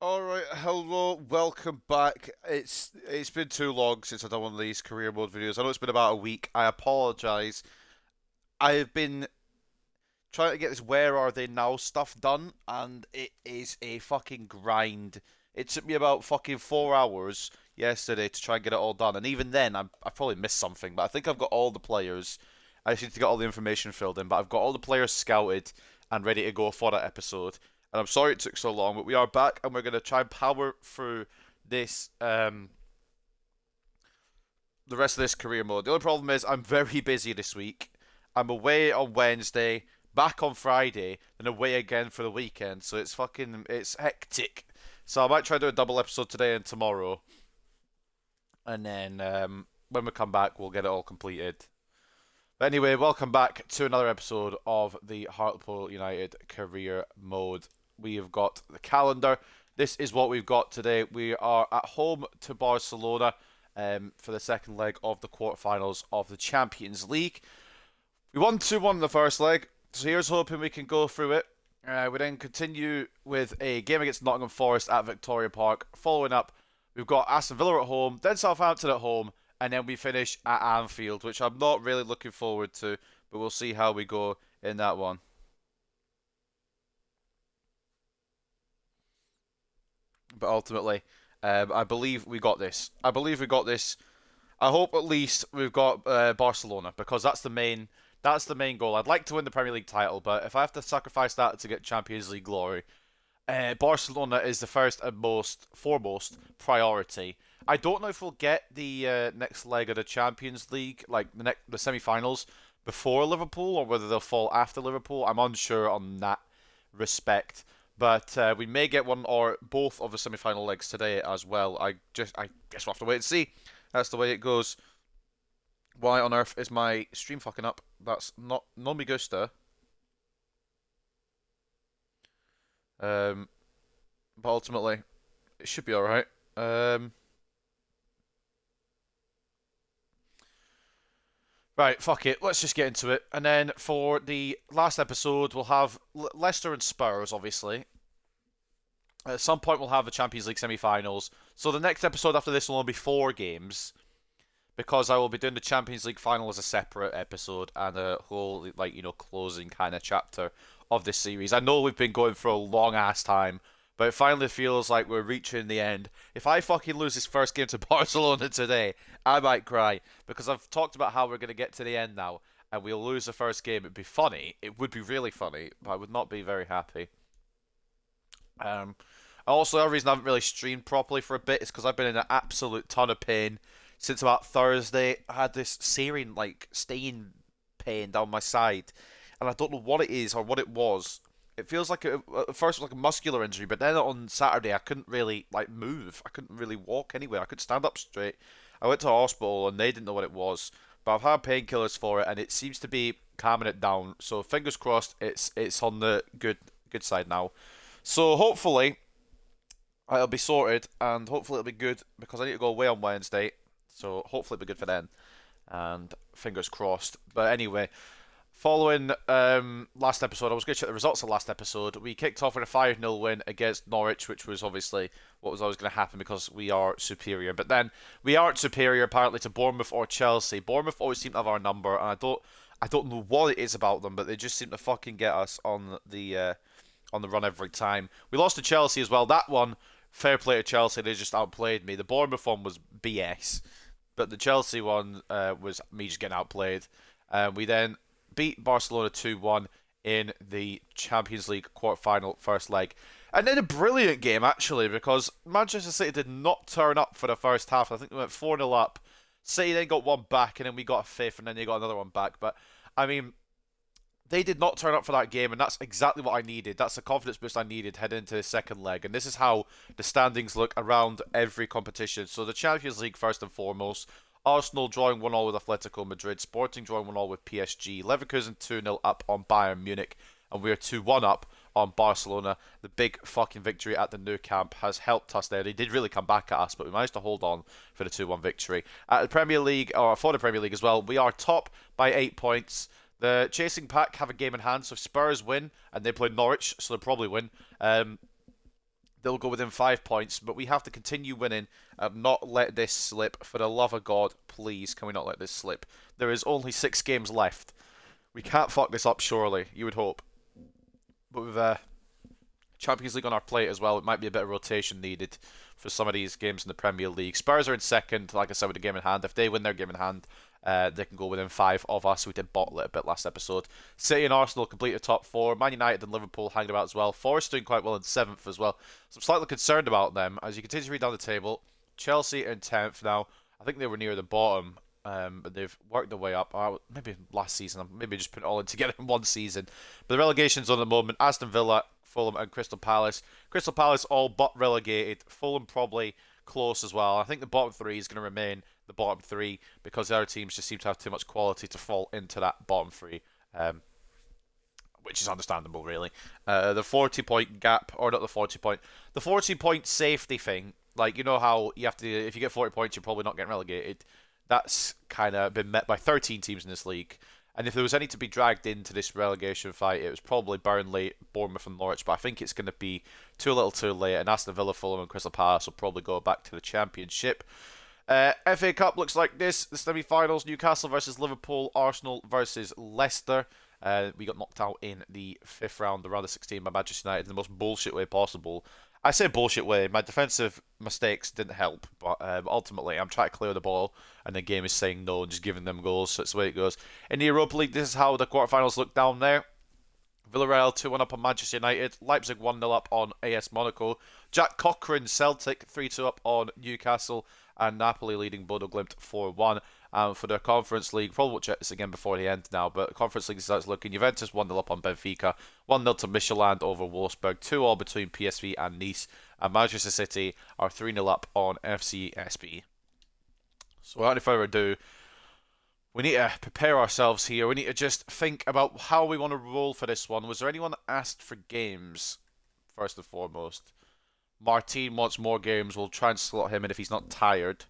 Alright, hello, welcome back. It's been too long since I've done one of these career mode videos. I know it's been about a week. I apologise. I have been trying to get this where are they now stuff done, and it is a fucking grind. It took me about fucking 4 hours yesterday to try and get it all done, and even then I probably missed something, but I think I've got all the players. I just need to get all the information filled in, but I've got all the players scouted and ready to go for that episode. And I'm sorry it took so long, but we are back and we're going to try and power through this the rest of this career mode. The only problem is I'm very busy this week. I'm away on Wednesday, back on Friday, then away again for the weekend. So it's hectic. So I might try to do a double episode today and tomorrow, and then when we come back, we'll get it all completed. But anyway, welcome back to another episode of the Hartlepool United career mode. We have got the calendar. This is what we've got today. We are at home to Barcelona for the second leg of the quarterfinals of the Champions League. We won 2-1 in the first leg, so here's hoping we can go through it. We then continue with a game against Nottingham Forest at Victoria Park. Following up, we've got Aston Villa at home, then Southampton at home, and then we finish at Anfield, which I'm not really looking forward to, but we'll see how we go in that one. But ultimately, I believe we got this. I believe we got this. I hope at least we've got Barcelona because that's the main goal. I'd like to win the Premier League title, but if I have to sacrifice that to get Champions League glory, Barcelona is the first and most foremost priority. I don't know if we'll get the next leg of the Champions League, like the semi-finals, before Liverpool, or whether they'll fall after Liverpool. I'm unsure on that respect, but we may get one or both of the semi-final legs today as well. I guess we'll have to wait and see. That's the way it goes. Why on earth is my stream fucking up? That's not non me gusta. Um, but ultimately, it should be alright. Right, fuck it. Let's just get into it. And then for the last episode, we'll have Leicester and Spurs, obviously. At some point, we'll have the Champions League semi-finals. So the next episode after this will only be 4 games because I will be doing the Champions League final as a separate episode and a whole, like, closing kind of chapter of this series. I know we've been going for a long ass time, but it finally feels like we're reaching the end. If I fucking lose this first game to Barcelona today, I might cry because I've talked about how we're going to get to the end now and we'll lose the first game. It'd be funny. It would be really funny, but I would not be very happy. Um, Also, the reason I haven't really streamed properly for a bit is because I've been in an absolute ton of pain since about Thursday. I had this searing, like, stain pain down my side, and I don't know what it is or what it was. It feels like at first it was like a muscular injury, but then on Saturday I couldn't really like move. I couldn't really walk anywhere. I couldn't stand up straight. I went to hospital and they didn't know what it was, but I've had painkillers for it and it seems to be calming it down. So fingers crossed, it's on the good side now. So hopefully it'll be sorted, and hopefully it'll be good because I need to go away on Wednesday. So hopefully it'll be good for then, and fingers crossed. But anyway, following last episode, I was going to check the results of last episode. We kicked off with a 5-0 win against Norwich, which was obviously what was always going to happen because we are superior. But then we aren't superior apparently to Bournemouth or Chelsea. Bournemouth always seem to have our number, and I don't know what it is about them, but they just seem to fucking get us on the run every time. We lost to Chelsea as well. That one, fair play to Chelsea, they just outplayed me. The Bournemouth one was BS, but the Chelsea one was me just getting outplayed. We then beat Barcelona 2-1 in the Champions League quarter-final first leg. And then a brilliant game, actually, because Manchester City did not turn up for the first half. I think they went 4-0 up. City then got one back, and then we got a fifth, and then they got another one back. But, I mean, they did not turn up for that game, and that's exactly what I needed. That's the confidence boost I needed heading into the second leg, and this is how the standings look around every competition. So the Champions League first and foremost. Arsenal drawing 1-1 with Atletico Madrid, Sporting drawing 1-1 with PSG, Leverkusen 2-0 up on Bayern Munich, and we're 2-1 up on Barcelona. The big fucking victory at the Nou Camp has helped us there. They did really come back at us, but we managed to hold on for the 2-1 victory. At the Premier League, or for the Premier League as well, we are top by 8 points. The chasing pack have a game in hand, so if Spurs win, and they play Norwich, so they'll probably win. They'll go within 5 points, but we have to continue winning and not let this slip. For the love of God, please, can we not let this slip? There is only 6 games left. We can't fuck this up, surely, you would hope. But with Champions League on our plate as well, it might be a bit of rotation needed for some of these games in the Premier League. Spurs are in second, like I said, with the game in hand. If they win their game in hand, they can go within 5 of us. We did bottle it a bit last episode. City and Arsenal complete the top 4. Man United and Liverpool hanging about as well. Forest doing quite well in 7th as well. So I'm slightly concerned about them. As you continue to read down the table, Chelsea in 10th now. I think they were near the bottom, but they've worked their way up. Maybe last season. Maybe just put it all in together in one season. But the relegation's on at the moment. Aston Villa, Fulham and Crystal Palace. Crystal Palace all but relegated. Fulham probably close as well. I think the bottom 3 is going to remain the bottom 3 because the other teams just seem to have too much quality to fall into that bottom 3, which is understandable, really. The 40-point gap, or not the 40-point, the 40-point safety thing. Like, you know how you have to, if you get 40 points, you're probably not getting relegated. That's kind of been met by 13 teams in this league. And if there was any to be dragged into this relegation fight, it was probably Burnley, Bournemouth and Norwich. But I think it's going to be too little too late. And Aston Villa, Fulham and Crystal Palace will probably go back to the Championship. FA Cup looks like this. The semi-finals, Newcastle versus Liverpool, Arsenal versus Leicester. We got knocked out in the 5th round, the round of 16 by Manchester United in the most bullshit way possible. I say bullshit way. My defensive mistakes didn't help, but ultimately I'm trying to clear the ball, and the game is saying no and just giving them goals. So it's the way it goes. In the Europa League, this is how the quarterfinals look down there. Villarreal 2-1 up on Manchester United. Leipzig 1-0 up on AS Monaco. Jack Cochrane Celtic 3-2 up on Newcastle. And Napoli leading Bodo Glimt 4-1. For the Conference League, probably won't check this again before the end now, but Conference League starts looking. Juventus 1-0 up on Benfica. 1-0 to Michelin over Wolfsburg. 2-all between PSV and Nice. And Manchester City are 3-0 up on FC SB. So without any further ado, we need to prepare ourselves here. We need to just think about how we want to roll for this one. Was there anyone that asked for games, first and foremost? Martin wants more games. We'll try and slot him in if he's not tired.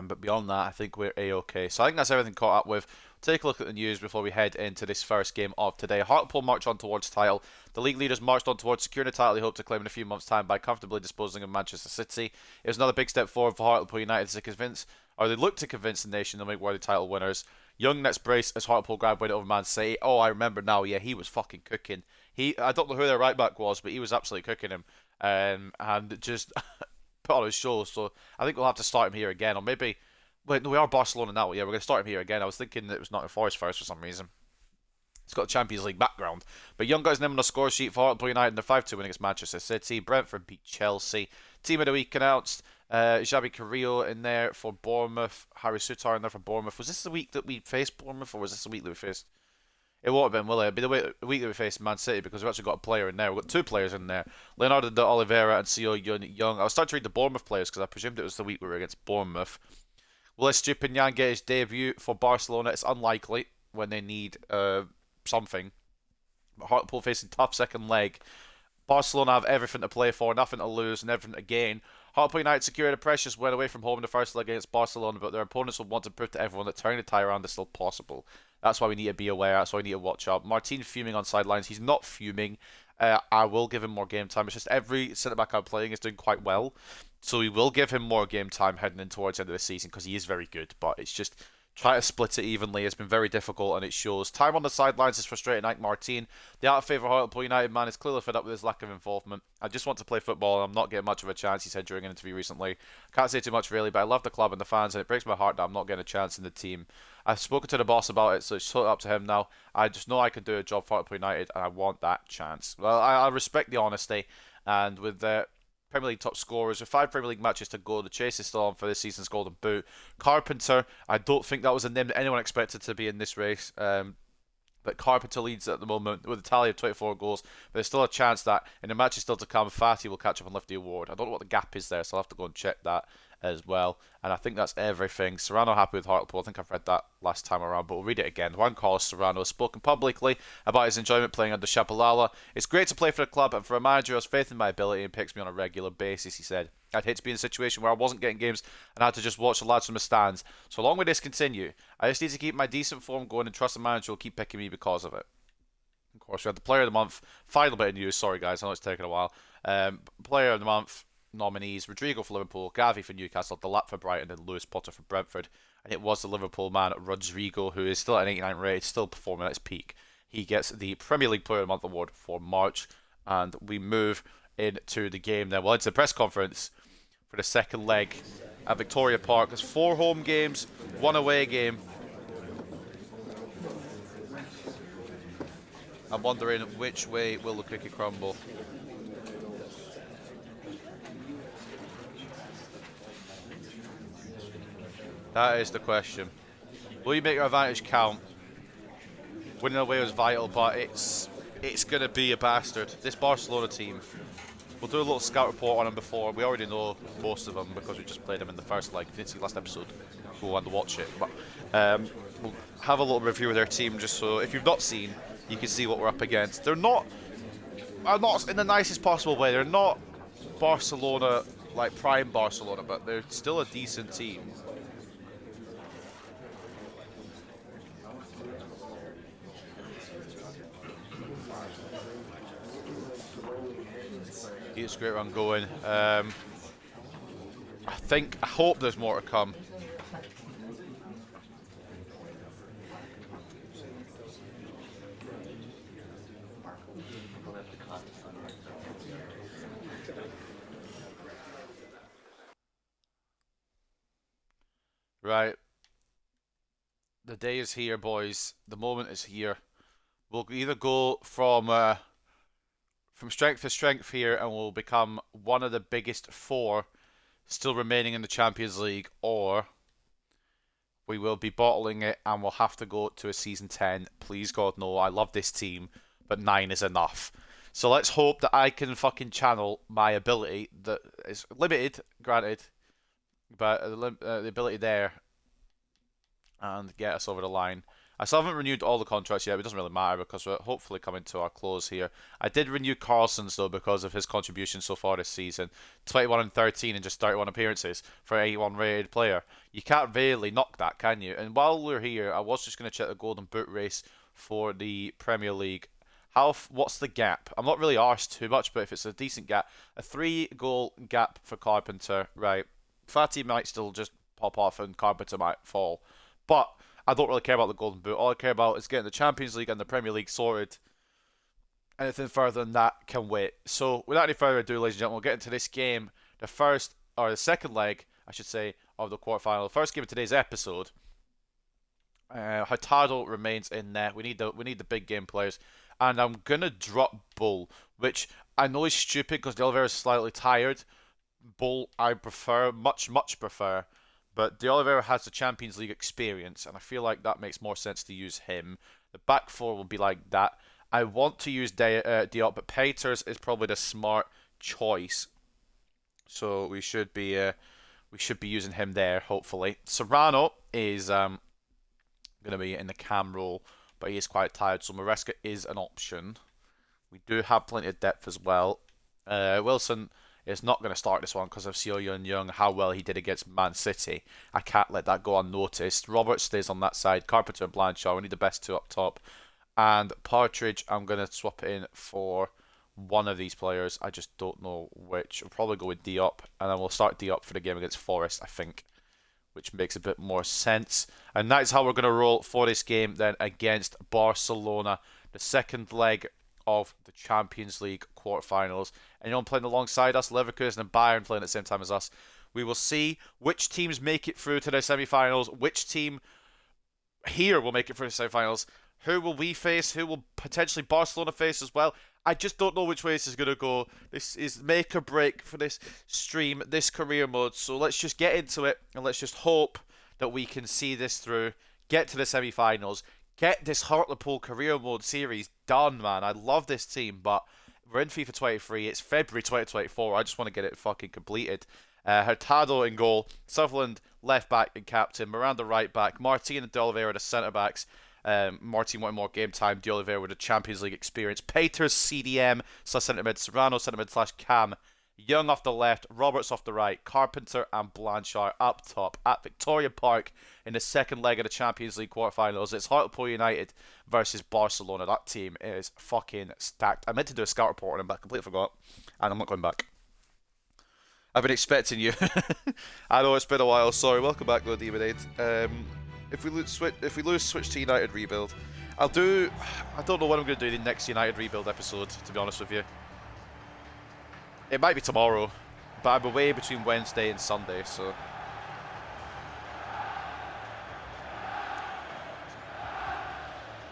But beyond that, I think we're A-okay. So I think that's everything caught up with. Take a look at the news before we head into this first game of today. Hartlepool march on towards title. The league leaders marched on towards securing a title they hope to claim in a few months' time by comfortably disposing of Manchester City. It was another big step forward for Hartlepool United to convince, or they look to convince the nation they'll make worthy title winners. Young nets brace as Hartlepool grab win over Man City. Oh, I remember now. Yeah, he was fucking cooking. I don't know who their right back was, but he was absolutely cooking him. And just put on his show. So I think we'll have to start him here again, or maybe. Wait, no, we are Barcelona now. Yeah, we're going to start him here again. I was thinking that it was Nottingham Forest first for some reason. It's got a Champions League background. But Young got his name on the score sheet for Hartlepool United in their 5-2 win against Manchester City. Brentford beat Chelsea. Team of the week announced. Xabi Carrillo in there for Bournemouth. Harry Sutar in there for Bournemouth. Was this the week that we faced Bournemouth, or was this the week that we faced... It won't have been, will it? It'll be the week that we faced Man City, because we've actually got a player in there. We've got 2 players in there. Leonardo de Oliveira and Co Young. I was starting to read the Bournemouth players because I presumed it was the week we were against Bournemouth. Will Estupiñán get his debut for Barcelona? It's unlikely when they need something. But Hartlepool facing tough second leg. Barcelona have everything to play for, nothing to lose and everything to gain. Hartlepool United secured a precious win away from home in the first leg against Barcelona, but their opponents will want to prove to everyone that turning the tie around is still possible. That's why we need to be aware. That's why we need to watch out. Martin fuming on sidelines. He's not fuming. I will give him more game time. It's just every centre-back I'm playing is doing quite well. So we will give him more game time heading in towards the end of the season because he is very good. But it's just try to split it evenly. It's been very difficult and it shows. Time on the sidelines is frustrating like Martin. The out of favour Hartlepool United man is clearly fed up with his lack of involvement. I just want to play football and I'm not getting much of a chance, he said during an interview recently. Can't say too much really, but I love the club and the fans and it breaks my heart that I'm not getting a chance in the team. I've spoken to the boss about it, so it's totally up to him now. I just know I can do a job for Hartlepool United and I want that chance. Well, I respect the honesty, and with the Premier League top scorers, with 5 Premier League matches to go, the chase is still on for this season's Golden Boot. Carpenter, I don't think that was a name that anyone expected to be in this race. But Carpenter leads at the moment with a tally of 24 goals. But there's still a chance that in the matches still to come, Fatty will catch up and lift the award. I don't know what the gap is there, so I'll have to go and check that as well. And I think that's everything. Serrano happy with Hartlepool. I think I've read that last time around, but we'll read it again. Juan Carlos Serrano has spoken publicly about his enjoyment playing under Chapalala. It's great to play for the club and for a manager who has faith in my ability and picks me on a regular basis, he said. I'd hate to be in a situation where I wasn't getting games and I had to just watch the lads from the stands. So long may this continue. I just need to keep my decent form going and trust the manager will keep picking me because of it. Of course, we had the Player of the Month. Final bit of news. Sorry, guys. I know it's taken a while. Player of the month nominees: Rodrigo for Liverpool, Gavi for Newcastle, Delap for Brighton, and Lewis Potter for Brentford. And it was the Liverpool man, Rodrigo, who is still at an 89 rated, still performing at his peak. He gets the Premier League Player of the Month award for March, and we move into the game then. Well, into the press conference for the second leg at Victoria Park. There's 4 home games, 1 away game. I'm wondering which way will the cookie crumble. That is the question. Will you make your advantage count? Winning away was vital, but it's going to be a bastard. This Barcelona team, we'll do a little scout report on them before. We already know most of them because we just played them in the first leg. If you didn't see last episode, go on to watch it. But we'll have a little review of their team just so if you've not seen, you can see what we're up against. They're not in the nicest possible way. They're not Barcelona, like prime Barcelona, but they're still a decent team. It's a great run going. I hope there's more to come. Right. The day is here, boys. The moment is here. We'll either go from strength to strength here and we'll become one of the biggest 4 still remaining in the Champions League, or we will be bottling it and we'll have to go to a season 10. Please God, no. I love this team, but 9 is enough. So let's hope that I can fucking channel my ability that is limited, granted, but the ability there and get us over the line. I still haven't renewed all the contracts yet, but it doesn't really matter because we're hopefully coming to our close here. I did renew Carlson's though because of his contribution so far this season. 21 and 13 and just 31 appearances for an 81 rated player. You can't really knock that, can you? And while we're here, I was just going to check the Golden Boot race for the Premier League. What's the gap? I'm not really arsed too much, but if it's a decent gap, a 3-goal gap for Carpenter, right? Fatty might still just pop off and Carpenter might fall. But I don't really care about the Golden Boot. All I care about is getting the Champions League and the Premier League sorted. Anything further than that can wait. So, without any further ado, ladies and gentlemen, we'll get into this game. The second leg, I should say, of the quarterfinal. The first game of today's episode. Hurtado remains in net. We need the big game players. And I'm going to drop Bull, which I know is stupid because De Oliveira is slightly tired. Bull, I prefer, much prefer. But De Oliveira has the Champions League experience, and I feel like that makes more sense to use him. The back 4 will be like that. I want to use Diop, but Peters is probably the smart choice. So we should be using him there, hopefully. Serrano is going to be in the cam role, but he is quite tired, so Maresca is an option. We do have plenty of depth as well. Wilson is not going to start this one because of Seo Yun Young, how well he did against Man City. I can't let that go unnoticed. Roberts stays on that side. Carpenter and Blanchard, we need the best 2 up top. And Partridge, I'm going to swap in for one of these players. I just don't know which. I'll probably go with Diop, and then we'll start Diop for the game against Forest, I think, which makes a bit more sense. And that is how we're going to roll for this game then against Barcelona, the second leg of the Champions League quarterfinals. Anyone playing alongside us, Leverkusen and Bayern playing at the same time as us. We will see which teams make it through to the semi-finals, which team here will make it through the semi-finals, who will we face, who will potentially Barcelona face as well. I just don't know which way this is going to go. This is make or break for this stream, this career mode. So let's just get into it and let's just hope that we can see this through, get to the semi-finals, get this Hartlepool career mode series done, man. I love this team, but we're in FIFA 23. It's February 2024. I just want to get it fucking completed. Hurtado in goal, Sutherland left back and captain, Miranda right back, Martin and De Oliveira the centre backs. Martin wanting more game time, De Oliveira with a Champions League experience. Peters CDM, centre mid, Serrano centre mid / cam. Young off the left, Roberts off the right, Carpenter and Blanchard up top at Victoria Park in the second leg of the Champions League quarterfinals. It's Hartlepool United versus Barcelona. That team is fucking stacked. I meant to do a scout report on them, but I completely forgot. and I'm not going back. I've been expecting you. I know it's been a while. Sorry. Welcome back, though, David. If we lose, switch to United rebuild. I don't know when I'm going to do the next United rebuild episode. To be honest with you, it might be tomorrow, but I'm away between Wednesday and Sunday, so.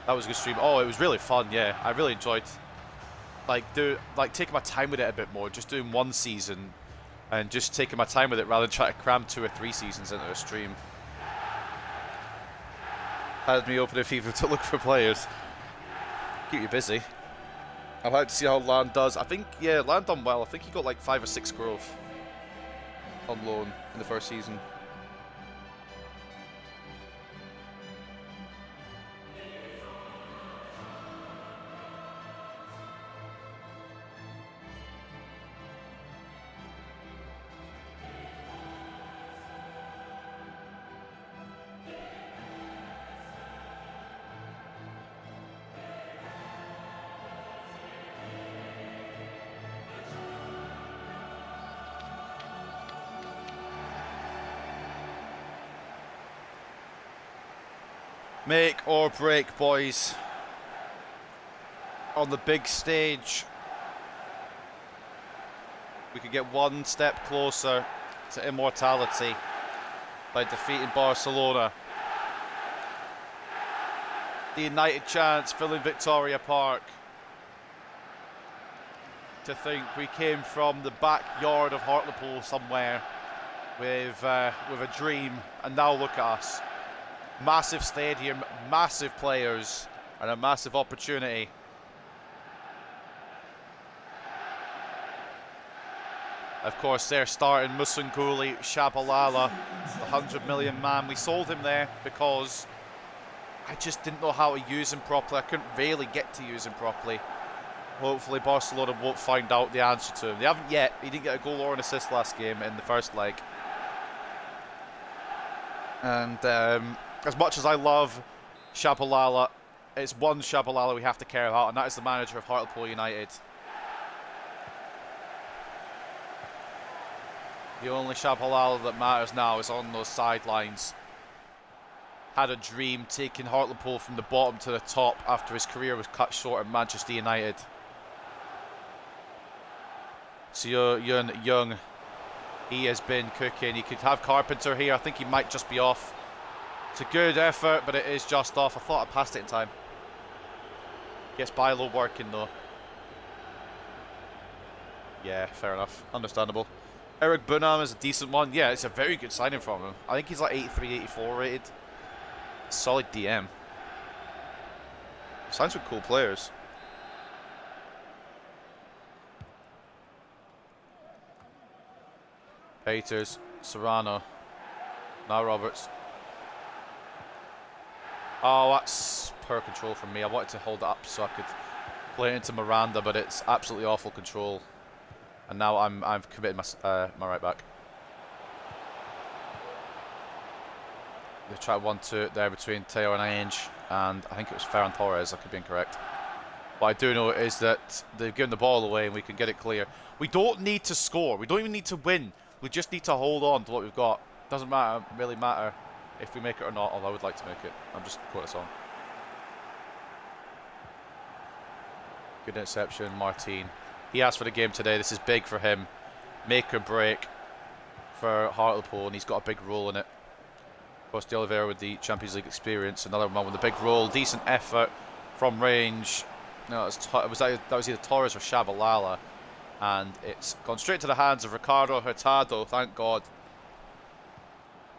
That was a good stream. Oh, it was really fun. Yeah, I really enjoyed taking my time with it a bit more. Just doing one season. And just taking my time with it rather than trying to cram 2 or 3 seasons into a stream. Had me open a FIFA to look for players. Keep you busy. I'd like to see how Land does. I think, yeah, Land done well. I think he got like 5 or 6 growth on loan in the first season. Make or break, boys. On the big stage. We could get one step closer to immortality by defeating Barcelona. The United chants filling Victoria Park. To think we came from the backyard of Hartlepool somewhere with a dream, and now look at us. Massive stadium, massive players, and a massive opportunity. Of course, they're starting Musunguli, Shabalala, the 100 million man. We sold him there because I just didn't know how to use him properly. I couldn't really get to use him properly. Hopefully Barcelona won't find out the answer to him. They haven't yet. He didn't get a goal or an assist last game in the first leg. And as much as I love Shabalala, it's one Shabalala we have to care about, and that is the manager of Hartlepool United. The only Shabalala that matters now is on those sidelines. Had a dream taking Hartlepool from the bottom to the top after his career was cut short at Manchester United. So Young, he has been cooking. He could have Carpenter here. I think he might just be off. It's a good effort, but it is just off. I thought I passed it in time. Gets Bilo working though. Yeah, fair enough. Understandable. Eric Bunham is a decent one. Yeah, it's a very good signing from him. I think he's like 83, 84 rated. Solid DM. Signs with cool players. Peters, Serrano. Now Roberts. Oh, that's poor control from me. I wanted to hold it up so I could play it into Miranda, but it's absolutely awful control. And now I've committed my right back. They tried 1-2 there between Teo and Ainge, and I think it was Ferran Torres. I could be incorrect. What I do know is that they've given the ball away and we can get it clear. We don't need to score. We don't even need to win. We just need to hold on to what we've got. Doesn't really matter if we make it or not, although I would like to make it. I'm just quoting a song. Good interception, Martin. He asked for the game today. This is big for him. Make or break for Hartlepool, and he's got a big role in it. Of course, De Oliveira with the Champions League experience. Another man with a big role. Decent effort from range. No, that was either Torres or Shabalala. And it's gone straight to the hands of Ricardo Hurtado, thank God.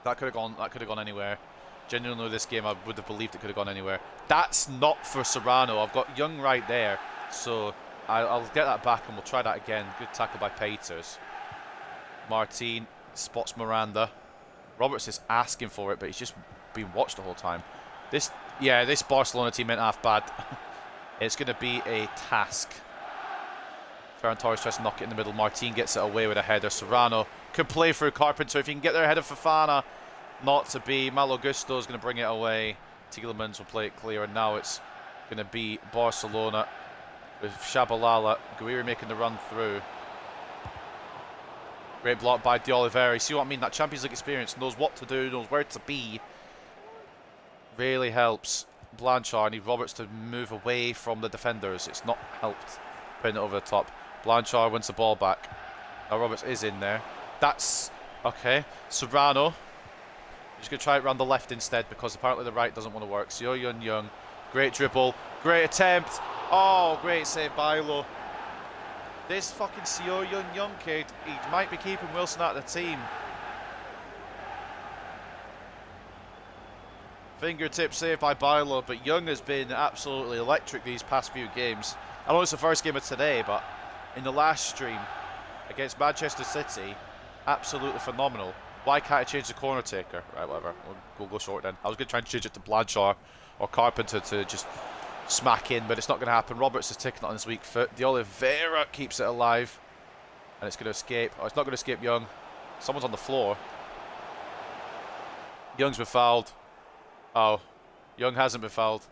That could have gone anywhere. Genuinely, this game I would have believed it could have gone anywhere. That's not for Serrano. I've got Young right there, so I'll get that back and we'll try that again. Good tackle by Peters. Martin spots Miranda. Roberts is asking for it, but he's just been watched the whole time. This Barcelona team ain't half bad. It's going to be a task. Ferran Torres tries to knock it in the middle. Martin gets it away with a header. Serrano could play through Carpenter if he can get there ahead of Fofana. Not to be. Malo Gusto is going to bring it away. Tielemans will play it clear, and now it's going to be Barcelona with Shabalala. Guiri making the run through. Great block by De Oliveira. You see what I mean? That Champions League experience, knows what to do, knows where to be. Really helps Blanchard. Need Roberts to move away from the defenders. It's not helped putting it over the top. Blanchard wins the ball back. Now Roberts is in there. That's okay. Serrano. Just going to try it around the left instead because apparently the right doesn't want to work. Seo Yun Young. Great dribble. Great attempt. Oh, great save by Lo. This fucking Seo Yun Young kid, he might be keeping Wilson out of the team. Fingertip save by Bilo, but Young has been absolutely electric these past few games. I know it's the first game of today, but in the last stream against Manchester City, absolutely phenomenal. Why can't I change the corner taker? Right, whatever. We'll go short then. I was going to try and change it to Blanchard or Carpenter to just smack in, but it's not going to happen. Roberts is taking it on his weak foot. De Oliveira keeps it alive, and it's going to escape. Oh, it's not going to escape Young. Someone's on the floor. Young's been fouled. Oh, Young hasn't been fouled.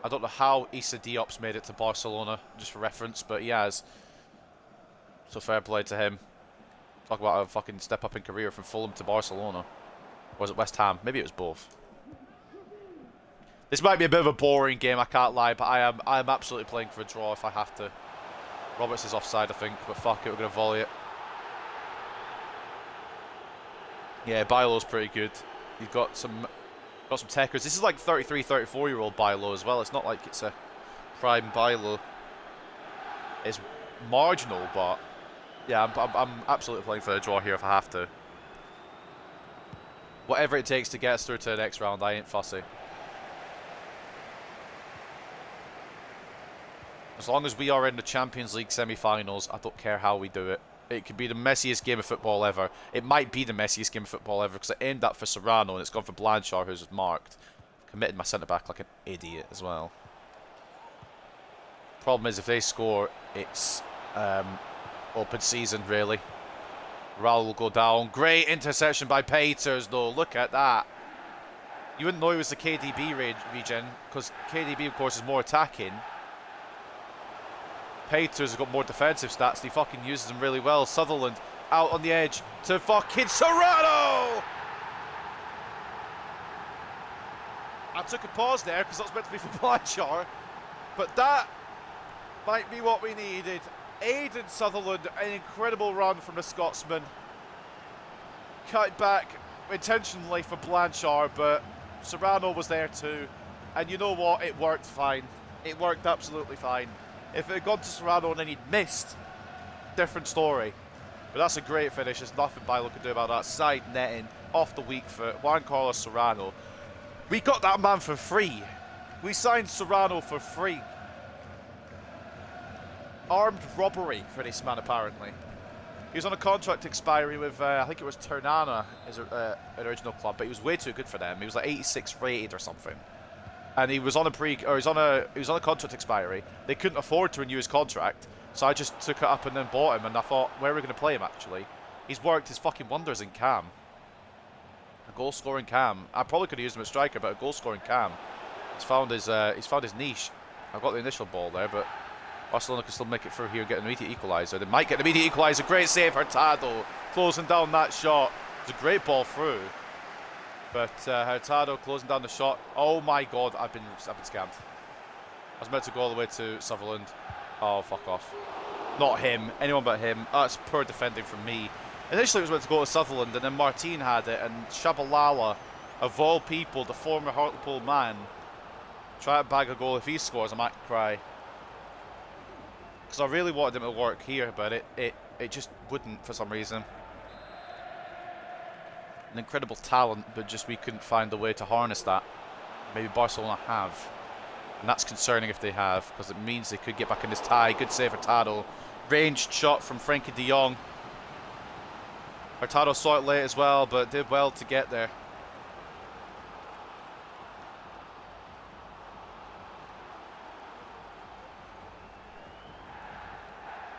I don't know how Issa Diop's made it to Barcelona, just for reference, but he has. So fair play to him. Talk about a fucking step up in career from Fulham to Barcelona. Or was it West Ham? Maybe it was both. This might be a bit of a boring game, I can't lie, but I am absolutely playing for a draw if I have to. Roberts is offside, I think, but fuck it, we're going to volley it. Yeah, Bilo's pretty good. He's got some techers. This is like 33, 34-year-old Bilo as well. It's not like it's a prime Bilo. It's marginal, but yeah, I'm absolutely playing for a draw here if I have to. Whatever it takes to get us through to the next round, I ain't fussy. As long as we are in the Champions League semi-finals, I don't care how we do it. It could be the messiest game of football ever. It might be the messiest game of football ever because it aimed that for Serrano and it's gone for Blanchard, who's marked. Committed my centre-back like an idiot as well. Problem is, if they score, it's open season, really. Raul will go down. Great interception by Peters, though. Look at that. You wouldn't know he was the KDB regen because KDB, of course, is more attacking. Peters has got more defensive stats and he fucking uses them really well. Sutherland out on the edge to fucking Serrano! I took a pause there because that was meant to be for Blanchard, but that might be what we needed. Aidan Sutherland, an incredible run from the Scotsman. Cut back intentionally for Blanchard, but Serrano was there too. And you know what? It worked fine. It worked absolutely fine. If it had gone to Serrano and then he'd missed, different story. But that's a great finish. There's nothing Bilo could do about that. Side netting, off the weak foot. Juan Carlos Serrano. We got that man for free. We signed Serrano for free. Armed robbery for this man, apparently. He was on a contract expiry with, I think it was Ternana, his original club, but he was way too good for them. He was like 86 rated or something. And he was on a contract expiry. They couldn't afford to renew his contract, so I just took it up and then bought him. And I thought, where are we going to play him? Actually, he's worked his fucking wonders in Cam. A goal-scoring Cam. I probably could have used him at striker, but a goal-scoring Cam. He's found his niche. I've got the initial ball there, but Barcelona can still make it through here and get an immediate equaliser. They might get an immediate equaliser. Great save, Hurtado, closing down that shot. It's a great ball through. But Hurtado closing down the shot. Oh my god, I've been scammed. I was meant to go all the way to Sutherland. Oh, fuck off. Not him. Anyone but him. That's poor defending from me. Initially it was meant to go to Sutherland, and then Martin had it, and Shabalala, of all people, the former Hartlepool man, try to bag a goal. If he scores, I might cry. Because I really wanted him to work here, but it just wouldn't for some reason. An incredible talent, but just we couldn't find a way to harness that. Maybe Barcelona have. And that's concerning if they have, because it means they could get back in this tie. Good save, Hurtado. Ranged shot from Frankie de Jong. Hurtado saw it late as well, but did well to get there.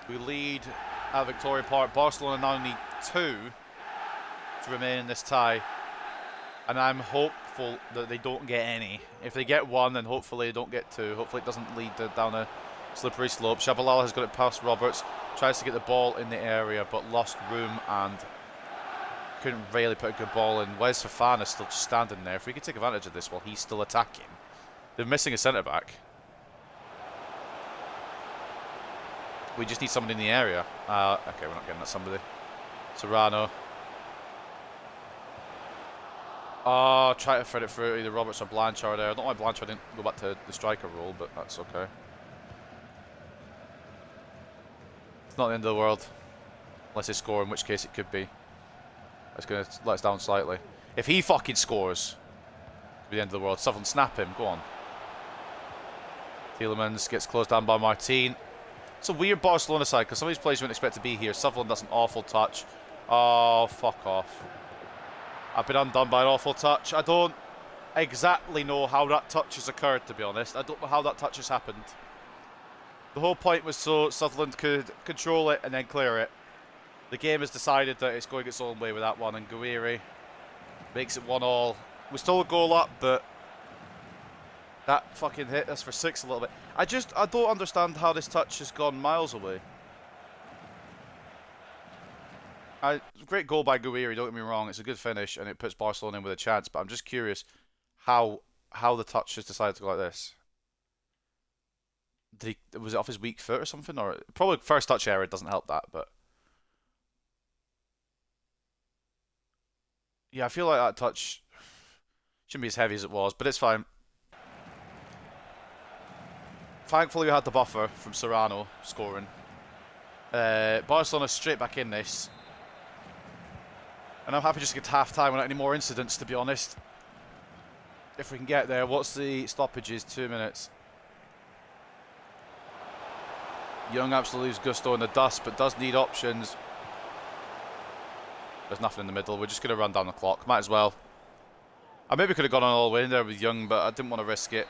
We lead at Victoria Park. Barcelona now need 2 to remain in this tie, and I'm hopeful that they don't get any. If they get 1, then hopefully they don't get 2. Hopefully it doesn't lead down a Slippery slope. Shabalala has got it past Roberts. Tries to get the ball in the area, but lost room and couldn't really put a good ball in. Wes Fofana still just standing there. If we could take advantage of this while he's still attacking. They're missing a centre-back. We just need somebody in the area. Okay, we're not getting that somebody. Serrano. Oh, try to thread it through either Roberts or Blanchard there. I don't know why Blanchard didn't go back to the striker role, but that's okay. It's not the end of the world. Unless they score, in which case it could be. That's going to let us down slightly. If he fucking scores, it'll be the end of the world. Sutherland, snap him. Go on. Tielemans gets closed down by Martin. It's a weird Barcelona side, because some of these players you wouldn't expect to be here. Sutherland does an awful touch. Oh, fuck off. I've been undone by an awful touch. I don't exactly know how that touch has occurred, to be honest. I don't know how that touch has happened. The whole point was so Sutherland could control it and then clear it. The game has decided that it's going its own way with that one, and Guiri makes it 1-1. We're still a goal up, but that fucking hit us for 6 a little bit. I don't understand how this touch has gone miles away. Great goal by Guiri, don't get me wrong. It's a good finish, and it puts Barcelona in with a chance, but I'm just curious how the touch has decided to go like this. Was it off his weak foot or something? Or probably first touch error doesn't help that, but yeah, I feel like that touch shouldn't be as heavy as it was, but it's fine. Thankfully, we had the buffer from Serrano scoring. Barcelona straight back in this. And I'm happy just to get to half-time without any more incidents, to be honest. If we can get there. What's the stoppages? 2 minutes. Young absolutely leaves Gusto in the dust, but does need options. There's nothing in the middle. We're just going to run down the clock. Might as well. I maybe could have gone on all the way in there with Young, but I didn't want to risk it.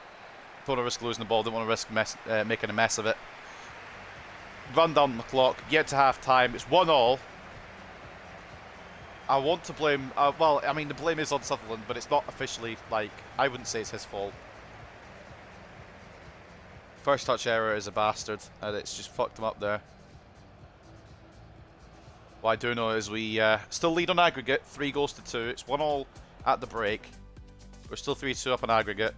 Don't want to risk losing the ball. Didn't want to risk making a mess of it. Run down the clock. Get to half-time. It's 1-1. I want to blame... well, I mean, the blame is on Sutherland, but it's not officially, like... I wouldn't say it's his fault. First touch error is a bastard, and it's just fucked him up there. What I do know is we still lead on aggregate, 3-2. It's 1-1 at the break. We're still 3-2 up on aggregate.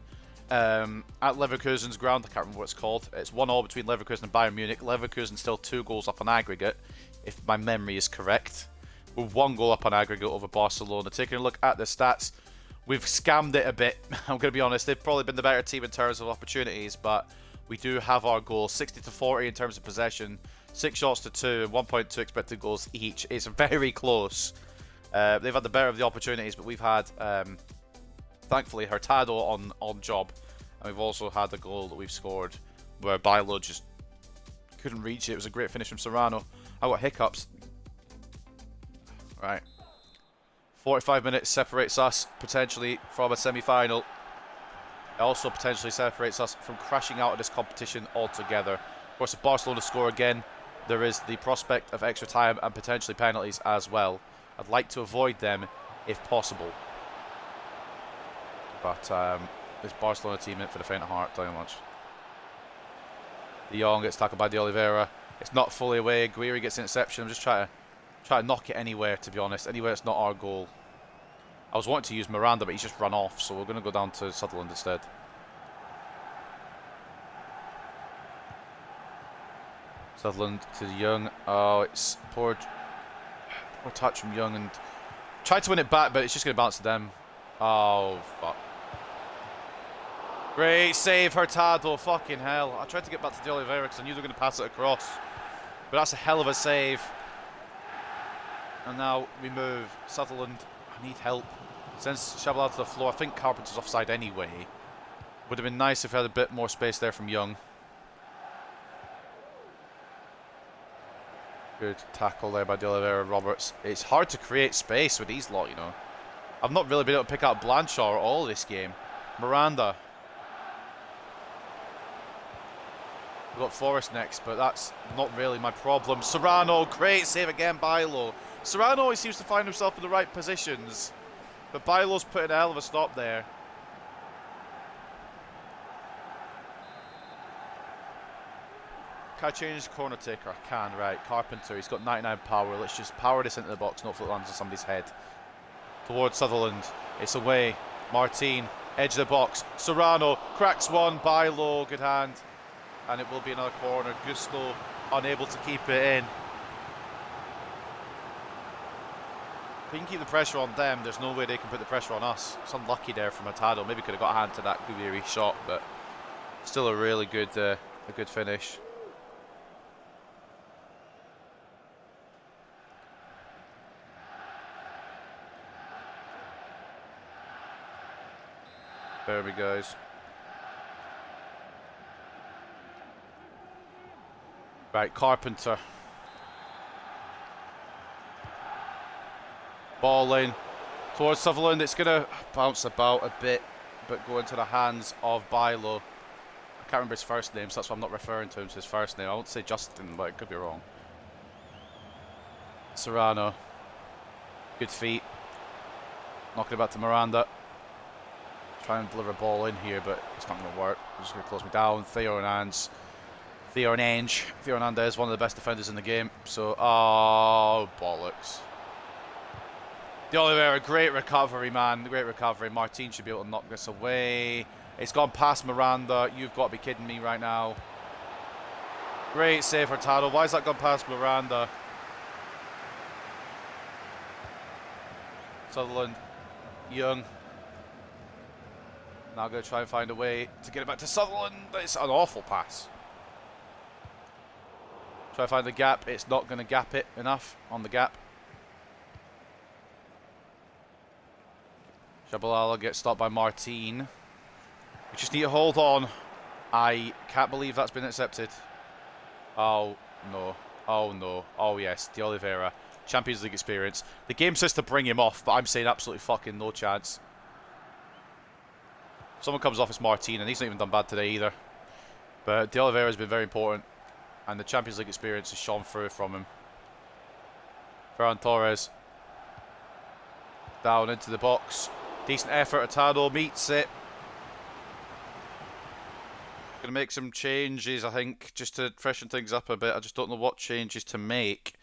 At Leverkusen's ground, I can't remember what it's called. It's 1-1 between Leverkusen and Bayern Munich. Leverkusen still 2 goals up on aggregate, if my memory is correct. We're 1 goal up on aggregate over Barcelona. Taking a look at the stats, we've scammed it a bit. I'm going to be honest, they've probably been the better team in terms of opportunities, but we do have our goals. 60-40 in terms of possession, 6 shots to 2, and 1.2 expected goals each. It's very close. They've had the better of the opportunities, but we've had, thankfully, Hurtado on job. And we've also had a goal that we've scored where Bailo just couldn't reach it. It was a great finish from Serrano. I got hiccups. Right. 45 minutes separates us potentially from a semi-final. It also potentially separates us from crashing out of this competition altogether. Of course, if Barcelona score again, there is the prospect of extra time and potentially penalties as well. I'd like to avoid them if possible. But this Barcelona team in for the faint of heart, tell you much. De Jong gets tackled by De Oliveira. It's not fully away. Guiri gets interception. I'm just trying to knock it anywhere, to be honest. Anywhere it's not our goal. I was wanting to use Miranda, but he's just run off, so we're going to go down to Sutherland instead. Sutherland to Young. Oh, it's poor touch from Young, and tried to win it back, but it's just going to bounce to them. Oh, fuck. Great save, Hurtado. Fucking hell. I tried to get back to De Oliveira because I knew they were going to pass it across. But that's a hell of a save. And now we move. Sutherland, I need help. Sends Shabalala to the floor. I think Carpenter's offside anyway. Would have been nice if we had a bit more space there from Young. Good tackle there by De Oliveira Roberts. It's hard to create space with these lot, you know. I've not really been able to pick out Blanchard at all this game. Miranda. We've got Forrest next, but that's not really my problem. Serrano, great save again, Bailo. Serrano always seems to find himself in the right positions, but Bailo's putting a hell of a stop there. Can I change corner taker? I can, right. Carpenter, he's got 99 power. Let's just power this into the box, not hopefully it lands on somebody's head. Towards Sutherland. It's away. Martin, edge of the box. Serrano cracks one, by low, good hand. And it will be another corner. Gusto unable to keep it in. If we can keep the pressure on them, there's no way they can put the pressure on us. It's unlucky there from Atado. Maybe could have got a hand to that Gubiri shot, but still a really good, finish. There we goes. Right, Carpenter. Ball in towards Sutherland. It's going to bounce about a bit, but go into the hands of Bilo. I can't remember his first name, so that's why I'm not referring to him as his first name. I won't say Justin, but it could be wrong. Serrano. Good feet. Knocking it back to Miranda. Trying to deliver a ball in here, but it's not going to work. He's just going to close me down. Theo Hernandez, one of the best defenders in the game. So, oh, bollocks. De Oliveira, great recovery, man. Great recovery. Martin should be able to knock this away. It's gone past Miranda. You've got to be kidding me right now. Great save for Tado. Why has that gone past Miranda? Sutherland. Young. Now going to try and find a way to get it back to Sutherland. It's an awful pass. Try to find the gap. It's not going to gap it enough on the gap. Shabalala gets stopped by Martin. We just need to hold on. I can't believe that's been accepted. Oh, no. Oh, no. Oh, yes. De Oliveira. Champions League experience. The game says to bring him off, but I'm saying absolutely fucking no chance. Someone comes off, it's Martin, and he's not even done bad today either. But De Oliveira has been very important, and the Champions League experience has shone through from him. Ferran Torres. Down into the box. Decent effort. Atado meets it. Going to make some changes, I think, just to freshen things up a bit. I just don't know what changes to make.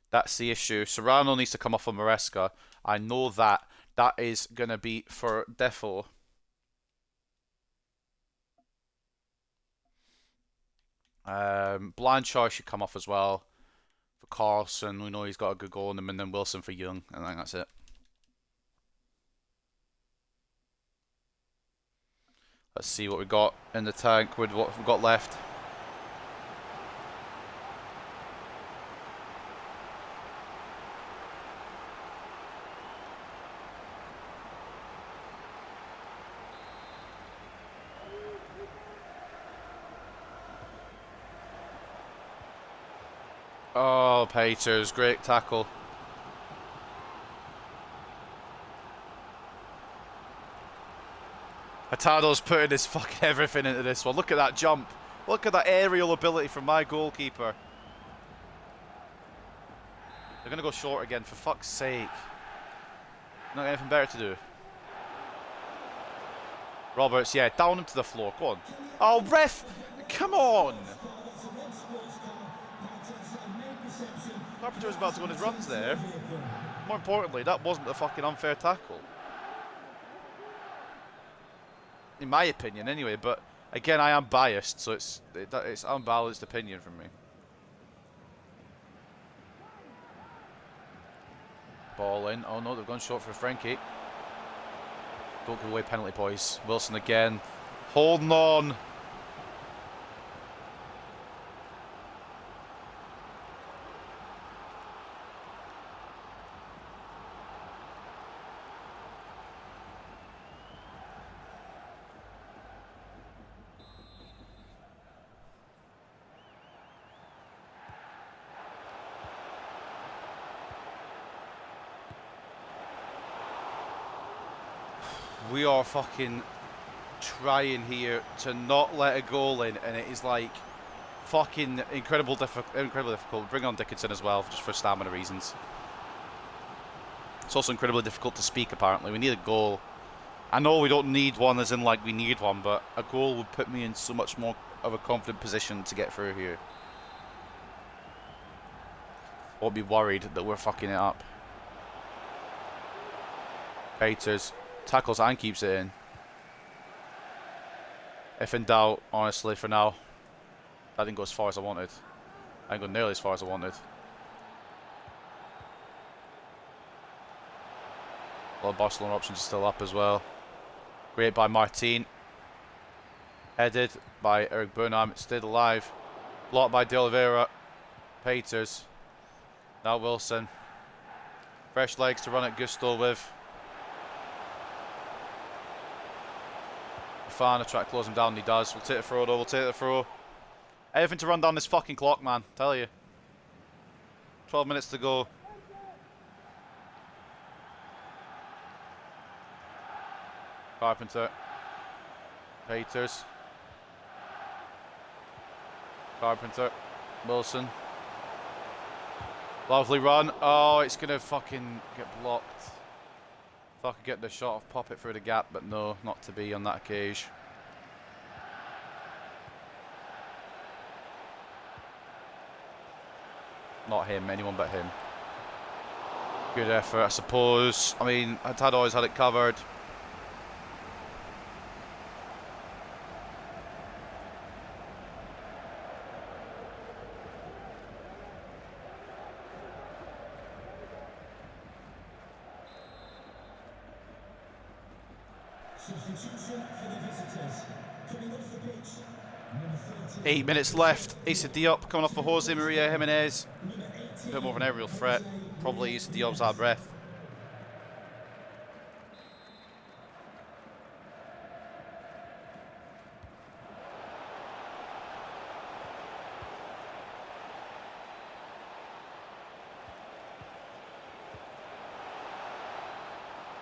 That's the issue. Serrano needs to come off on Maresca. I know that. That is going to be for Defo. Blanchard should come off as well for Carlson. We know he's got a good goal in him, and then Wilson for Young. I think that's it. Let's see what we got in the tank with what we've got left. Oh, Peters, great tackle. Hurtado's putting his fucking everything into this one. Look at that jump. Look at that aerial ability from my goalkeeper. They're going to go short again, for fuck's sake. Not anything better to do. Roberts, yeah, down him to the floor. Go on. Oh, ref! Come on! Carpenter was about to go on his runs there. More importantly, that wasn't a fucking unfair tackle. In my opinion, anyway. But again, I am biased, so it's unbalanced opinion from me. Ball in. Oh no, they've gone short for Frankie. Don't give away penalty, boys. Wilson again. Holding on. We are fucking trying here to not let a goal in, and it is like fucking incredibly difficult. Bring on Dickinson as well, just for stamina reasons. It's also incredibly difficult to speak, apparently. We need a goal. I know we don't need one as in like we need one, but a goal would put me in so much more of a confident position to get through here. won't be worried that we're fucking it up. Peters tackles and keeps it in. If in doubt, honestly, for now, that didn't go as far as I wanted. I didn't go nearly as far as I wanted. A lot of Barcelona options are still up as well. Great by Martin. Headed by Eric Burnham. Stayed alive. Blocked by De Oliveira. Peters. Now Wilson. Fresh legs to run at Gusto with. Fana try to close him down. He does. We'll take the throw though. We'll take the throw. Anything to run down this fucking clock, man. Tell you. 12 minutes to go. Carpenter. Peters. Carpenter. Wilson. Lovely run. Oh, it's going to fucking get blocked. If I could get the shot off, pop it through the gap, but no, not to be on that occasion. Not him, anyone but him. Good effort, I suppose. I mean, I'd always had it covered. Substitution for the visitors. Coming off the pitch, number 13. 8 minutes left. Issa Diop coming off for Jose Maria Jimenez. A bit more of an aerial threat. Probably Issa Diop's out of breath.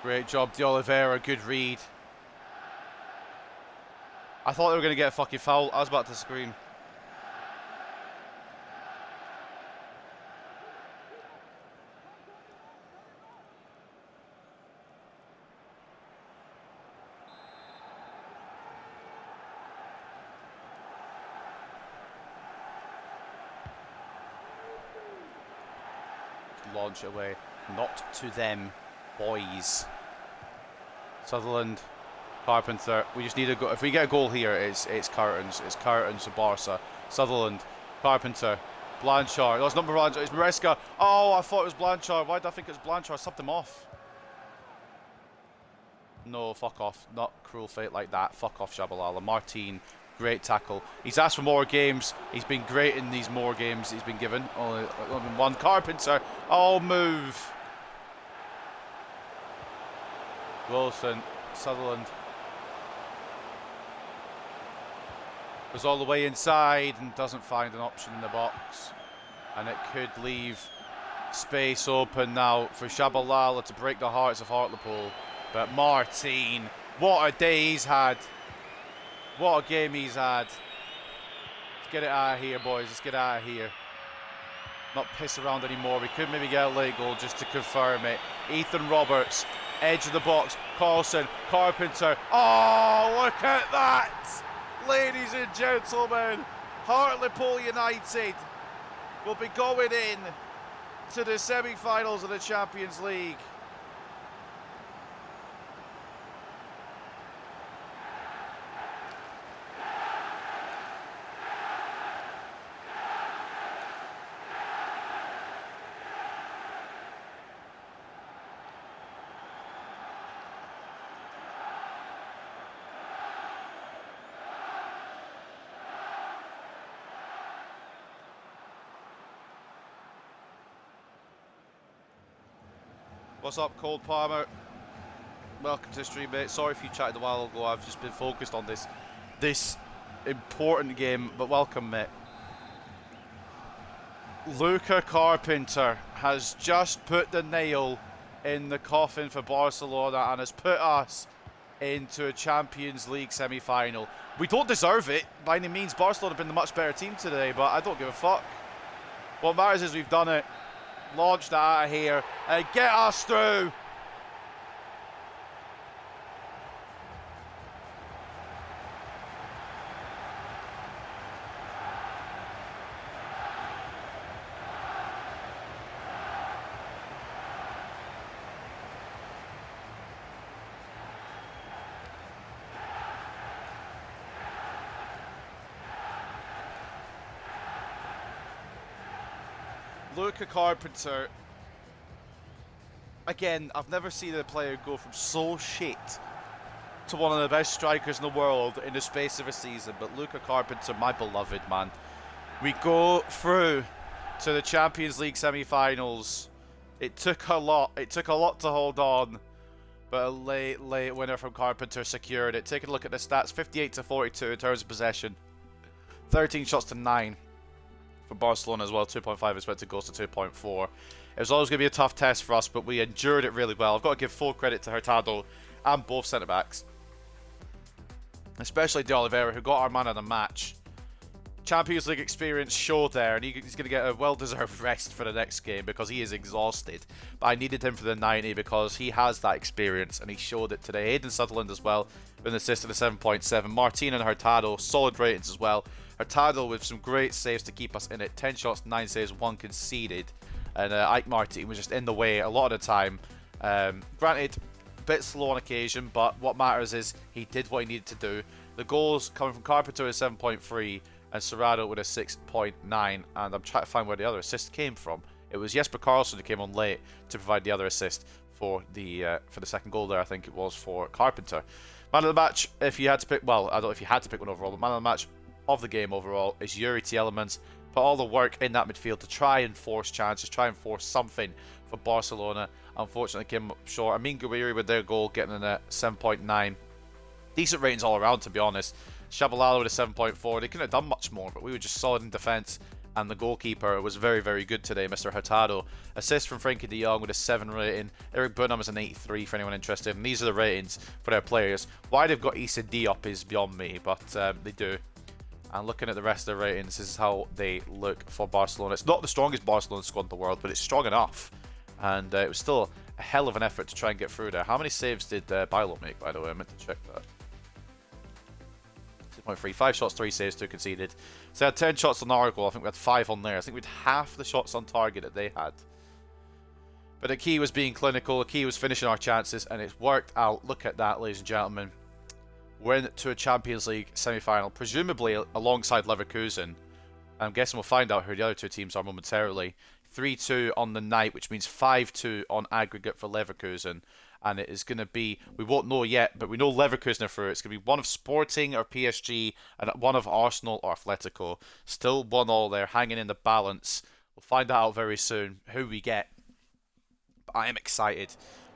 Great job, De Oliveira. Good read. I thought they were going to get a fucking foul. I was about to scream. Launch it away. Not to them, boys. Sutherland. Carpenter, we just need a goal. If we get a goal here, it's curtains. It's curtains to Barca. Sutherland, Carpenter, Blanchard. Oh, it's not Blanchard, it's Maresca. Oh, I thought it was Blanchard. Why did I think it was Blanchard? I subbed him off. No, fuck off. Not cruel fate like that. Fuck off, Shabalala. Martin, great tackle. He's asked for more games. He's been great in these more games he's been given. Only been one. Carpenter. Oh, move. Wilson, Sutherland. Goes all the way inside and doesn't find an option in the box. And it could leave space open now for Shabalala to break the hearts of Hartlepool. But Martin, what a day he's had. What a game he's had. Let's get it out of here, boys. Let's get out of here. Not piss around anymore. We could maybe get a late goal just to confirm it. Ethan Roberts, edge of the box. Carlson, Carpenter. Oh, look at that! Ladies and gentlemen, Hartlepool United will be going in to the semi-finals of the Champions League. What's up, Cole Palmer? Welcome to the stream, mate. Sorry if you chatted a while ago. I've just been focused on this important game, but welcome, mate. Luca Carpenter has just put the nail in the coffin for Barcelona and has put us into a Champions League semi-final. We don't deserve it by any means. Barcelona have been the much better team today, but I don't give a fuck. What matters is we've done it. Launched out of here and get us through. Luca Carpenter, again, I've never seen a player go from so shit to one of the best strikers in the world in the space of a season. But Luca Carpenter, my beloved man, we go through to the Champions League semi-finals. It took a lot. It took a lot to hold on, but a late winner from Carpenter secured it. Taking a look at the stats: 58-42 in terms of possession, 13 shots to 9 for Barcelona as well. 2.5 expected goals to 2.4. It was always going to be a tough test for us, but we endured it really well. I've got to give full credit to Hurtado and both centre backs, especially De Oliveira, who got our man of the match. Champions League experience showed there, and he's going to get a well-deserved rest for the next game because he is exhausted. But I needed him for the 90 because he has that experience, and he showed it today. Aidan Sutherland as well, with an assist of a 7.7. Martin and Hurtado, solid ratings as well. Hurtado with some great saves to keep us in it. 10 shots, 9 saves, 1 conceded. And Ike Martin was just in the way a lot of the time. Granted, a bit slow on occasion, but what matters is he did what he needed to do. The goals coming from Carpenter at 7.3 and Serrano with a 6.9. And I'm trying to find where the other assist came from. It was Jesper Karlsson who came on late to provide the other assist for the second goal there. I think it was for Carpenter. Man of the match, if you had to pick, well, I don't know if you had to pick one overall, but man of the match of the game overall is Yuri Tielemans. Put all the work in that midfield to try and force chances, try and force something for Barcelona. Unfortunately, came up short. Amin Gouiri with their goal getting in at 7.9. Decent ratings all around, to be honest. Shabalala with a 7.4. They couldn't have done much more, but we were just solid in defence. And the goalkeeper was very, very good today, Mr. Hurtado. Assist from Frankie de Jong with a 7 rating. Eric Burnham is an 83 for anyone interested. And these are the ratings for their players. Why they've got Issa Diop is beyond me, but they do. And looking at the rest of the ratings, this is how they look for Barcelona. It's not the strongest Barcelona squad in the world, but it's strong enough. And it was still a hell of an effort to try and get through there. How many saves did Bilo make, by the way? I meant to check that. 2.3. 5 shots, 3 saves, 2 conceded. So they had 10 shots on our goal. I think we had 5 on there. I think we had half the shots on target that they had. But the key was being clinical. The key was finishing our chances, and it's worked out. Look at that, ladies and gentlemen. Win to a Champions League semi-final, presumably alongside Leverkusen. I'm guessing we'll find out who the other two teams are momentarily. 3-2 on the night, which means 5-2 on aggregate for Leverkusen. And it is going to be, we won't know yet, but we know Leverkusen are through. It's going to be one of Sporting or PSG and one of Arsenal or Atletico. Still 1-1 there, hanging in the balance. We'll find out very soon who we get. But I am excited.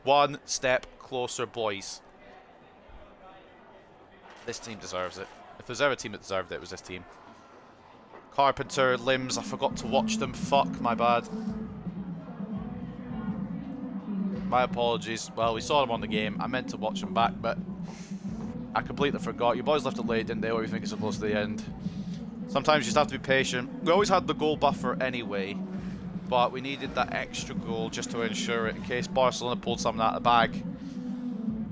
One step closer, boys. This team deserves it. If there's ever a team that deserved it, it was this team. Carpenter, Limbs, I forgot to watch them. Fuck, my bad. My apologies. Well, we saw them on the game. I meant to watch them back, but I completely forgot. You boys left it late, didn't they? What do you think is so close to the end? Sometimes you just have to be patient. We always had the goal buffer anyway, but we needed that extra goal just to ensure it in case Barcelona pulled something out of the bag.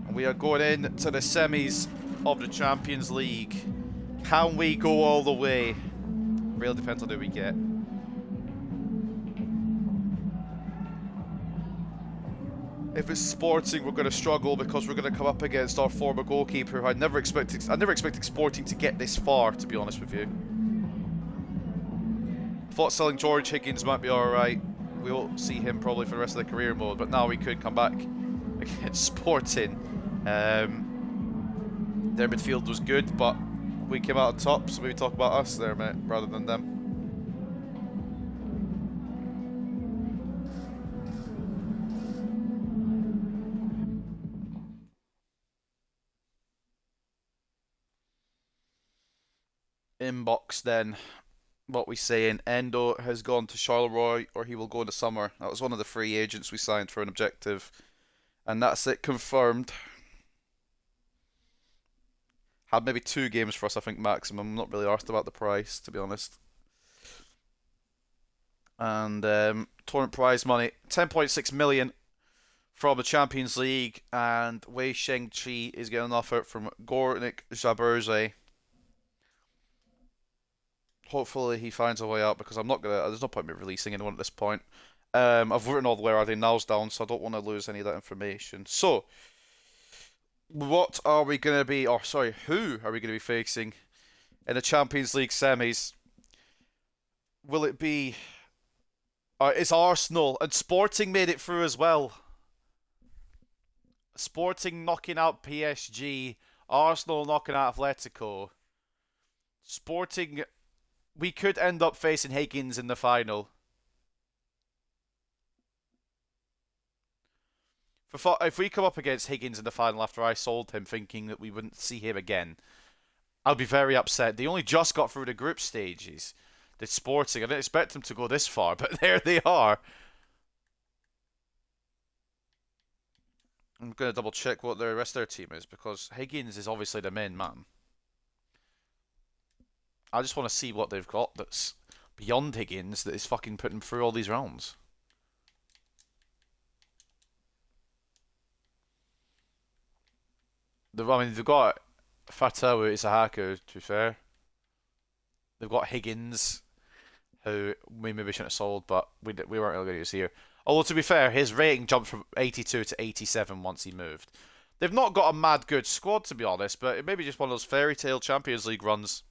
And we are going in to the semis of the Champions League. Can we go all the way? Really depends on who we get. If it's Sporting, we're going to struggle because we're going to come up against our former goalkeeper, who I never expected Sporting to get this far, to be honest with you. Thought selling George Higgins might be alright. We won't see him probably for the rest of the career mode, but now we could come back against Sporting. Their midfield was good, but we came out on top, so maybe talk about us there, mate, rather than them. Inbox then. What we saying? Endo has gone to Charleroi, or he will go in the summer. That was one of the free agents we signed for an objective. And that's it, confirmed. Had maybe 2 games for us, I think, maximum. I'm not really arsed about the price, to be honest. And tournament prize money, 10.6 million from the Champions League. And Wei Shengqi is getting an offer from Gornik Zaberze. Hopefully he finds a way out, because I'm not gonna. There's no point in me releasing anyone at this point. I've written all the where are they nows down, so I don't want to lose any of that information. So, what are we going to be, or sorry, who are we going to be facing in the Champions League semis? Will it be It's Arsenal, and Sporting made it through as well. Sporting knocking out PSG, Arsenal knocking out Atletico. Sporting, we could end up facing Higgins in the final. If we come up against Higgins in the final after I sold him thinking that we wouldn't see him again, I'll be very upset. They only just got through the group stages. The Sporting, I didn't expect them to go this far, but there they are. I'm going to double check what the rest of their team is because Higgins is obviously the main man. I just want to see what they've got that's beyond Higgins that is fucking putting through all these rounds. They've got Fatawu Isahaku, to be fair. They've got Higgins, who we maybe shouldn't have sold, but we weren't really going to use here. Although, to be fair, his rating jumped from 82 to 87 once he moved. They've not got a mad good squad, to be honest, but it may be just one of those fairy tale Champions League runs.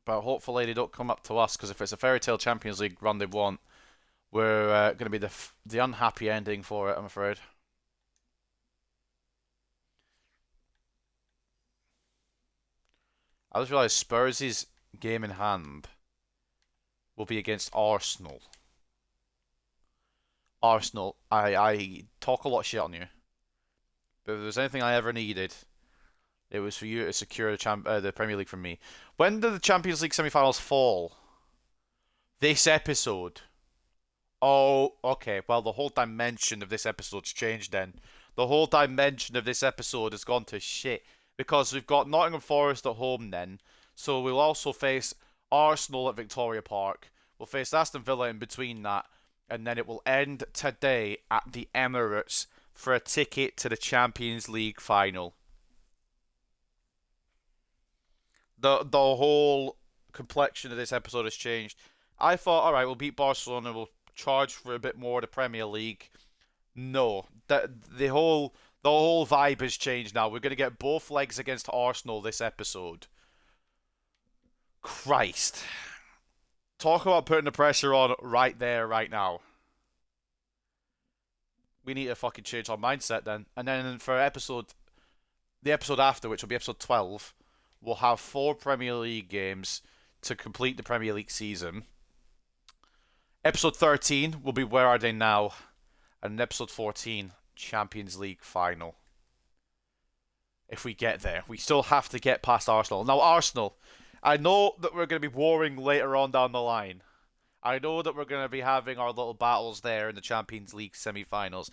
But hopefully they don't come up to us, because if it's a fairy tale Champions League run they want, we're going to be the unhappy ending for it, I'm afraid. I just realised Spurs' game in hand will be against Arsenal. Arsenal, I talk a lot of shit on you, but if there's anything I ever needed, it was for you to secure the Premier League from me. When do the Champions League semi-finals fall? This episode. Oh, okay. Well, the whole dimension of this episode's changed then. The whole dimension of this episode has gone to shit. Because we've got Nottingham Forest at home then. So we'll also face Arsenal at Victoria Park. We'll face Aston Villa in between that. And then it will end today at the Emirates for a ticket to the Champions League final. The whole complexion of this episode has changed. I thought, alright, we'll beat Barcelona, we'll charge for a bit more of the Premier League. No, the whole vibe has changed now. We're going to get both legs against Arsenal this episode. Christ. Talk about putting the pressure on right there, right now. We need to fucking change our mindset then. And then for the episode after, which will be episode 12, we'll have 4 Premier League games to complete the Premier League season. Episode 13 will be Where Are They Now? And episode 14, Champions League final. If we get there. We still have to get past Arsenal. Now, Arsenal, I know that we're going to be warring later on down the line. I know that we're going to be having our little battles there in the Champions League semi-finals.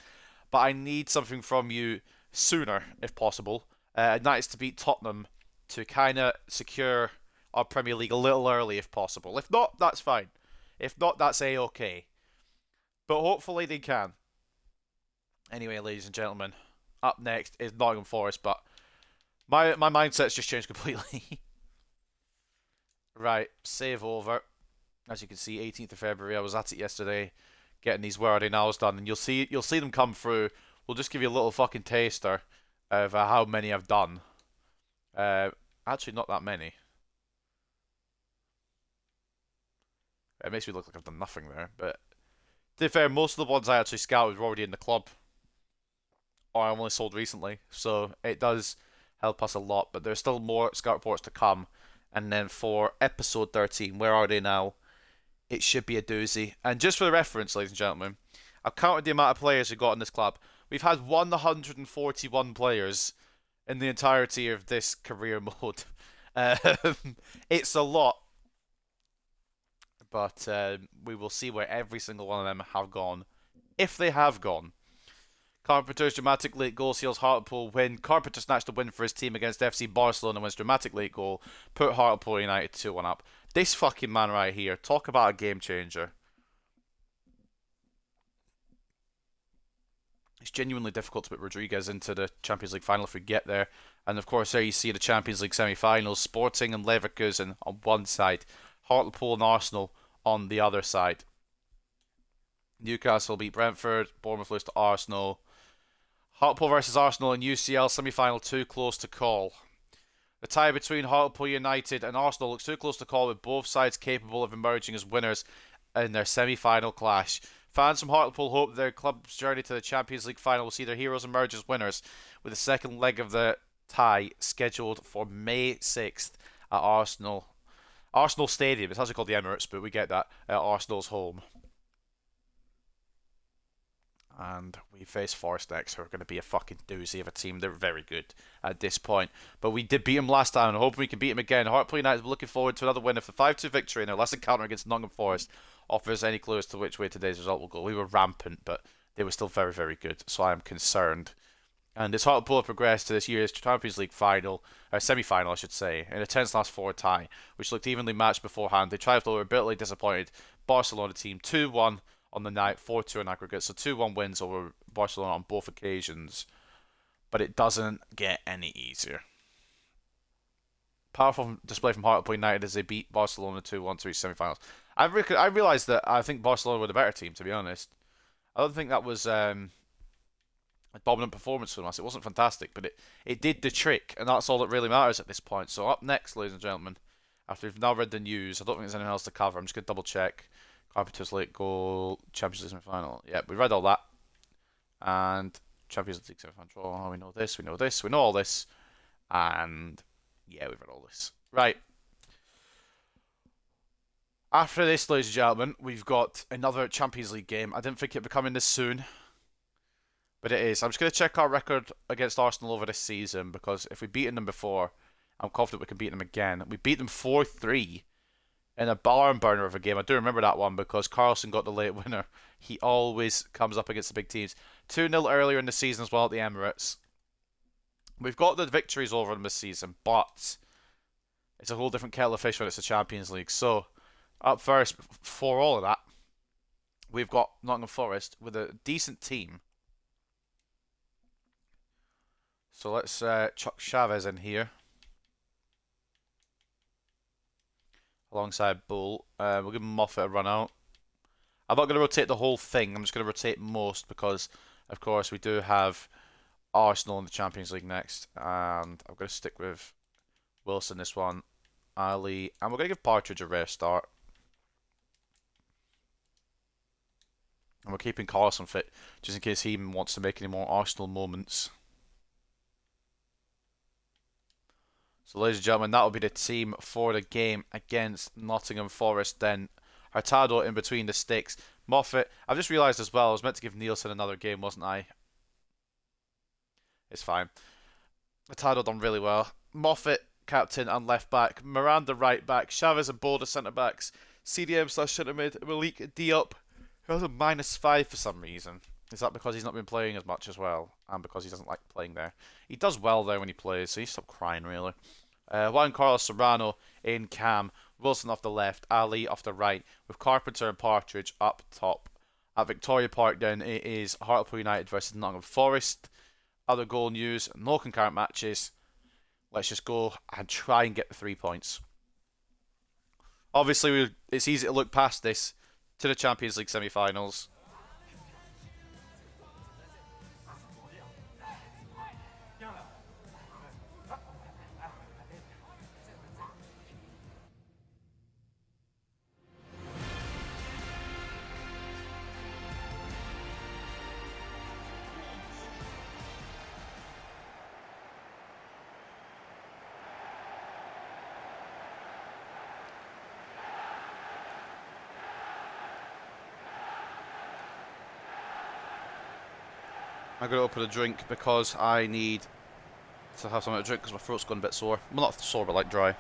But I need something from you sooner, if possible. And that is to beat Tottenham to kind of secure our Premier League a little early, if possible. If not, that's fine. If not, that's A-okay. But hopefully they can. Anyway, ladies and gentlemen, up next is Nottingham Forest, but my mindset's just changed completely. Right, save over. As you can see, 18th of February, I was at it yesterday, getting these Where Are They Nows done, and you'll see them come through. We'll just give you a little fucking taster of how many I've done. Actually, not that many. It makes me look like I've done nothing there, but to be fair, most of the ones I actually scouted were already in the club, or I only sold recently, so it does help us a lot, but there's still more scout reports to come. And then for episode 13, Where Are They Now? It should be a doozy. And just for the reference, ladies and gentlemen, I've counted the amount of players we've got in this club. We've had 141 players in the entirety of this career mode. It's a lot. But we will see where every single one of them have gone. If they have gone. Carpenter's dramatic late goal seals Hartlepool win. Carpenter snatched the win for his team against FC Barcelona, wins dramatic late goal. Put Hartlepool United 2-1 up. This fucking man right here. Talk about a game changer. It's genuinely difficult to put Rodriguez into the Champions League final if we get there. And of course there you see the Champions League semi-finals. Sporting and Leverkusen on one side. Hartlepool and Arsenal on the other side. Newcastle beat Brentford. Bournemouth lose to Arsenal. Hartlepool versus Arsenal in UCL semi-final, too close to call. The tie between Hartlepool United and Arsenal looks too close to call, with both sides capable of emerging as winners in their semi-final clash. Fans from Hartlepool hope their club's journey to the Champions League final will see their heroes emerge as winners, with the second leg of the tie scheduled for May 6th at Arsenal Stadium. It's actually called the Emirates, but we get that at Arsenal's home. And we face Forest next, who are going to be a fucking doozy of a team. They're very good at this point. But we did beat them last time, and I hope we can beat them again. Hartlepool United are looking forward to another win. If the 5-2 victory in their last encounter against Nottingham Forest offers any clue as to which way today's result will go. We were rampant, but they were still very, very good, so I am concerned. And as Hartlepool have progressed to this year's Champions League final, or semi-final I should say, in a tense last four tie, which looked evenly matched beforehand, they triumphed over a bitterly disappointed Barcelona team 2-1 on the night, 4-2 in aggregate, so 2-1 wins over Barcelona on both occasions. But it doesn't get any easier. Powerful display from Hartlepool United as they beat Barcelona 2-1 to reach semi-finals. I realised that I think Barcelona were the better team, to be honest. I don't think that was a dominant performance from us. It wasn't fantastic, but it did the trick, and that's all that really matters at this point. So up next, ladies and gentlemen, after we've now read the news, I don't think there's anything else to cover. I'm just going to double check. Carpenter's late goal, Champions League semi-final. Yeah, we read all that. And Champions League semi-final. Oh, we know this, we know this, we know all this. And yeah, we've read all this. Right. After this, ladies and gentlemen, we've got another Champions League game. I didn't think it'd be coming this soon, but it is. I'm just going to check our record against Arsenal over this season, because if we've beaten them before, I'm confident we can beat them again. We beat them 4-3 in a barn burner of a game. I do remember that one because Carlson got the late winner. He always comes up against the big teams. 2-0 earlier in the season as well at the Emirates. We've got the victories over them this season, but it's a whole different kettle of fish when it's the Champions League. So, up first, for all of that, we've got Nottingham Forest with a decent team. So let's chuck Chavez in here alongside Bull. We'll give Moffat a run out. I'm not going to rotate the whole thing. I'm just going to rotate most because, of course, we do have Arsenal in the Champions League next. And I'm going to stick with Wilson this one. Ali. And we're going to give Partridge a rest start. And we're keeping Carlson fit just in case he even wants to make any more Arsenal moments. So, ladies and gentlemen, that will be the team for the game against Nottingham Forest. Then Hurtado in between the sticks. Moffat. I've just realised as well, I was meant to give Nielsen another game, wasn't I? It's fine. Hurtado done really well. Moffat, captain and left back. Miranda, right back. Chavez and Boulder, centre backs. CDM/centre mid. Malik Diop, who has a -5 for some reason. Is that because he's not been playing as much as well? And because he doesn't like playing there? He does well there when he plays, so you stop crying, really. Juan Carlos Serrano in cam. Wilson off the left. Ali off the right. With Carpenter and Partridge up top. At Victoria Park, then, it is Hartlepool United versus Nottingham Forest. Other goal news. No concurrent matches. Let's just go and try and get the 3 points. Obviously, it's easy to look past this to the Champions League semi-finals. I'm going to open a drink because I need to have something to drink because my throat's gone a bit sore. Well, not sore, but like dry.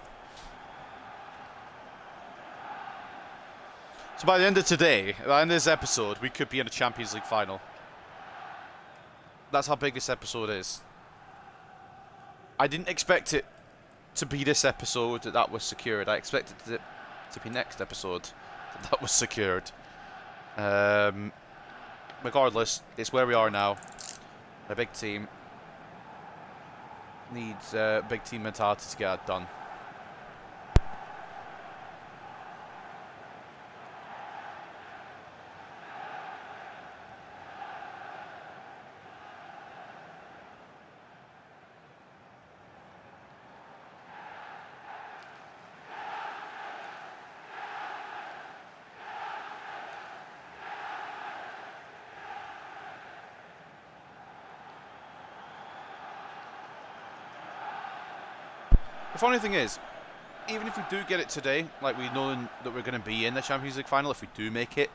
So by the end of today, by the end of this episode, we could be in a Champions League final. That's how big this episode is. I didn't expect it to be this episode that was secured. I expected it to be next episode that was secured. Regardless, it's where we are now. A big team needs big team mentality to get it done. The funny thing is, even if we do get it today, like we know that we're going to be in the Champions League final, if we do make it,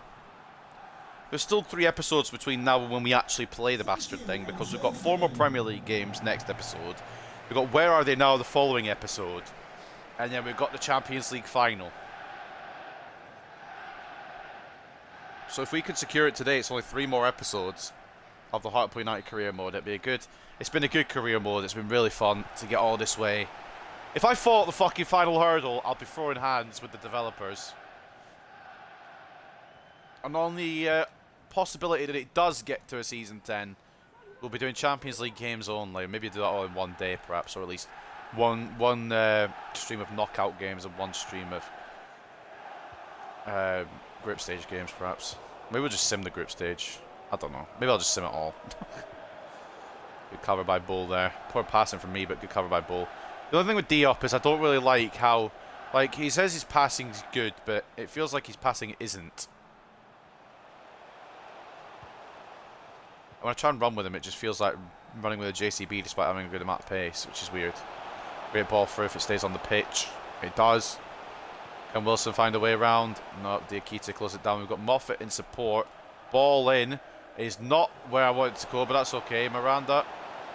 there's still 3 episodes between now and when we actually play the bastard thing, because we've got 4 more Premier League games next episode. We've got Where Are They Now the following episode, and then we've got the Champions League final. So if we could secure it today, it's only 3 more episodes of the Hartlepool United career mode. It's been a good career mode. It's been really fun to get all this way. If I fall at the fucking final hurdle, I'll be throwing hands with the developers. And on the possibility that it does get to a Season 10, we'll be doing Champions League games only. Maybe do that all in one day, perhaps, or at least one stream of knockout games and one stream of group stage games, perhaps. Maybe we'll just sim the group stage. I don't know. Maybe I'll just sim it all. Good cover by Bull there. Poor passing from me, but good cover by Bull. The only thing with Diop is I don't really like how, like, he says his passing's good, but it feels like his passing isn't. When I try and run with him, it just feels like running with a JCB despite having a good amount of pace, which is weird. Great ball through if it stays on the pitch. It does. Can Wilson find a way around? No, Diakite close it down. We've got Moffat in support. Ball in is not where I want it to go, but that's okay. Miranda.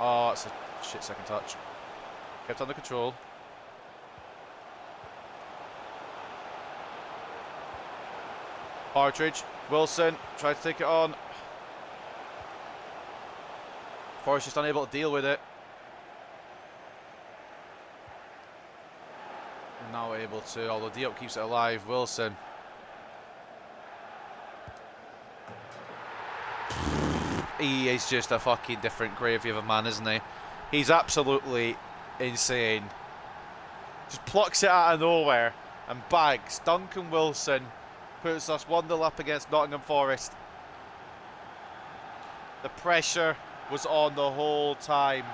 Oh, that's a shit second touch. Kept under control. Partridge. Wilson. Tried to take it on. Forrest just unable to deal with it. Now able to, although Diop keeps it alive. Wilson. He is just a fucking different gravy of a man, isn't he? He's absolutely insane. Just plucks it out of nowhere and bags. Duncan Wilson puts us 1-0 up against Nottingham Forest. The pressure was on the whole time.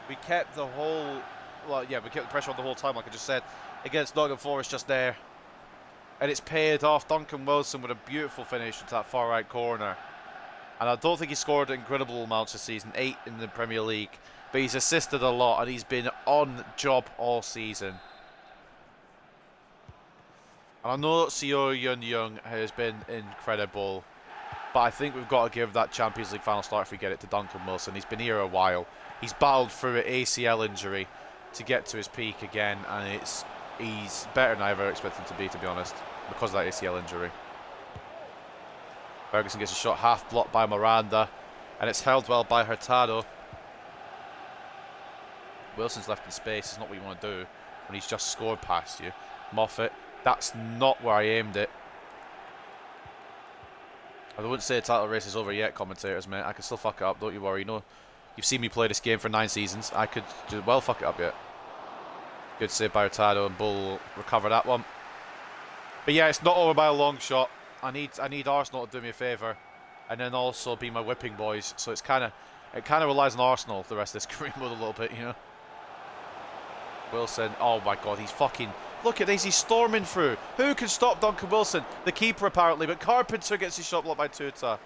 We kept the whole, well, yeah, we kept the pressure on the whole time, like I just said, against Nottingham Forest just there. And it's paid off. Duncan Wilson with a beautiful finish into that far right corner. And I don't think he scored incredible amounts this season, 8 in the Premier League. But he's assisted a lot and he's been on job all season. And I know that Seo Yun-Young has been incredible. But I think we've got to give that Champions League final start if we get it to Duncan Wilson. He's been here a while. He's battled through an ACL injury to get to his peak again. And he's better than I ever expected him to be honest, because of that ACL injury. Ferguson gets a shot half blocked by Miranda, and it's held well by Hurtado. Wilson's left in space. It's not what you want to do when he's just scored past you. Moffat, that's not where I aimed it. I wouldn't say the title race is over yet, commentators, mate. I can still fuck it up, don't you worry. No, you've seen me play this game for 9 seasons. I could do well fuck it up yet. Good save by Hurtado, and Bull recover that one. But yeah, it's not over by a long shot. I need Arsenal to do me a favour, and then also be my whipping boys. So it kind of relies on Arsenal for the rest of this career mode a little bit, you know. Wilson, oh my God, he's fucking, look at this, he's storming through. Who can stop Duncan Wilson? The keeper apparently, but Carpenter gets his shot blocked by Tuta.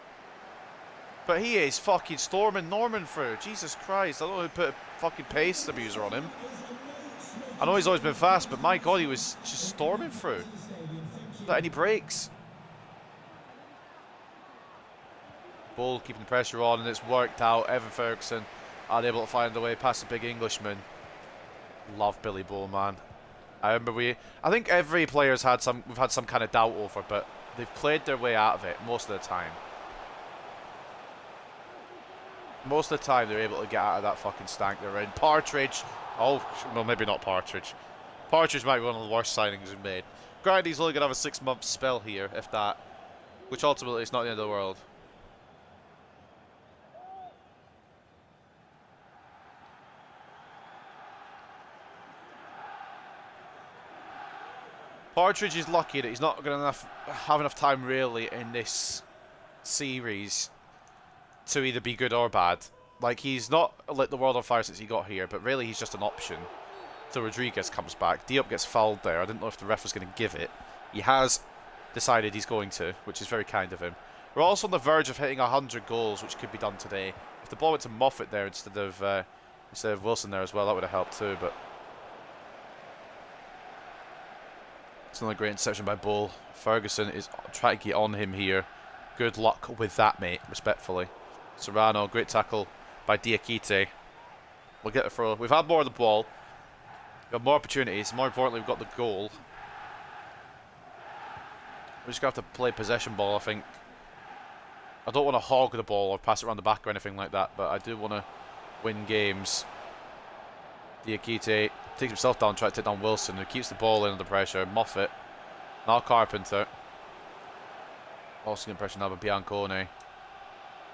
But he is fucking storming Norman through. Jesus Christ, I don't know who put a fucking pace abuser on him. I know he's always been fast, but my God, he was just storming through without any breaks. Bull keeping the pressure on, and it's worked out. Evan Ferguson unable to find a way past the big Englishman. Love Billy Bull, man. I remember I think every player's had we've had some kind of doubt over, but they've played their way out of it most of the time. Most of the time they're able to get out of that fucking stank they're in. Partridge, oh, well maybe not Partridge. Partridge might be one of the worst signings we've made. Granted, he's only going to have a 6-month spell here, if that, which ultimately is not the end of the world. Partridge is lucky that he's not going to have enough time really in this series to either be good or bad. Like, he's not lit the world on fire since he got here, but really he's just an option till Rodriguez comes back. Diop gets fouled there. I didn't know if the ref was going to give it. He has decided he's going to, which is very kind of him. We're also on the verge of hitting 100 goals, which could be done today. If the ball went to Moffat there instead of Wilson there as well, that would have helped too, but It's another great interception by Bull. Ferguson is trying to get on him here. Good luck with that, mate, respectfully. Serrano, great tackle by Diakite. We'll get the throw. We've had more of the ball. We've got more opportunities. More importantly, we've got the goal. We're just going to have to play possession ball, I think. I don't want to hog the ball or pass it around the back or anything like that, but I do want to win games. Diakite takes himself down, tries to take down Wilson, who keeps the ball in under pressure. Moffat. Now Carpenter. Also getting pressure now by Biancone.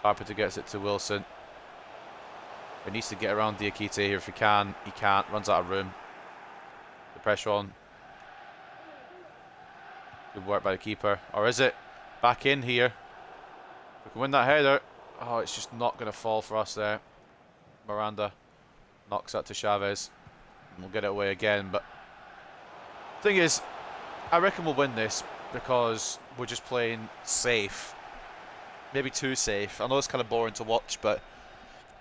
Carpenter gets it to Wilson. He needs to get around Diakite here if he can. He can't. Runs out of room. The pressure on. Good work by the keeper. Or is it? Back in here. We can win that header. Oh, it's just not going to fall for us there. Miranda knocks that to Chavez. And we'll get it away again. But thing is, I reckon we'll win this because we're just playing safe. Maybe too safe. I know it's kind of boring to watch, but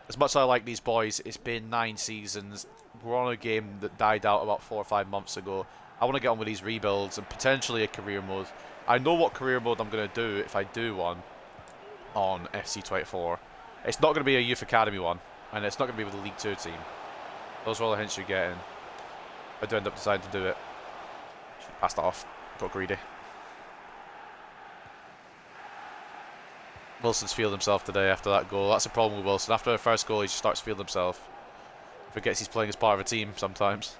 as much as I like these boys, it's been 9 seasons. We're on a game that died out about 4 or 5 months ago. I want to get on with these rebuilds and potentially a career mode. I know what career mode I'm going to do if I do one on FC24. It's not going to be a Youth Academy one, and it's not going to be with a League 2 team. Those are all the hints you're getting. If I do end up deciding to do it, should pass that off. Got greedy. Wilson's feeled himself today after that goal. That's the problem with Wilson. After the first goal, he just starts feeling himself. Forgets he's playing as part of a team sometimes.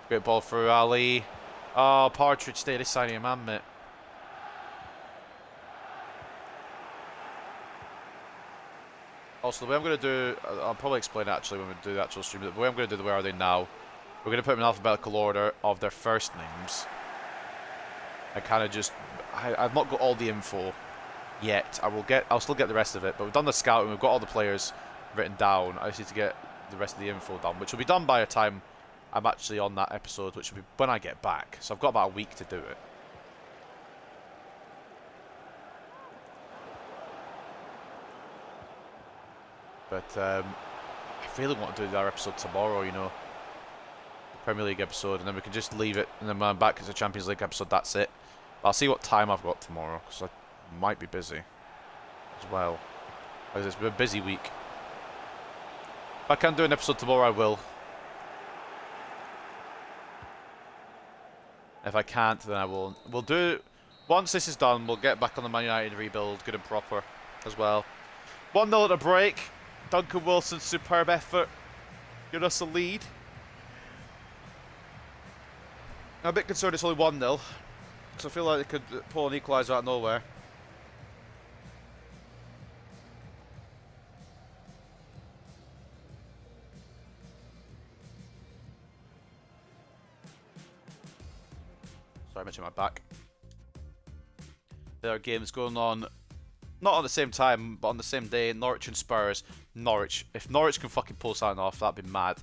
Great ball through Ali. Oh, Partridge stayed this side of your man, mate. Also, the way I'm going to do, I'll probably explain actually when we do the actual stream, but the way I'm going to do the Where Are They Now, we're going to put them in alphabetical order of their first names. I kind of just, I've not got all the info yet. I'll still get the rest of it, but we've done the scouting, we've got all the players written down. I just need to get the rest of the info done, which will be done by the time I'm actually on that episode, which will be when I get back. So I've got about a week to do it. But I really want to do our episode tomorrow, you know. The Premier League episode, and then we can just leave it, and then when I'm back as a Champions League episode, that's it. But I'll see what time I've got tomorrow, because I might be busy as well. Because it's been a busy week. If I can do an episode tomorrow, I will. If I can't, then I won't. We'll do... Once this is done, we'll get back on the Man United rebuild, good and proper, as well. 1-0 at a break. Duncan Wilson's superb effort. Give us a lead. I'm a bit concerned it's only 1-0. Because I feel like they could pull an equaliser out of nowhere. Sorry, I mentioned my back. There are games going on, not on the same time, but on the same day. Norwich and Spurs. Norwich. If Norwich can fucking pull something off, that'd be mad.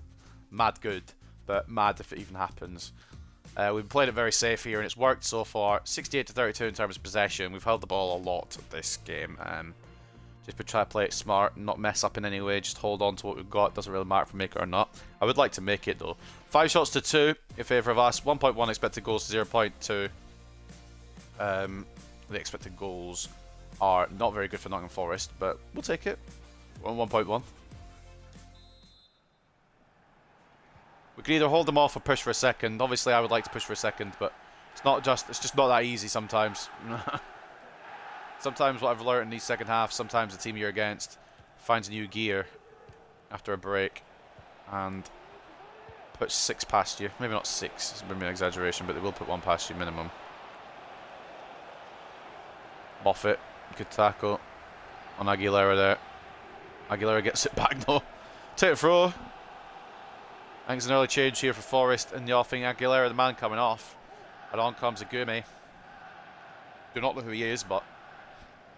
Mad good, but mad if it even happens. We've played it very safe here, and it's worked so far. 68 to 32 in terms of possession. We've held the ball a lot this game. Just been trying to play it smart and not mess up in any way. Just hold on to what we've got. Doesn't really matter if we make it or not. I would like to make it, though. 5 shots to 2 in favour of us. 1.1 expected goals to 0.2. The expected goals are not very good for Nottingham Forest, but we'll take it. 1.1. We can either hold them off or push for a second. Obviously, I would like to push for a second, but it's just not that easy sometimes. Sometimes what I've learned in these second halves, sometimes the team you're against finds a new gear after a break and puts 6 past you. Maybe not 6, it's maybe an exaggeration, but they will put 1 past you minimum. Moffat, good tackle on Aguilera there. Aguilera gets it back though. Take it throw. I think it's an early change here for Forest in the offing. Aguilera, the man coming off. And on comes Agumi. Do not know who he is, but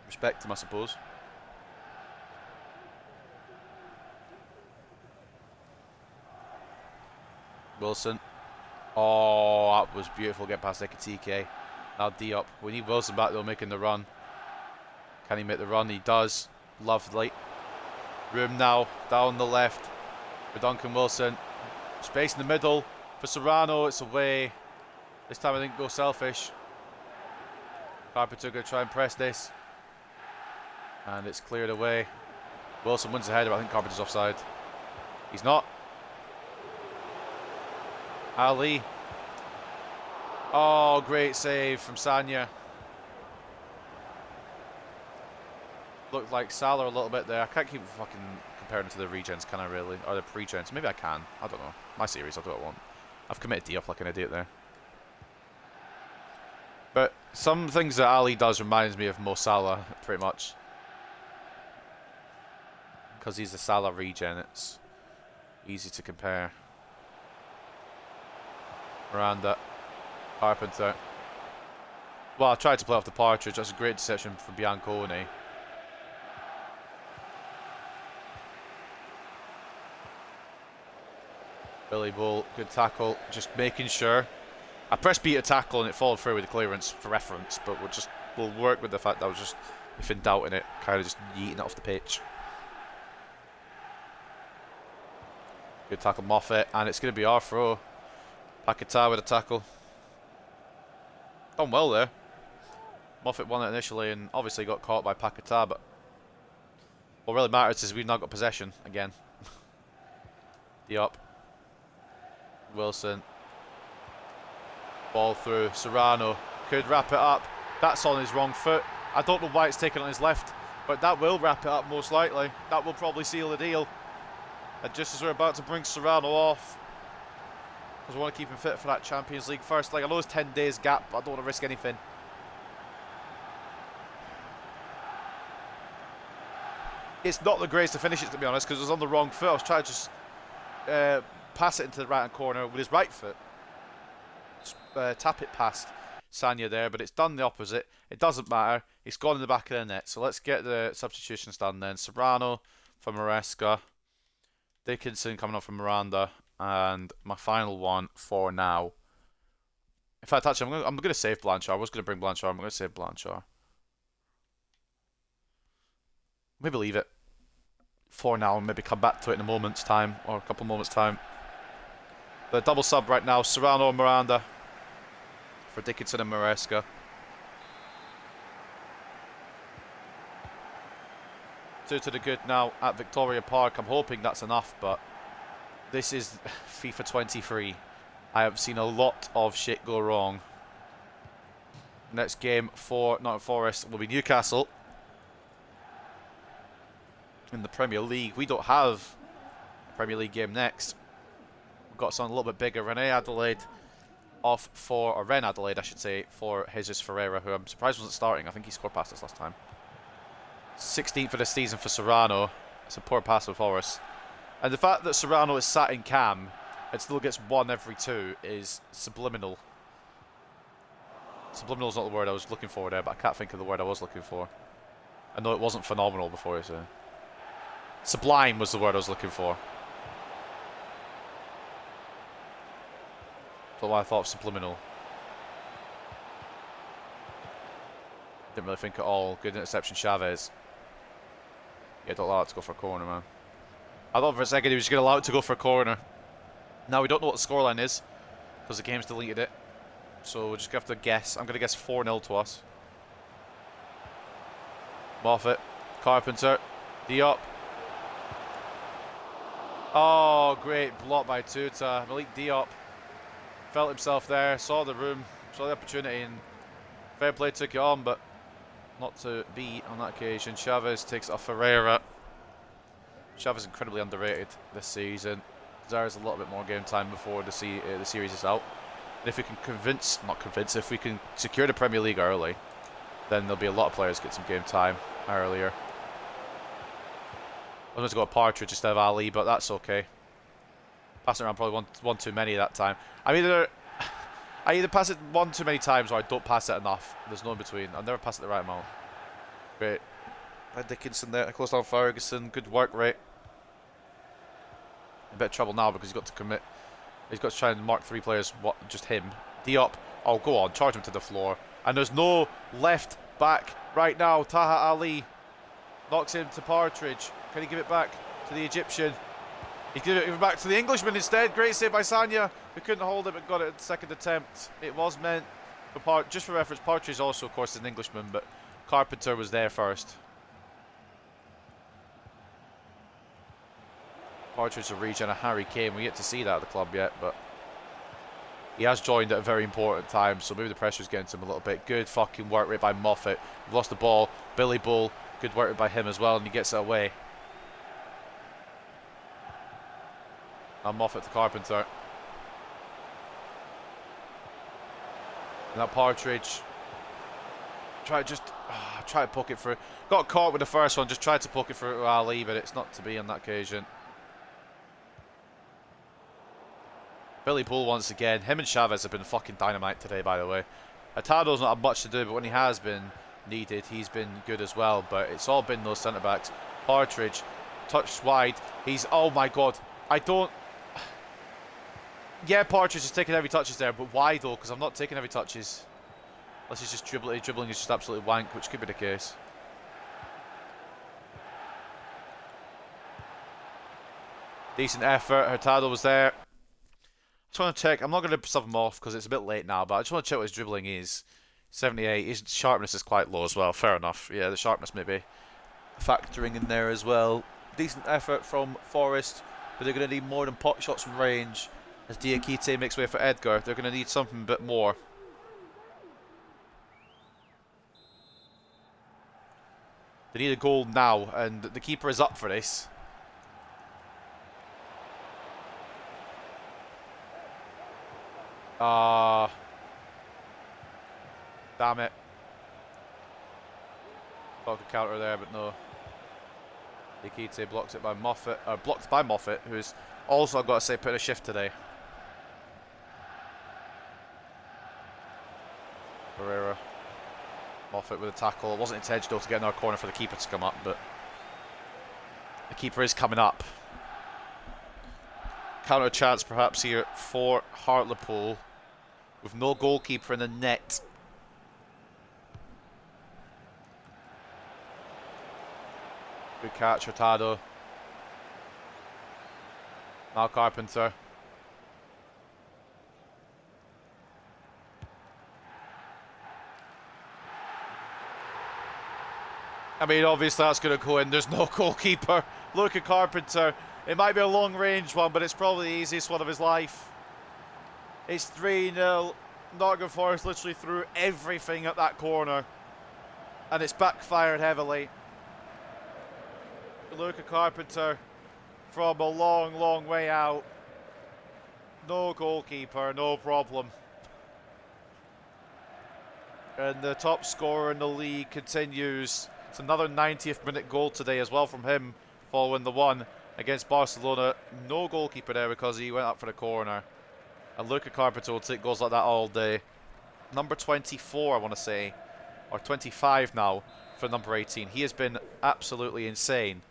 respect him, I suppose. Wilson. Oh, that was beautiful. Get past Ekatike. Now D up. We need Wilson back though, making the run. Can he make the run? He does. Lovely. Room now down the left for Duncan Wilson. Space in the middle. For Serrano, it's away. This time I didn't go selfish. Carpenter going to try and press this. And it's cleared away. Wilson wins the header, but I think Carpenter's offside. He's not. Ali. Oh, great save from Sanya. Looked like Salah a little bit there. I can't keep fucking comparing to the regens, can I really? Or the pre-gens. Maybe I can. I don't know. My series, I'll do what I want. I've committed D up like an idiot there. But some things that Ali does reminds me of Mo Salah, pretty much. Because he's a Salah regen, it's easy to compare. Miranda. Carpenter. Well, I tried to play off the Partridge. That's a great deception from Bianconi. Billy Bull, good tackle. Just making sure. I pressed B to tackle and it followed through with the clearance for reference, but we'll work with the fact that I was just, if in doubt in it, kind of just yeeting it off the pitch. Good tackle, Moffat, and it's going to be our throw. Paquetá with a tackle. Done well there. Moffat won it initially and obviously got caught by Paquetá, but what really matters is we've now got possession again. Diop. Wilson. Ball through. Serrano could wrap it up. That's on his wrong foot. I don't know why it's taken on his left, but that will wrap it up most likely. That will probably seal the deal. And just as we're about to bring Serrano off, because we want to keep him fit for that Champions League first leg. I know it's 10 days gap, but I don't want to risk anything. It's not the greatest to finish it, to be honest, because it was on the wrong foot. I was trying to just pass it into the right-hand corner with his right foot. Tap it past Sanya there, but it's done the opposite. It doesn't matter. It's gone in the back of the net. So let's get the substitutions done then. Serrano for Maresca. Dickinson coming off from Miranda. And my final one for now. In fact, actually, I'm going to save Blanchard. I was going to bring Blanchard. I'm going to save Blanchard. Maybe leave it for now and maybe come back to it in a moment's time or a couple of moments' time. The double sub right now, Serrano and Miranda for Dickinson and Maresca. 2 to the good now at Victoria Park. I'm hoping that's enough, but this is FIFA 23. I have seen a lot of shit go wrong. Next game for Nottingham Forest will be Newcastle in the Premier League. We don't have a Premier League game next. We've got something a little bit bigger. Ren Adelaide, I should say, for Jesus Ferreira, who I'm surprised wasn't starting. I think he scored past us last time. 16th for the season for Serrano. It's a poor pass for Forest. And the fact that Serrano is sat in cam and still gets 1 every 2 is subliminal. Subliminal is not the word I was looking for there, but I can't think of the word I was looking for. I know it wasn't phenomenal before, so. Sublime was the word I was looking for. That's why I thought of subliminal. Didn't really think at all. Good interception, Chavez. Yeah, don't allow it to go for a corner, man. I thought for a second he was going to allow it to go for a corner. Now we don't know what the scoreline is because the game's deleted it. So we're just going to have to guess. I'm going to guess 4-0 to us. Moffat, Carpenter, Diop. Oh, great block by Tuta. Malik Diop felt himself there, saw the room, saw the opportunity, and fair play, took it on, but not to be on that occasion. Chavez takes it off Ferreira. Chavez is incredibly underrated this season. Desires a little bit more game time before the series is out. And if we can if we can secure the Premier League early, then there'll be a lot of players get some game time earlier. I was going to go a Partridge instead of Ali, but that's okay. Passing around probably one too many that time. I either pass it 1 too many times or I don't pass it enough. There's no in between. I've never passed it the right amount. Great. By Dickinson there. Close down Ferguson. Good work rate. A bit of trouble now because he's got to commit. He's got to try and mark 3 players. Just him. Diop. Oh, go on. Charge him to the floor. And there's no left back right now. Taha Ali knocks him to Partridge. Can he give it back to the Egyptian? He did it back to the Englishman instead. Great save by Sanya, who couldn't hold it but got it at the second attempt. It was meant for just for reference. Partridge also, of course, is an Englishman, but Carpenter was there first. Partridge a regen of Harry Kane. We yet to see that at the club yet, but he has joined at a very important time, so maybe the pressure's getting to him a little bit. Good fucking work rate by Moffat. We've lost the ball. Billy Bull, good work rate by him as well, and he gets it away. And Moffat to Carpenter. And that Partridge. Try to poke it through. Got caught with the first one, just tried to poke it through Ali, but it's not to be on that occasion. Billy Bull once again. Him and Chavez have been fucking dynamite today, by the way. Atado's not had much to do, but when he has been needed, he's been good as well. But it's all been those centre-backs. Partridge, touched wide. He's, oh my god. I don't... Yeah, Partridge is taking heavy touches there, but why though? Because I'm not taking heavy touches. Unless he's just dribbling. Dribbling is just absolutely wank, which could be the case. Decent effort. Hurtado was there. Just want to check. I'm not going to sub him off because it's a bit late now, but I just want to check what his dribbling is. 78. His sharpness is quite low as well. Fair enough. Yeah, the sharpness maybe factoring in there as well. Decent effort from Forest, but they're going to need more than pot shots from range. As Diakite makes way for Edgar, they're going to need something a bit more. They need a goal now, and the keeper is up for this. Damn it. Thought I could counter there, but no. Diakite blocks it by Moffat, blocked by Moffat, who's also, I've got to say, put in a shift today. Pereira. Moffat with a tackle. It wasn't intentional to get in our corner for the keeper to come up, but the keeper is coming up. Counter chance perhaps here for Hartlepool with no goalkeeper in the net. Good catch, Hurtado. Now Carpenter. I mean, obviously that's going to go in. There's no goalkeeper. Look at Carpenter. It might be a long-range one, but it's probably the easiest one of his life. It's 3-0. Nottingham Forest literally threw everything at that corner. And it's backfired heavily. Look at Carpenter from a long, long way out. No goalkeeper, no problem. And the top scorer in the league continues. It's another 90th minute goal today as well from him, following the one against Barcelona. No goalkeeper there because he went up for the corner. And Luca Carpenter will take goals like that all day. Number 24, I want to say, or 25 now for number 18. He has been absolutely insane.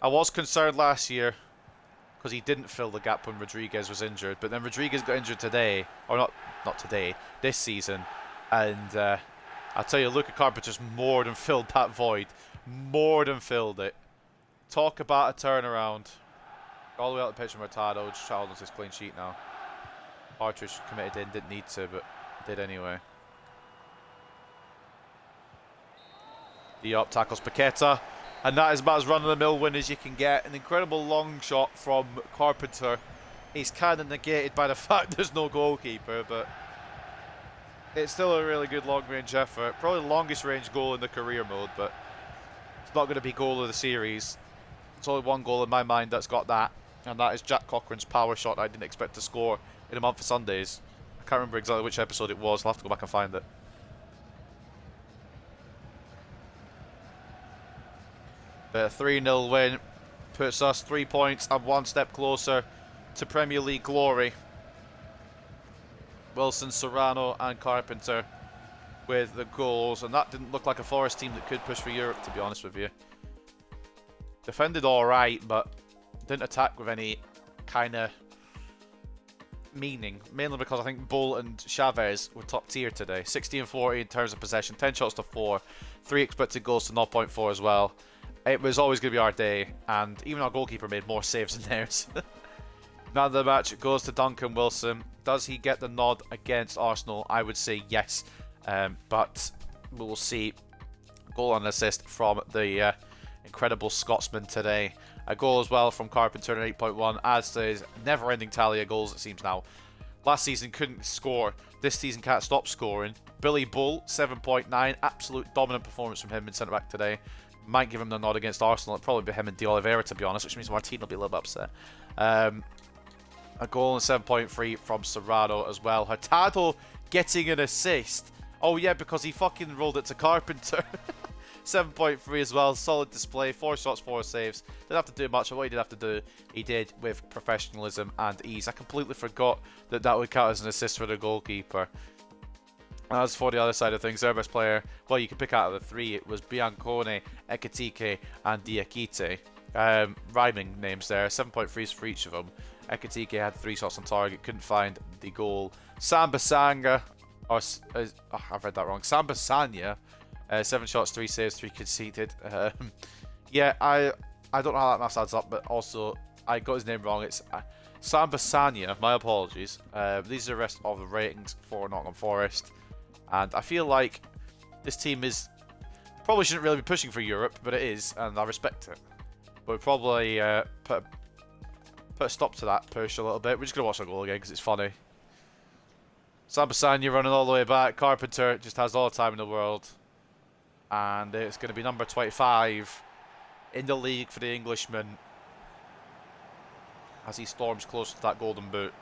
I was concerned last year because he didn't fill the gap when Rodriguez was injured, but then Rodriguez got injured today, or not today, this season, and I tell you, Luca Carpenter's more than filled that void, more than filled it. Talk about a turnaround. All the way out the pitch from Hurtado, just try to hold on to his clean sheet now. Partridge committed in, didn't need to, but did anyway. Diop tackles Paqueta. And that is about as run-of-the-mill win as you can get. An incredible long shot from Carpenter. He's kind of negated by the fact there's no goalkeeper, but it's still a really good long-range effort. Probably the longest range goal in the career mode, but it's not going to be goal of the series. It's only one goal in my mind that's got that, and that is Jack Cochrane's power shot that I didn't expect to score in a month of Sundays. I can't remember exactly which episode it was. I'll have to go back and find it. The 3-0 win puts us 3 points and one step closer to Premier League glory. Wilson, Serrano and Carpenter with the goals, and that didn't look like a Forest team that could push for Europe, to be honest with you. Defended alright, but didn't attack with any kind of meaning, mainly because I think Bull and Chavez were top tier today. 60 and 40 in terms of possession, 10 shots to 4, 3 expected goals to 0.4 as well. It was always going to be our day, and even our goalkeeper made more saves than theirs. Man of the match goes to Duncan Wilson. Does he get the nod against Arsenal? I would say yes, but we will see. Goal and assist from the incredible Scotsman today. A goal as well from Carpenter at 8.1, adds to his never-ending tally of goals, it seems now. Last season couldn't score. This season can't stop scoring. Billy Bull, 7.9. Absolute dominant performance from him in centre-back today. Might give him the nod against Arsenal. It'll probably be him and De Oliveira, to be honest, which means Martin will be a little bit upset. A goal and 7.3 from Serrano as well. Hurtado getting an assist. Oh yeah, because he fucking rolled it to Carpenter. 7.3 as well. Solid display. 4 shots, 4 saves. Didn't have to do much, but what he did have to do, he did with professionalism and ease. I completely forgot that that would count as an assist for the goalkeeper. As for the other side of things, their best player, well, you can pick out of the 3. It was Biancone, Ekitike, and Diakite. Rhyming names there. 7.3s for each of them. Ekitike had 3 shots on target, couldn't find the goal. Sambasanga, or I've read that wrong. Sambasanya, 7 shots, 3 saves, 3 conceded. Yeah, I don't know how that math adds up, but also I got his name wrong. It's Sambasanya. My apologies. These are the rest of the ratings for Nottingham Forest, and I feel like this team is probably shouldn't really be pushing for Europe, but it is, and I respect it. But we'll probably put a stop to that push a little bit. We're just gonna watch the goal again because it's funny. Sambasanya running all the way back. Carpenter just has all the time in the world. And it's going to be number 25 in the league for the Englishman as he storms close to that golden boot.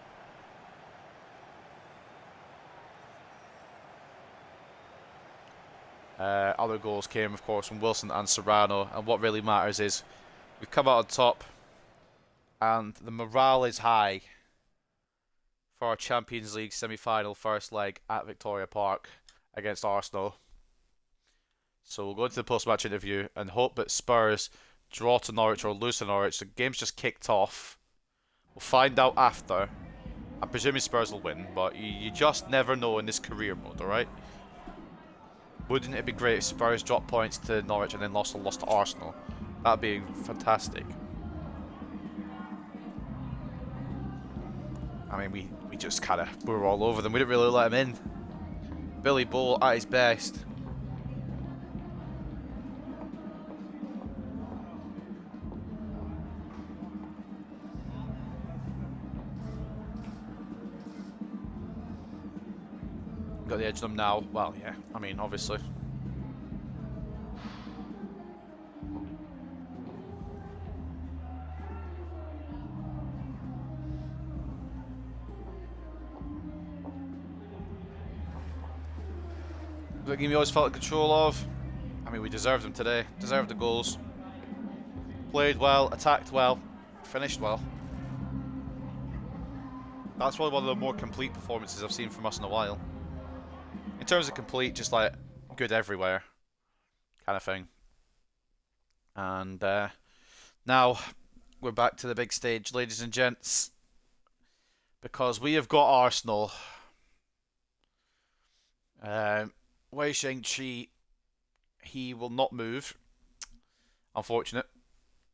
Other goals came, of course, from Wilson and Serrano. And what really matters is we've come out on top and the morale is high for our Champions League semi-final first leg at Victoria Park against Arsenal. So we'll go into the post-match interview and hope that Spurs draw to Norwich or lose to Norwich. The game's just kicked off. We'll find out after. I'm presuming Spurs will win, but you just never know in this career mode, alright? Wouldn't it be great if Spurs dropped points to Norwich and then lost to Arsenal? That'd be fantastic. I mean, we just kind of were all over them. We didn't really let him in. Billy Bull at his best. Got the edge of them now. Well, yeah. I mean, obviously. The game we always felt in control of. I mean, we deserved them today. Deserved the goals. Played well, attacked well, finished well. That's probably one of the more complete performances I've seen from us in a while. In terms of complete, just like good everywhere kind of thing. And now we're back to the big stage, ladies and gents, because we have got Arsenal. Wei Sheng-chi, he will not move. Unfortunate.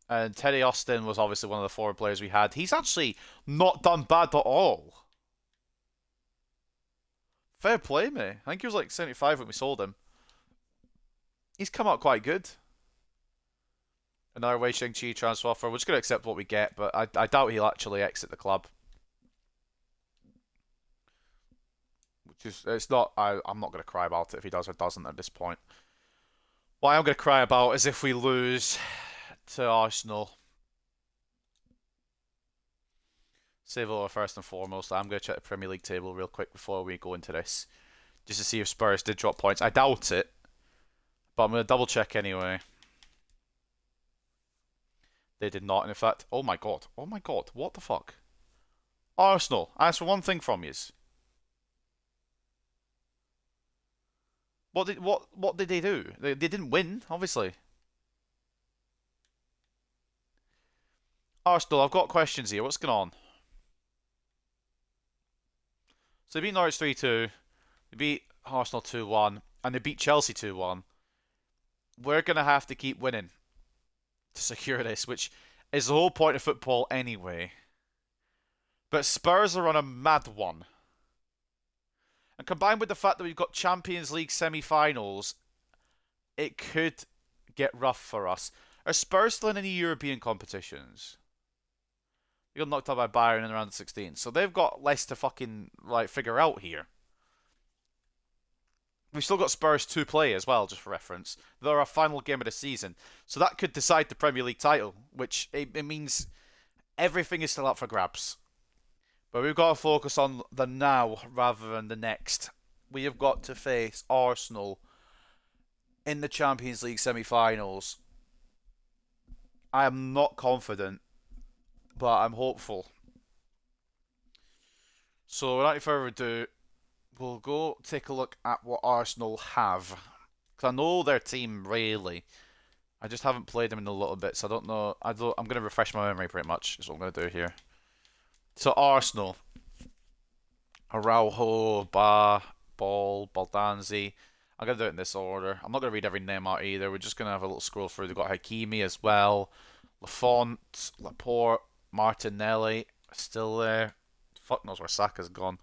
And Teddy Austin was obviously one of the forward players we had. He's actually not done bad at all. Fair play, mate. I think he was like 75 when we sold him. He's come out quite good. Another Wei Sheng-chi transfer offer. We're just going to accept what we get, but I doubt he'll actually exit the club. It's not. I'm not going to cry about it if he does or doesn't at this point. What I'm going to cry about is if we lose to Arsenal. Save over first and foremost. I'm going to check the Premier League table real quick before we go into this, just to see if Spurs did drop points. I doubt it, but I'm going to double check anyway. They did not. And in fact, oh my god, what the fuck? Arsenal, I asked for one thing from yous. What did they do? They didn't win, obviously. Arsenal, I've got questions here. What's going on? So they beat Norwich 3-2, they beat Arsenal 2-1, and they beat Chelsea 2-1. We're going to have to keep winning. to secure this, which is the whole point of football anyway. But Spurs are on a mad one. And combined with the fact that we've got Champions League semi-finals, it could get rough for us. Are Spurs still in any European competitions? We got knocked out by Bayern in around the 16, so they've got less to fucking like figure out here. We've still got Spurs to play as well, just for reference. They're our final game of the season, so that could decide the Premier League title, which it means everything is still up for grabs. But we've got to focus on the now rather than the next. We have got to face Arsenal in the Champions League semi-finals. I am not confident, but I'm hopeful. So without any further ado, we'll go take a look at what Arsenal have. Because I know their team really. I just haven't played them in a little bit, so I don't know. I'm going to refresh my memory pretty much, is what I'm going to do here. So Arsenal. Araujo, Baldanzi. I'm going to do it in this order. I'm not going to read every name out either. We're just going to have a little scroll through. They've got Hakimi as well. Lafont, Laporte, Martinelli. Still there. Fuck knows where Saka's gone.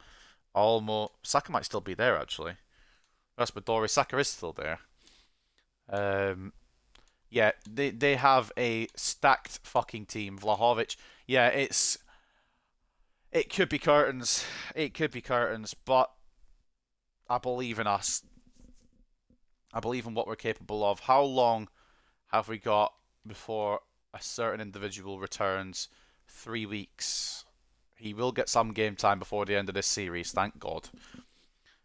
Almo. Saka might still be there, actually. Raspadori. Saka is still there. Yeah, they have a stacked fucking team. Vlahovic. Yeah, it could be curtains. It could be curtains, but I believe in us. I believe in what we're capable of. How long have we got before a certain individual returns? 3 weeks. He will get some game time before the end of this series, thank God.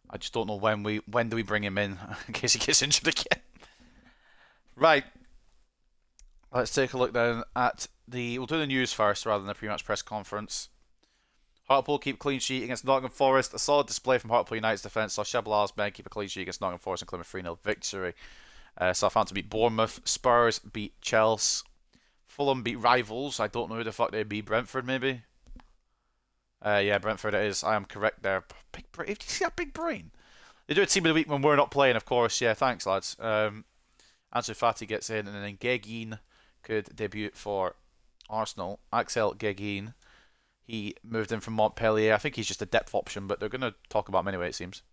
I just don't know when do we bring him in case he gets injured again. Right. Let's take a look then at we'll do the news first rather than the pre-match press conference. Hartlepool keep clean sheet against Nottingham Forest. A solid display from Hartlepool United's defence saw Shabalala's men keep a clean sheet against Nottingham Forest and claim a 3-0 victory. Southampton beat Bournemouth. Spurs beat Chelsea. Fulham beat rivals. I don't know who the fuck they beat. Brentford, maybe? Yeah, Brentford it is. I am correct there. Big brain. Did you see that big brain? They do a team of the week when we're not playing, of course. Yeah, thanks, lads. Ansu Fati gets in, and then Gegin could debut for Arsenal. Axel Gegin. He moved in from Montpellier. I think he's just a depth option, but they're going to talk about him anyway, it seems.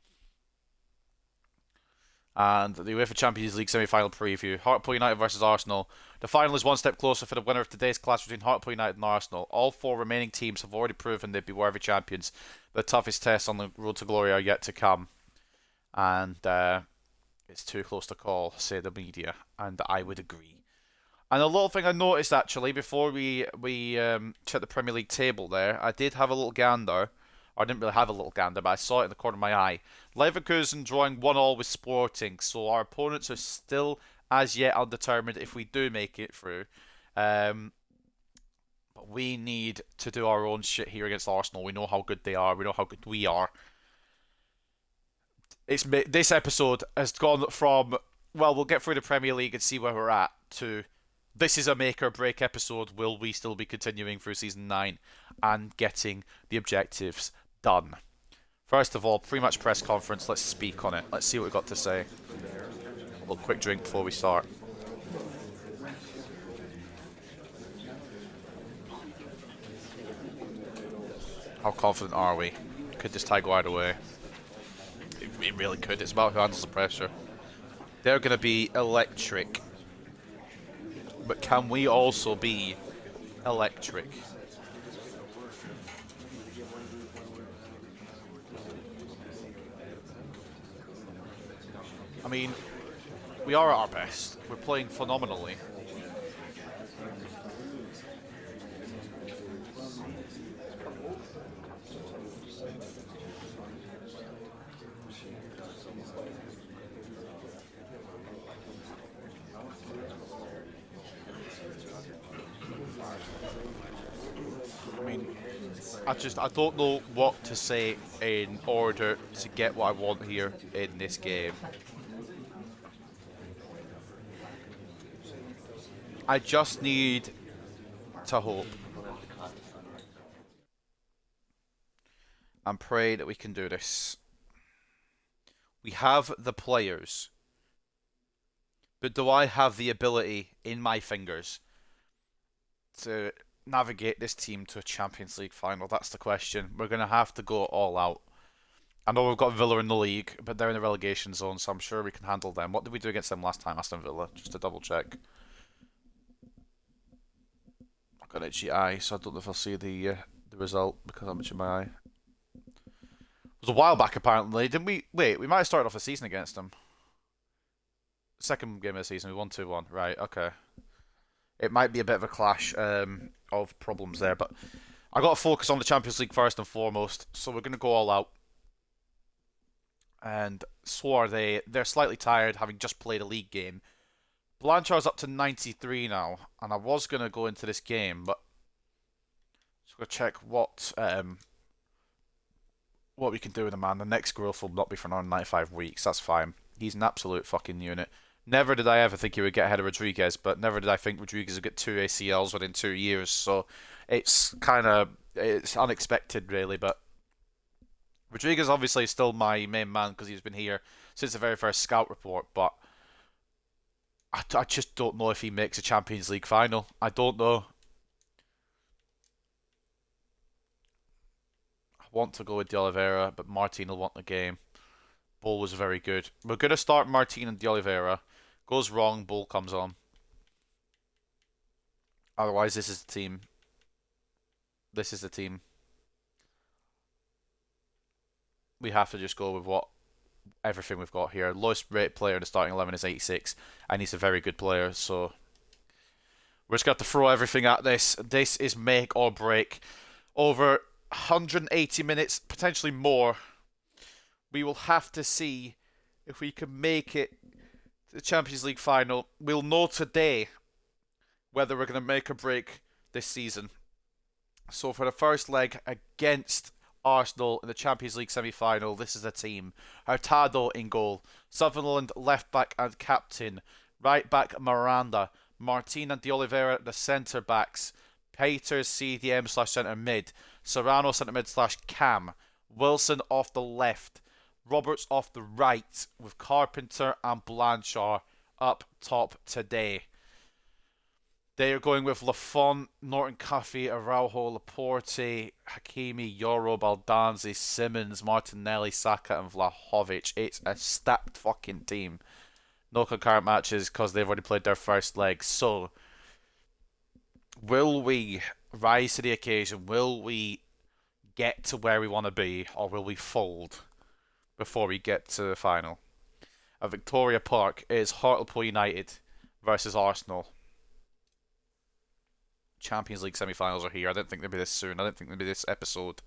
And the UEFA Champions League semi-final preview. Hartlepool United versus Arsenal. The final is one step closer for the winner of today's clash between Hartlepool United and Arsenal. All 4 remaining teams have already proven they'd be worthy champions. The toughest tests on the road to glory are yet to come. And it's too close to call, say the media. And I would agree. And a little thing I noticed actually before we checked the Premier League table there, I did have a little gander. Or I didn't really have a little gander, but I saw it in the corner of my eye. Leverkusen drawing 1-1 with Sporting, so our opponents are still as yet undetermined if we do make it through. But we need to do our own shit here against Arsenal. We know how good they are. We know how good we are. This episode has gone from, well, we'll get through the Premier League and see where we're at, to this is a make or break episode. Will we still be continuing through season 9 and getting the objectives done? First of all, pre-match press conference. Let's speak on it. Let's see what we've got to say. A little quick drink before we start. How confident are we? Could this tie go either way? It really could. It's about who handles the pressure. They're going to be electric. But can we also be electric? I mean, we are at our best. We're playing phenomenally. I don't know what to say in order to get what I want here in this game. I just need to hope and pray that we can do this. We have the players, but do I have the ability in my fingers to navigate this team to a Champions League final? That's the question. We're going to have to go all out. I know we've got Villa in the league, but they're in the relegation zone, so I'm sure we can handle them. What did we do against them last time, Aston Villa? Just to double check. I've got an itchy eye, so I don't know if I'll see the result because I'm itching my eye. It was a while back, apparently. Didn't we? Wait, we might have started off the season against them. Second game of the season, we won 2-1. Right, okay. It might be a bit of a clash of problems there, but I got to focus on the Champions League first and foremost, so we're going to go all out. And so are they. They're slightly tired, having just played a league game. Blanchard's up to 93 now, and I was going to go into this game, but just going to check what we can do with the man. The next growth will not be for another 95 weeks. That's fine. He's an absolute fucking unit. Never did I ever think he would get ahead of Rodriguez, but never did I think Rodriguez would get 2 ACLs within 2 years. So it's unexpected, really. But Rodriguez obviously is still my main man because he's been here since the very first scout report. But I just don't know if he makes a Champions League final. I don't know. I want to go with De Oliveira, but Martin will want the game. Bull was very good. We're going to start Martin and De Oliveira. Goes wrong, Bull comes on. Otherwise, this is the team. This is the team. We have to just go with everything we've got here. Lowest rated player in the starting 11 is 86, and he's a very good player, so we're just going to have to throw everything at this. This is make or break. Over 180 minutes, potentially more. We will have to see if we can make it to the Champions League final. We'll know today whether we're going to make or break this season. So for the first leg against Arsenal in the Champions League semi-final, this is the team. Hurtado in goal. Sutherland left back and captain. Right back Miranda. Martin and De Oliveira the centre backs. Peters CDM/centre mid. Serrano centre mid/cam. Wilson off the left. Roberts off the right, with Carpenter and Blanchard up top today. They are going with Lafont, Norton Cuffy, Araujo, Laporte, Hakimi, Yoro, Baldanzi, Simmons, Martinelli, Saka and Vlahovic. It's a stacked fucking team. No concurrent matches because they've already played their first leg. So, will we rise to the occasion? Will we get to where we want to be, or will we fold before we get to the final? At Victoria Park is Hartlepool United versus Arsenal. Champions League semi-finals are here. I don't think they'll be this soon. I don't think they'll be this episode.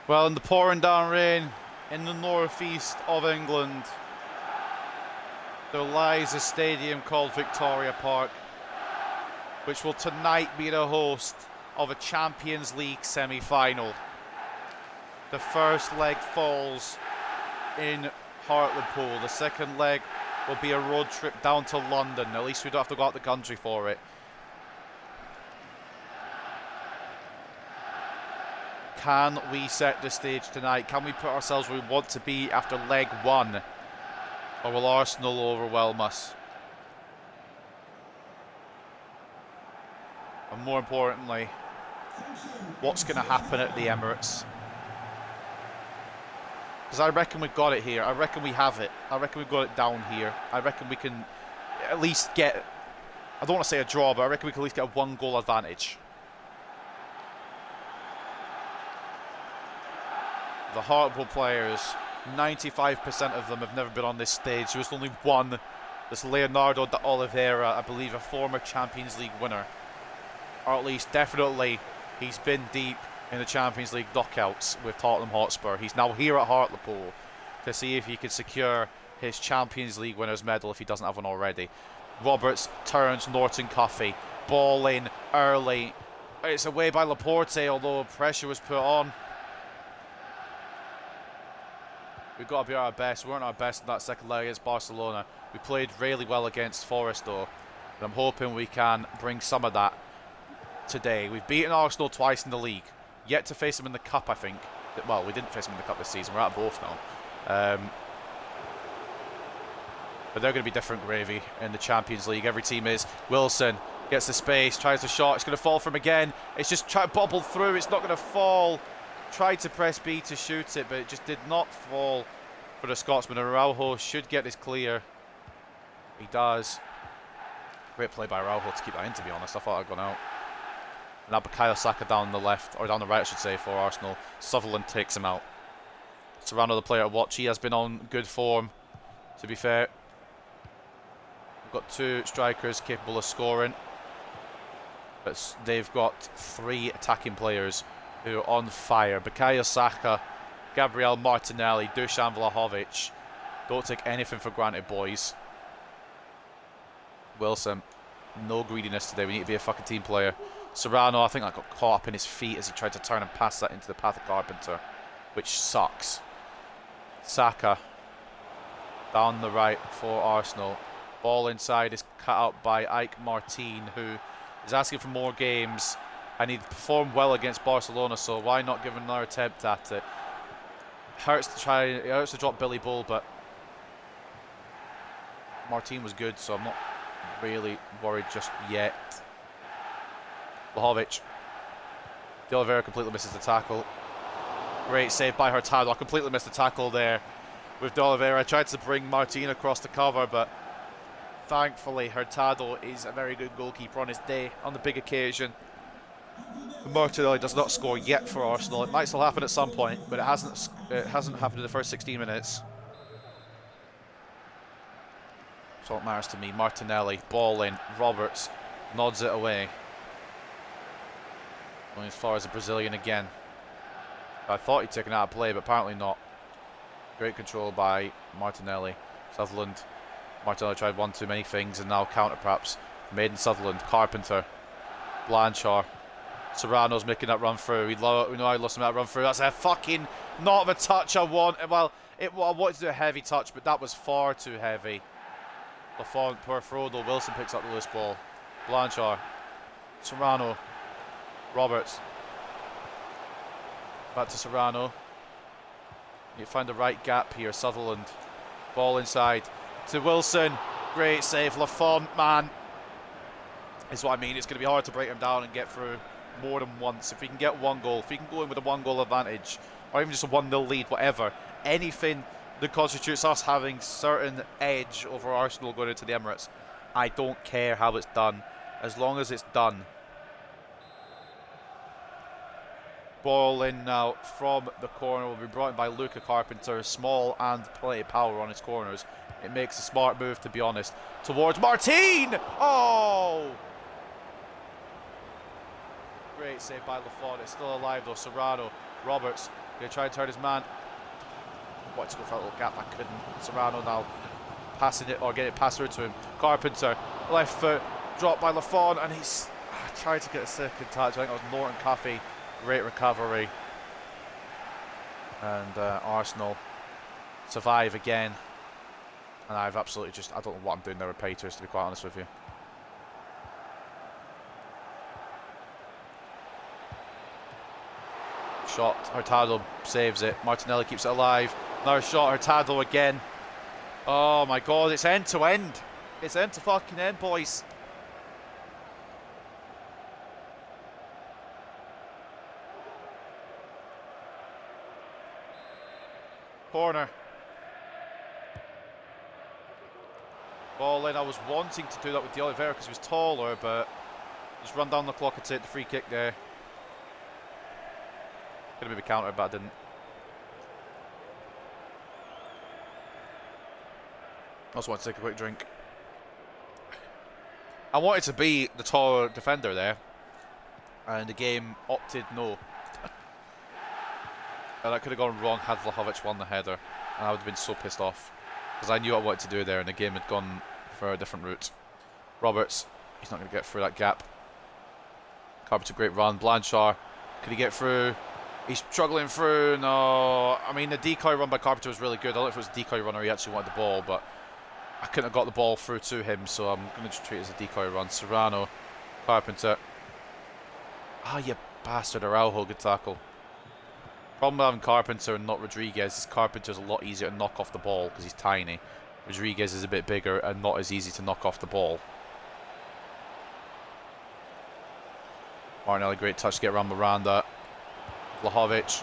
Well, in the pouring down rain in the northeast of England, there lies a stadium called Victoria Park, which will tonight be the host of a Champions League semi-final. The first leg falls in Hartlepool. The second leg will be a road trip down to London. At least we don't have to go out the country for it. Can we set the stage tonight? Can we put ourselves where we want to be after leg 1? Or will Arsenal overwhelm us? And more importantly, what's going to happen at the Emirates? Because I reckon we've got it here. I reckon we have it. I reckon we've got it down here. I reckon we can at least get, I don't want to say a draw, but I reckon we can at least get a 1-goal advantage. The Hartlepool players, 95% of them have never been on this stage. There was only one. This Leonardo de Oliveira, I believe a former Champions League winner. Or at least, definitely, he's been deep in the Champions League knockouts with Tottenham Hotspur. He's now here at Hartlepool to see if he can secure his Champions League winner's medal if he doesn't have one already. Roberts turns Norton Cuffy. Ball in early. It's away by Laporte, although pressure was put on. We've got to be our best. We weren't our best in that second leg against Barcelona. We played really well against Forest though. And I'm hoping we can bring some of that today. We've beaten Arsenal twice in the league. Yet to face them in the cup, I think. Well, we didn't face them in the cup this season. We're at both now. But they're going to be different gravy in the Champions League. Every team is. Wilson gets the space, tries the shot. It's going to fall for him again. It's just trying to bobble through. It's not going to fall. Tried to press B to shoot it, but it just did not fall for the Scotsman. And Araujo should get this clear. He does. Great play by Araujo to keep that in, to be honest. I thought I'd gone out. Now Bukayo Saka down the left, or down the right I should say, for Arsenal. Sutherland takes him out. Serrano, the player to watch. He has been on good form, to be fair. We've got 2 strikers capable of scoring. But they've got 3 attacking players who are on fire. Bukayo Saka, Gabriel Martinelli, Dusan Vlahovic. Don't take anything for granted, boys. Wilson, no greediness today. We need to be a fucking team player. Serrano, I think I got caught up in his feet as he tried to turn and pass that into the path of Carpenter, which sucks. Saka, down the right for Arsenal. Ball inside is cut out by Ike Martin, who is asking for more games. And he performed well against Barcelona, so why not give him another attempt at it? It hurts to drop Billy Bull, but Martin was good, so I'm not really worried just yet. Vlahovic. De Oliveira completely misses the tackle. Great save by Hurtado. I completely missed the tackle there with De Oliveira. I tried to bring Martin across the cover, but thankfully Hurtado is a very good goalkeeper on his day, on the big occasion. Martinelli does not score yet for Arsenal. It might still happen at some point, but it hasn't happened in the first 16 minutes. That's what matters to me. Martinelli, ball in. Roberts nods it away. Going as far as the Brazilian again. I thought he'd taken out of play, but apparently not. Great control by Martinelli. Sutherland. Martinelli tried one too many things, and now counter perhaps. Maiden Sutherland. Carpenter. Blanchard. Serrano's making that run through. We know I lost him that run through. That's a fucking not the touch I want. Well, I wanted to do a heavy touch, but that was far too heavy. Lafont, poor Frodo. Wilson picks up the loose ball. Blanchard. Serrano. Roberts. Back to Serrano. You find the right gap here. Sutherland. Ball inside to Wilson. Great save. Lafont, man. Is what I mean. It's going to be hard to break him down and get through more than once. If we can get 1 goal, if we can go in with a 1-goal advantage, or even just a 1-0 lead, whatever, anything that constitutes us having certain edge over Arsenal going into the Emirates, I don't care how it's done, as long as it's done. Ball in now from the corner will be brought in by Luca Carpenter, small and plenty of power on his corners. It makes a smart move, to be honest, towards Martin. Oh! Great save by Lafont. It's still alive though. Serrano. Roberts going to try and turn his man. Wanted to go for a little gap. I couldn't. Serrano now passing it or getting it passed through to him. Carpenter. Left foot. Dropped by Lafont, and he's tried to get a second touch. I think it was Norton Cuffy. Great recovery. And Arsenal survive again. And I've absolutely just, I don't know what I'm doing there with Peters, to be quite honest with you. Shot, Hurtado saves it. Martinelli keeps it alive. Another shot, Hurtado again. Oh my god, it's end to end. It's end to fucking end, boys. Corner. Ball in. I was wanting to do that with De Oliveira because he was taller, but just run down the clock and take the free kick there. Could have maybe countered, but I didn't. I also want to take a quick drink. I wanted to be the taller defender there, and the game opted no. And that could have gone wrong had Vlahovic won the header, and I would have been so pissed off because I knew what I wanted to do there, and the game had gone for a different route. Roberts, he's not going to get through that gap. Carpenter, great run. Blanchard, could he get through? He's struggling through. No, I mean the decoy run by Carpenter was really good. I don't know if it was a decoy run or he actually wanted the ball, but I couldn't have got the ball through to him, so I'm going to just treat it as a decoy run. Serrano, Carpenter. Ah, you bastard. Araujo, good tackle. Problem with having Carpenter and not Rodriguez is Carpenter's a lot easier to knock off the ball because he's tiny. Rodriguez is a bit bigger and not as easy to knock off the ball. Martinelli, great touch to get around Miranda. Vlahovic,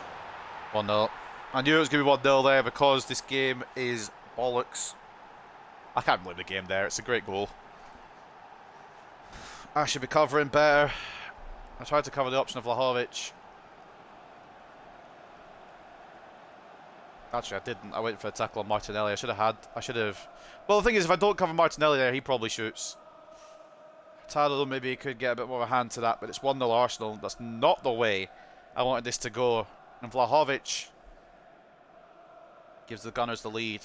1-0. I knew it was going to be 1-0 there because this game is bollocks. I can't believe the game there. It's a great goal. I should be covering better. I tried to cover the option of Vlahovic. Actually, I didn't. I went for a tackle on Martinelli. I should have. Well, the thing is, if I don't cover Martinelli there, he probably shoots. Tado, maybe he could get a bit more of a hand to that, but it's 1-0 Arsenal. That's not the way I wanted this to go. And Vlahovic gives the Gunners the lead.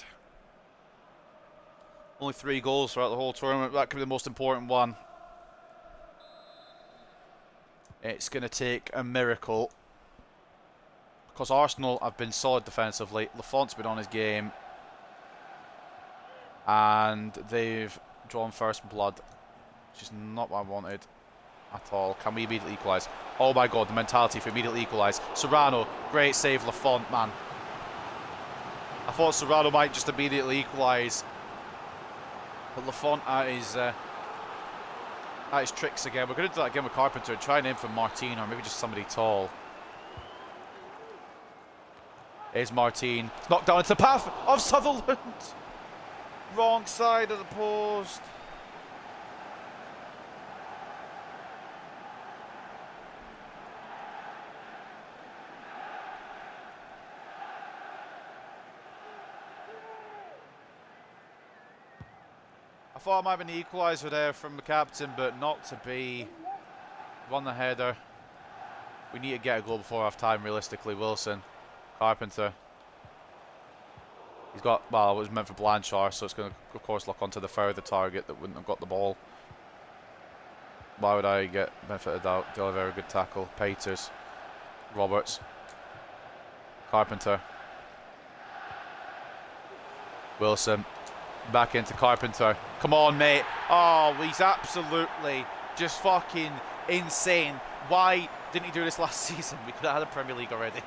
Only 3 goals throughout the whole tournament. That could be the most important one. It's going to take a miracle. Because Arsenal have been solid defensively. Lafont's been on his game. And they've drawn first blood. Which is not what I wanted at all. Can we immediately equalise? Oh my god, the mentality for immediately equalise. Serrano, great save, Lafont, man. I thought Serrano might just immediately equalise. But Lafont at his tricks again. We're going to do that again with Carpenter and try and aim for Martin or maybe just somebody tall. Here's Martin. It's knocked down into the path of Sutherland. Wrong side of the post. I thought I might have been the equaliser there from the captain, but not to be. Won the header. We need to get a goal before half time, realistically. Wilson. Carpenter. He's got, well, it was meant for Blanchard, so it's going to, of course, lock onto the further target that wouldn't have got the ball. Why would I get benefit of doubt? De Oliveira, good tackle. Peters. Roberts. Carpenter. Wilson. Back into Carpenter. Come on, mate. Oh, he's absolutely just fucking insane. Why didn't he do this last season? We could have had a Premier League already.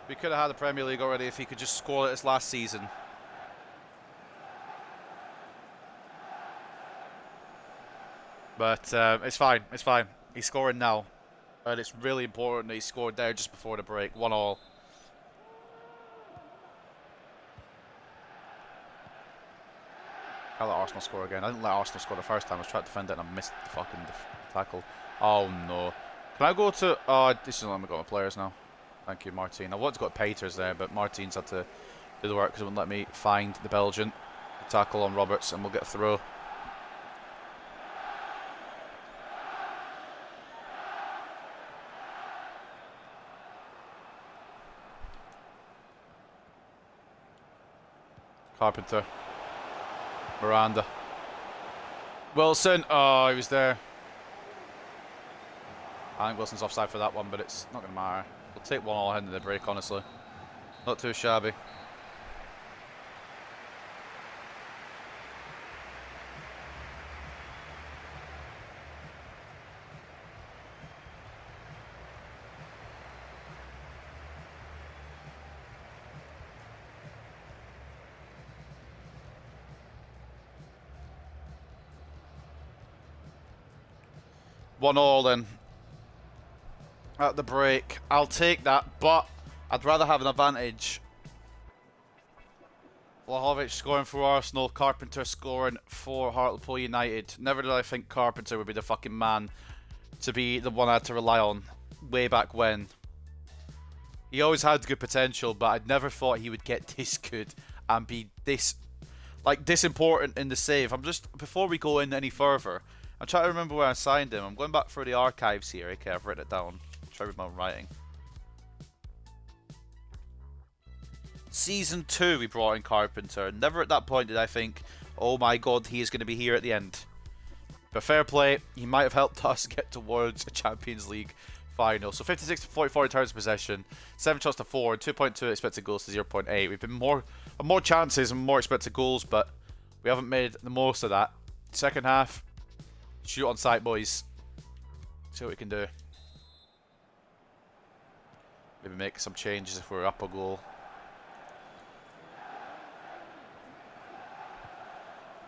We could have had the Premier League already if he could just score it as last season. But it's fine. It's fine. He's scoring now. And it's really important that he scored there just before the break. 1-1. I'll let Arsenal score again. I didn't let Arsenal score the first time. I was trying to defend it and I missed the fucking tackle. Oh no. Can I go to... Oh, this is let me go with players now. Thank you, Martin. I wanted to go to Peters there, but Martin's had to do the work because it wouldn't let me find the Belgian. Tackle on Roberts and we'll get through. Carpenter. Miranda. Wilson. Oh, he was there. I think Wilson's offside for that one, but it's not going to matter. We'll take 1-all ahead in the break, honestly. Not too shabby. One all then. At the break. I'll take that, but I'd rather have an advantage. Vlahovic scoring for Arsenal, Carpenter scoring for Hartlepool United. Never did I think Carpenter would be the fucking man to be the one I had to rely on way back when. He always had good potential, but I'd never thought he would get this good and be this important in the save. Before we go in any further, I'm trying to remember where I signed him. I'm going back through the archives here. Okay, I've written it down. Try with my own writing. Season 2 we brought in Carpenter. Never at that point did I think, oh my god, he is going to be here at the end. But fair play, he might have helped us get towards a Champions League final. So 56 to 44 returns possession, 7 shots to 4, 2.2 expected goals to 0.8. We've been more chances and more expected goals, but we haven't made the most of that. Second half, shoot on sight, boys. See what we can do. Maybe make some changes if we're up a goal.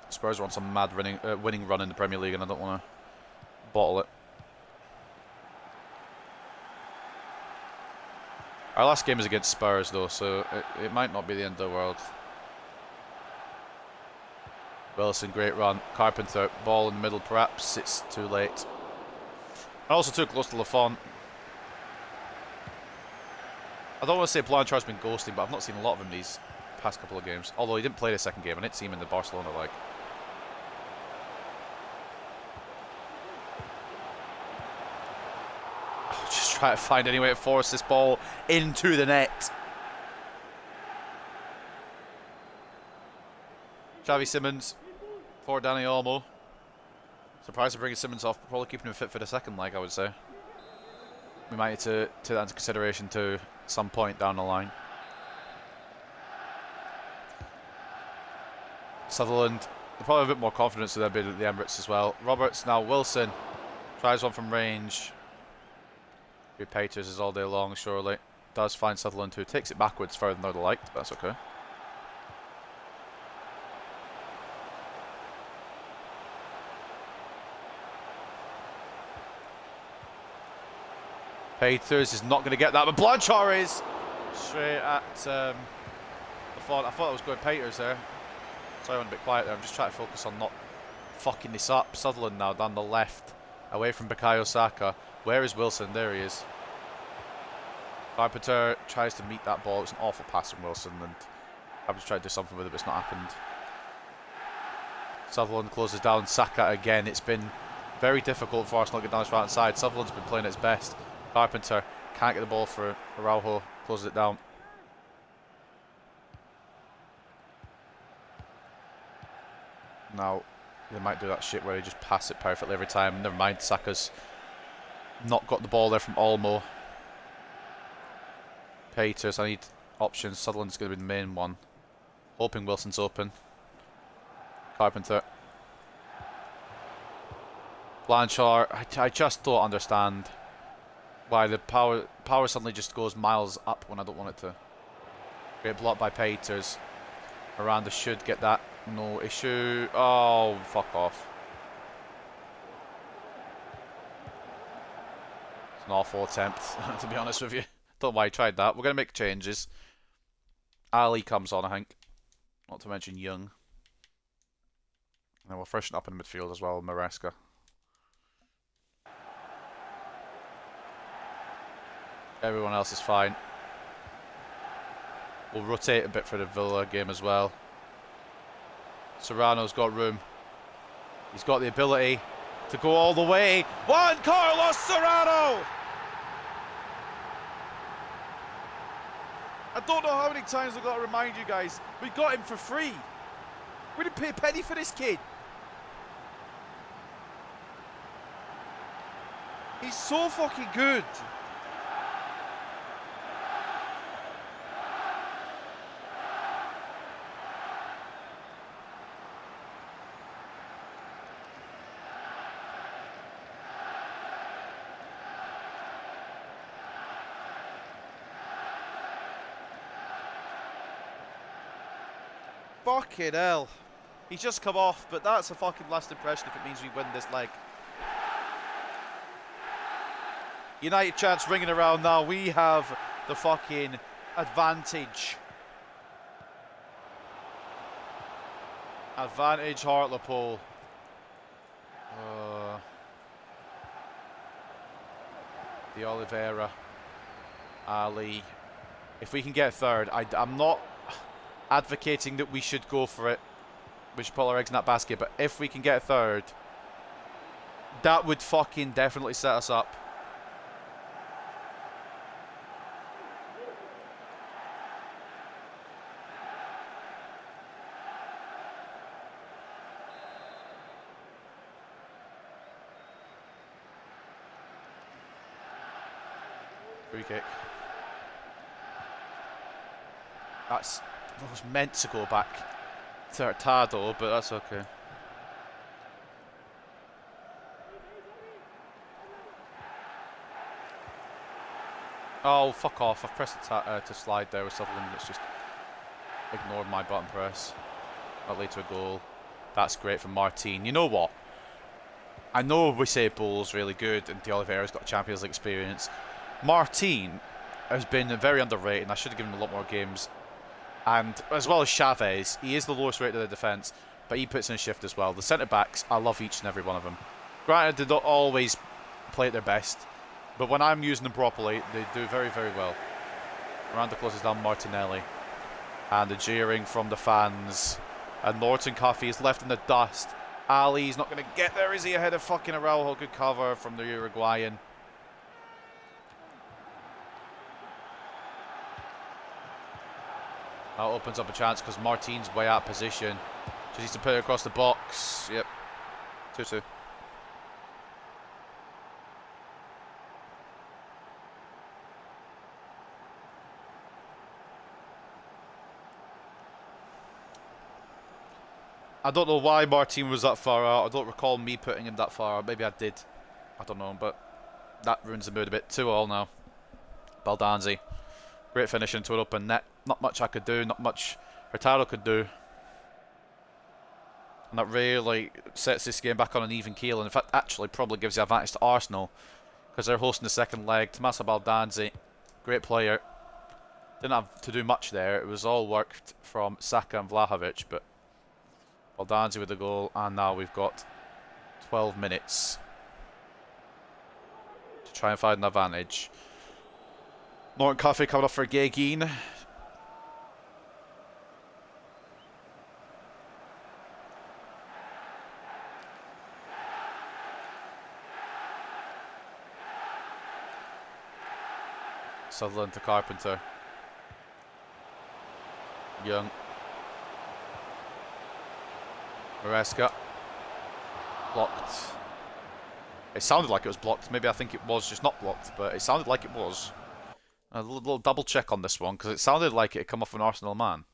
Spurs are on some mad winning run in the Premier League, and I don't want to bottle it. Our last game is against Spurs, though, so it might not be the end of the world. Wilson, great run. Carpenter, ball in the middle, perhaps it's too late. I also too close to Lafont. I don't want to say Blanchard's been ghosting, but I've not seen a lot of him these past couple of games. Although he didn't play the second game, I didn't see him in the Barcelona leg. Just try to find any way to force this ball into the net. Xavi Simons for Dani Olmo. Surprised to bring Simons off, probably keeping him fit for the second leg, I would say. We might need to take that into consideration too at some point down the line. Sutherland, they're probably a bit more confidence with their bid at the Emirates as well. Roberts, now Wilson, tries one from range. Peters is all day long, surely. Does find Sutherland, who takes it backwards further than I'd have liked, but that's okay. Peters is not going to get that, but Blanchard is straight at the font. I thought I was going Peters there. Sorry, I went a bit quiet there. I'm just trying to focus on not fucking this up. Sutherland now down the left, away from Bukayo Saka. Where is Wilson? There he is. Carpenter tries to meet that ball. It's an awful pass from Wilson, and I've just tried to do something with it, but it's not happened. Sutherland closes down Saka again. It's been very difficult for Arsenal to get down this right hand side. Sutherland's been playing its best. Carpenter can't get the ball for Araujo. Closes it down. Now, they might do that shit where they just pass it perfectly every time. Never mind, Saka's not got the ball there from Olmo. Peters, I need options. Sutherland's going to be the main one. Hoping Wilson's open. Carpenter. Blanchard, I just don't understand why the power suddenly just goes miles up when I don't want it to. Great block by Peters. Miranda should get that. No issue. Oh, fuck off. It's an awful attempt, to be honest with you. Don't know why he tried that. We're going to make changes. Ali comes on, I think. Not to mention Young. And we'll freshen up in the midfield as well, Maresca. Everyone else is fine. We'll rotate a bit for the Villa game as well. Serrano's got room. He's got the ability to go all the way. Juan Carlos Serrano! I don't know how many times I've got to remind you guys, we got him for free. We didn't pay a penny for this kid. He's so fucking good. Fucking hell. He's just come off, but that's a fucking last impression if it means we win this leg. United chants ringing around now. We have the fucking advantage. Advantage Hartlepool. The Oliveira. Ali. If we can get third, I'm not advocating that we should go for it. We should put our eggs in that basket, but if we can get third, that would fucking definitely set us up. Free kick. That was meant to go back to Hurtado, but that's okay. Oh, fuck off. I've pressed to slide there with Sutherland. It's just ignored my button press. That led to a goal. That's great from Martin. You know what? I know we say Bull's really good and De Oliveira's got Champions League experience. Martin has been very underrated and I should have given him a lot more games. And as well as Chavez, he is the lowest rated of the defence, but he puts in a shift as well. The centre-backs, I love each and every one of them. Granted, they don't always play at their best, but when I'm using them properly, they do very, very well. Miranda closes down Martinelli. And the jeering from the fans. And Norton Coffey is left in the dust. Ali's not going to get there, is he? Ahead of fucking Araujo. Good cover from the Uruguayan. That opens up a chance because Martin's way out of position. Just needs to put it across the box. Yep. 2-2. I don't know why Martin was that far out. I don't recall me putting him that far out. Maybe I did. I don't know, but that ruins the mood a bit. 2-2 now. Baldanzi. Great finish into an open net. Not much I could do. Not much Hurtado could do. And that really sets this game back on an even keel. And in fact, actually probably gives the advantage to Arsenal. Because they're hosting the second leg. Tommaso Baldanzi. Great player. Didn't have to do much there. It was all worked from Saka and Vlahovic. But Baldanzi with the goal. And now we've got 12 minutes to try and find an advantage. Norton Coffey coming off for Gagin. Sutherland to Carpenter. Young. Maresca. Blocked. It sounded like it was blocked. Maybe I think it was just not blocked, but it sounded like it was. A little double check on this one, because it sounded like it had come off an Arsenal man.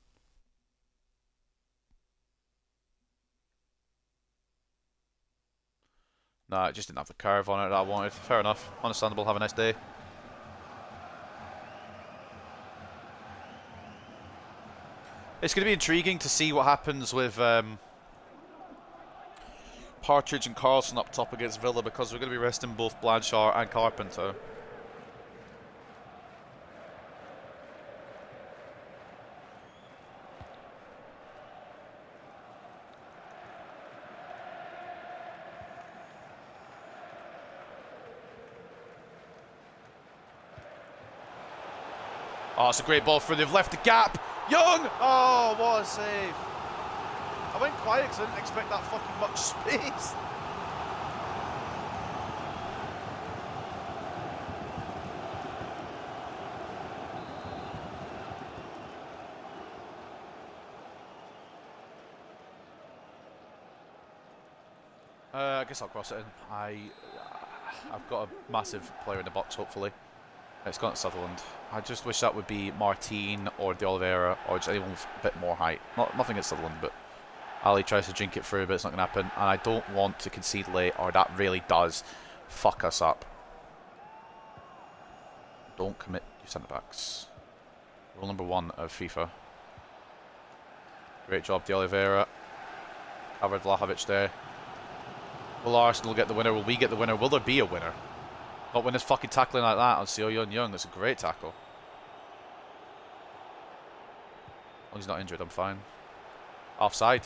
No, it just didn't have the curve on it that I wanted. Fair enough. Understandable. Have a nice day. It's going to be intriguing to see what happens with Partridge and Carlson up top against Villa, because we're going to be resting both Blanchard and Carpenter. Oh, it's a great ball through. They've left the gap. Young! Oh, what a save. I went quiet because I didn't expect that fucking much space. I guess I'll cross it in. I've got a massive player in the box, hopefully. It's gone to Sutherland. I just wish that would be Martin or De Oliveira or just anyone with a bit more height. Nothing against Sutherland, but Ali tries to drink it through, but it's not going to happen. And I don't want to concede late, or that really does fuck us up. Don't commit your centre-backs. Rule number 1 of FIFA. Great job, De Oliveira. Covered Vlahovic there. Will Arsenal get the winner? Will we get the winner? Will there be a winner? Not when it's fucking tackling like that on Seo Yun Young. That's a great tackle. As long as he's not injured, I'm fine. Offside.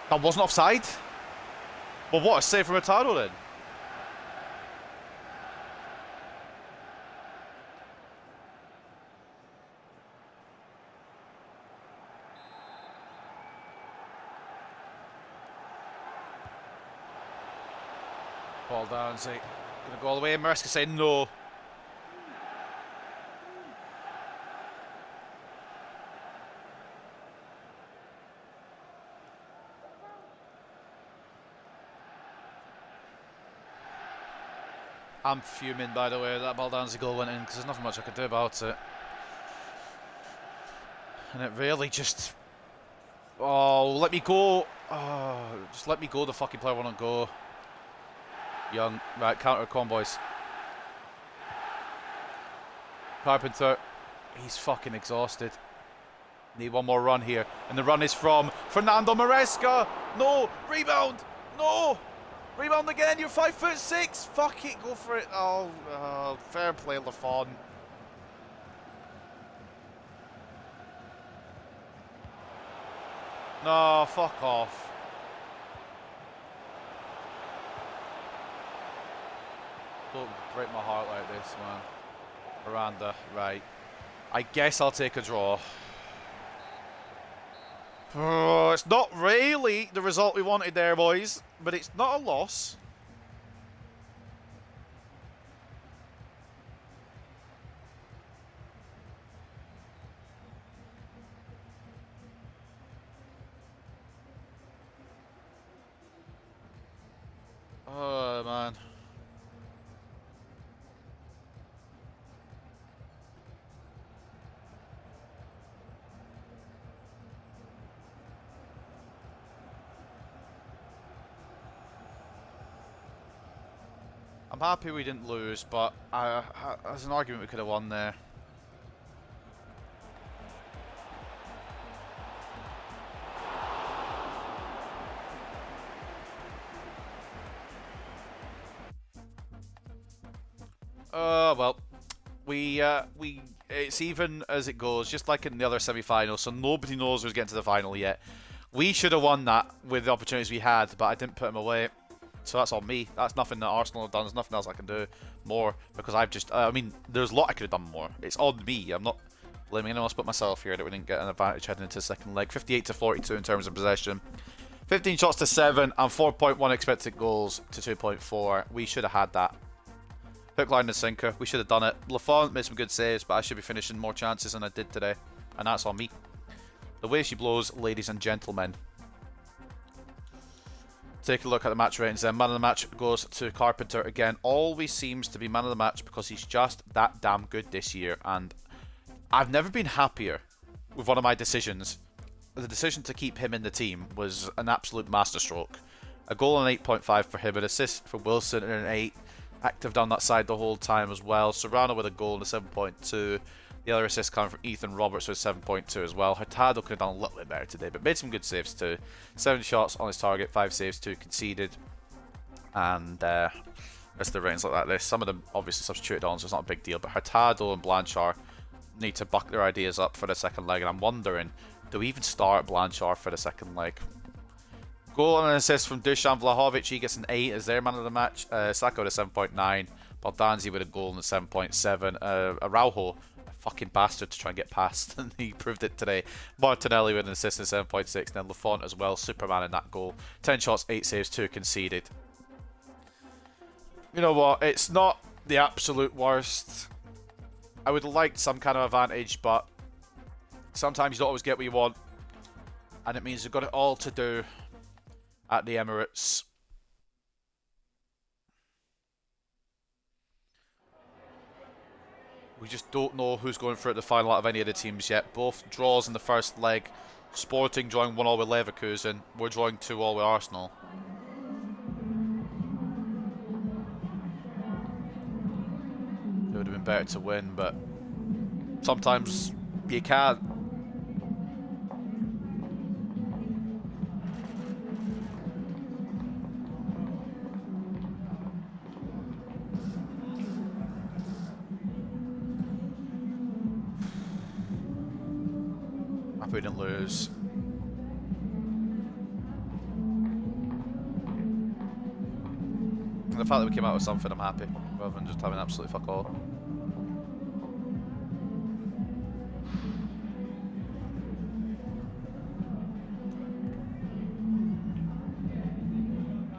That wasn't offside? Well, what a save from Hurtado then. Ball down, say, gonna go all the way. Maresca saying no. I'm fuming, by the way, that Baldanzi goal went in because there's nothing much I could do about it. And it really just... Oh, let me go. Oh, just let me go, the fucking player won't go. Young, right, counter convoys. Carpenter, he's fucking exhausted. Need one more run here. And the run is from Fernando Maresca. No, rebound, no. Rebound again, you're 5'6". Fuck it, go for it. Oh, fair play, Lafon. No, fuck off. Don't break my heart like this, man. Miranda, right. I guess I'll take a draw. Oh, it's not really the result we wanted there, boys. But it's not a loss. Oh, man. I'm happy we didn't lose, but there's an argument we could have won there. Well, it's even as it goes, just like in the other semi-finals, so nobody knows who's getting to the final yet. We should have won that with the opportunities we had, but I didn't put them away. So that's on me. That's nothing that Arsenal have done. There's nothing else I can do more because I've just... I mean, there's a lot I could have done more. It's on me. I'm not blaming anyone else but myself here that we didn't get an advantage heading into the second leg. 58 to 42 in terms of possession. 15 shots to 7 and 4.1 expected goals to 2.4. We should have had that. Hook, line and sinker. We should have done it. Lafont made some good saves, but I should be finishing more chances than I did today. And that's on me. The way she blows, ladies and gentlemen. Take a look at the match ratings then. Man of the match goes to Carpenter again. Always seems to be man of the match because he's just that damn good this year. And I've never been happier with one of my decisions. The decision to keep him in the team was an absolute masterstroke. A goal and 8.5 for him. An assist for Wilson and an 8. Active down that side the whole time as well. Serrano with a goal and a 7.2. The other assist coming from Ethan Roberts with 7.2 as well. Hurtado could have done a little bit better today, but made some good saves too. 7 shots on his target, 5 saves, 2 conceded. And that's the ratings like that. There's some of them obviously substituted on, so it's not a big deal. But Hurtado and Blanchard need to buck their ideas up for the second leg. And I'm wondering, do we even start Blanchard for the second leg? Goal and an assist from Dusan Vlahovic. He gets an 8 as their man of the match. Saka with a 7.9. Baldanzi with a goal and a 7.7. Araujo, a fucking bastard to try and get past, and he proved it today. Martinelli with an assist and 7.6. And then Lafont as well, Superman in that goal. 10 shots, 8 saves, 2 conceded. You know what? It's not the absolute worst. I would have liked some kind of advantage, but sometimes you don't always get what you want. And it means you've got it all to do. at the Emirates. We just don't know who's going through at the final out of any of the teams yet. Both draws in the first leg. Sporting drawing 1-1 with Leverkusen. We're drawing 2-2 with Arsenal. It would have been better to win, but sometimes you can't. We didn't lose. And the fact that we came out with something, I'm happy, rather than just having absolutely fuck all.